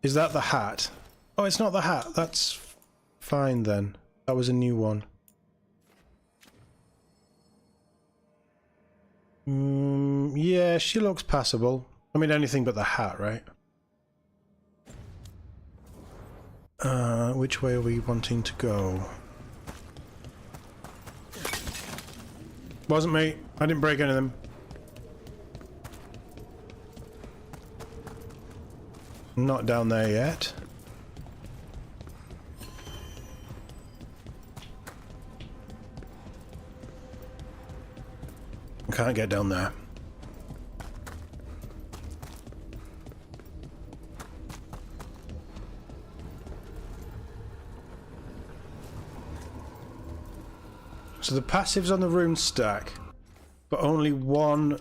Is that the hat? Oh, it's not the hat. That's fine then. That was a new one. Yeah, she looks passable. I mean, anything but the hat, right? Which way are we wanting to go? Wasn't me. I didn't break any of them. Not down there yet. Can't get down there. So the passives on the rune stack, but only one...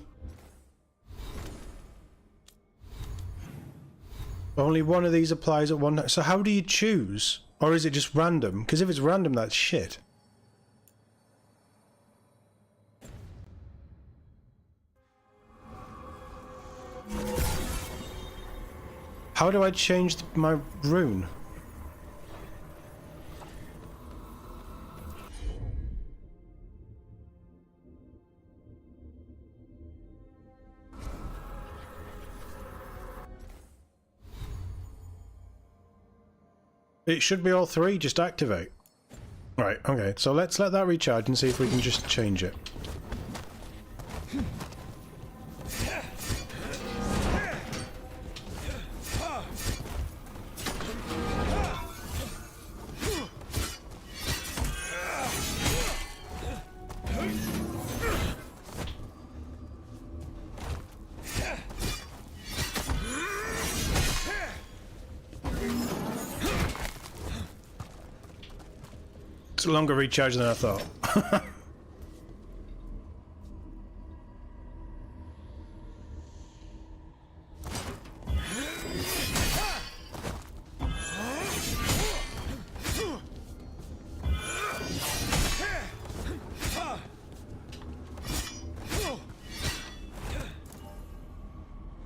Only one of these applies at one time. So how do you choose? Or is it just random? Because if it's random, that's shit. How do I change my rune? It should be all three, just activate. Right, okay, so let's let that recharge and see if we can just change it. It's a longer recharge than I thought.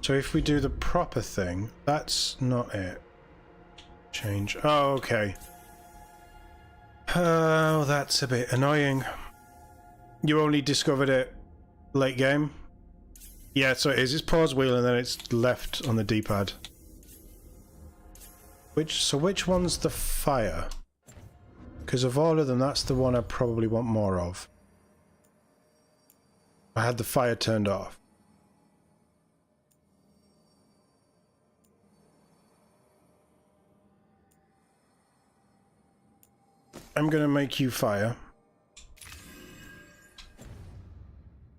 So if we do the proper thing, that's not it. Change. Oh, okay. Oh, that's a bit annoying. You only discovered it late game? Yeah, so it is. It's pause wheel and then it's left on the D-pad. So which one's the fire? Because of all of them, that's the one I probably want more of. I had the fire turned off. I'm going to make you fire.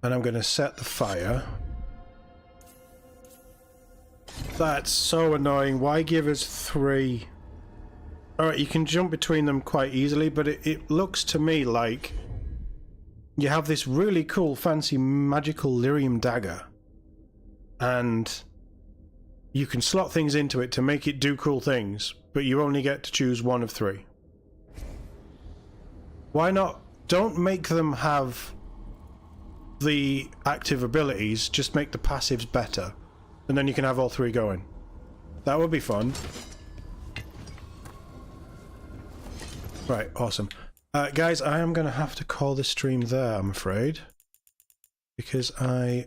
And I'm going to set the fire. That's so annoying. Why give us 3? Alright, you can jump between them quite easily, but it looks to me like you have this really cool, fancy, magical lyrium dagger. And you can slot things into it to make it do cool things, but you only get to choose one of 3. Why not? Don't make them have the active abilities, just make the passives better. And then you can have all 3 going. That would be fun. Right, awesome. Guys, I am going to have to call this stream there, I'm afraid. Because I'm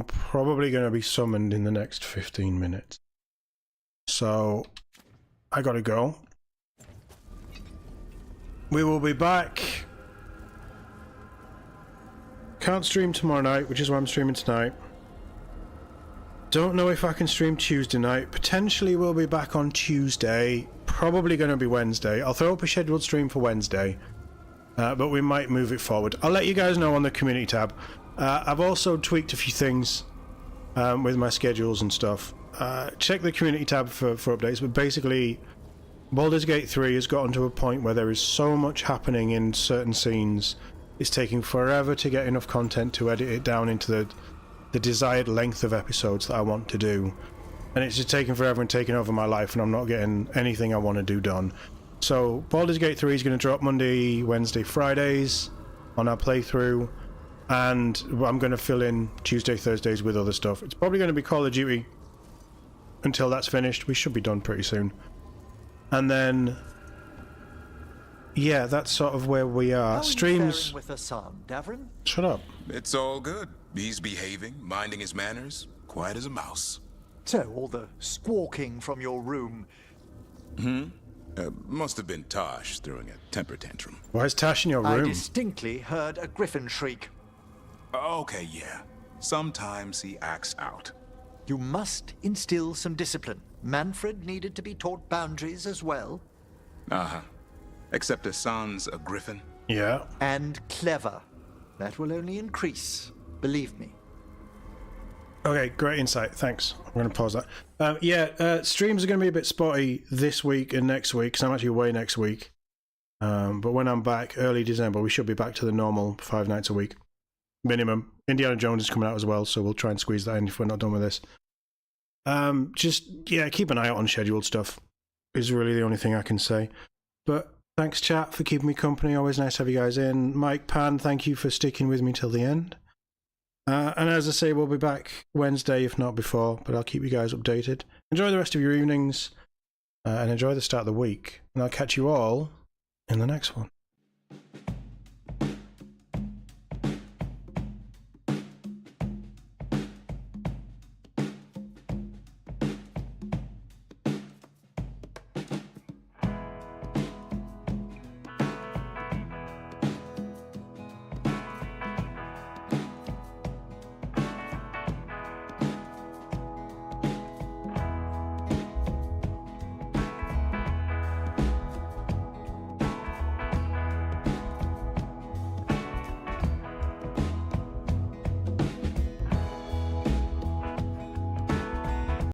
probably going to be summoned in the next 15 minutes. So, I gotta go. We will be back. Can't stream tomorrow night, which is why I'm streaming tonight. Don't know if I can stream Tuesday night. Potentially we'll be back on Tuesday. Probably going to be Wednesday. I'll throw up a scheduled stream for Wednesday. But we might move it forward. I'll let you guys know on the community tab. I've also tweaked a few things with my schedules and stuff. Check the community tab for updates. But basically, Baldur's Gate 3 has gotten to a point where there is so much happening in certain scenes, it's taking forever to get enough content to edit it down into the desired length of episodes that I want to do. And it's just taking forever and taking over my life, and I'm not getting anything I want to do done. So Baldur's Gate 3 is going to drop Monday, Wednesday, Fridays on our playthrough, and I'm going to fill in Tuesday, Thursdays with other stuff. It's probably going to be Call of Duty until that's finished. We should be done pretty soon. And then, yeah, that's sort of where we are. How are Streams. you faring with the son, Davrin? Shut up. It's all good. He's behaving, minding his manners, quiet as a mouse. So, all the squawking from your room. Must have been Tosh throwing a temper tantrum. Why is Tash in your I room? distinctly heard a griffin shriek. Okay, yeah. Sometimes he acts out. You must instill some discipline. Manfred needed to be taught boundaries as well. Uh-huh. Except Hassan's a griffin. Yeah. And clever. That will only increase. Believe me. Okay, great insight. Thanks. I'm going to pause that. Streams are going to be a bit spotty this week and next week, because I'm actually away next week. But when I'm back, early December, we should be back to the normal 5 nights a week. Minimum. Indiana Jones is coming out as well, so we'll try and squeeze that in if we're not done with this. Keep an eye out on scheduled stuff is really the only thing I can say. But thanks, chat, for keeping me company. Always nice to have you guys in. Mike, Pan, thank you for sticking with me till the end. And as I say, we'll be back Wednesday, if not before, but I'll keep you guys updated. Enjoy the rest of your evenings, and enjoy the start of the week. And I'll catch you all in the next one.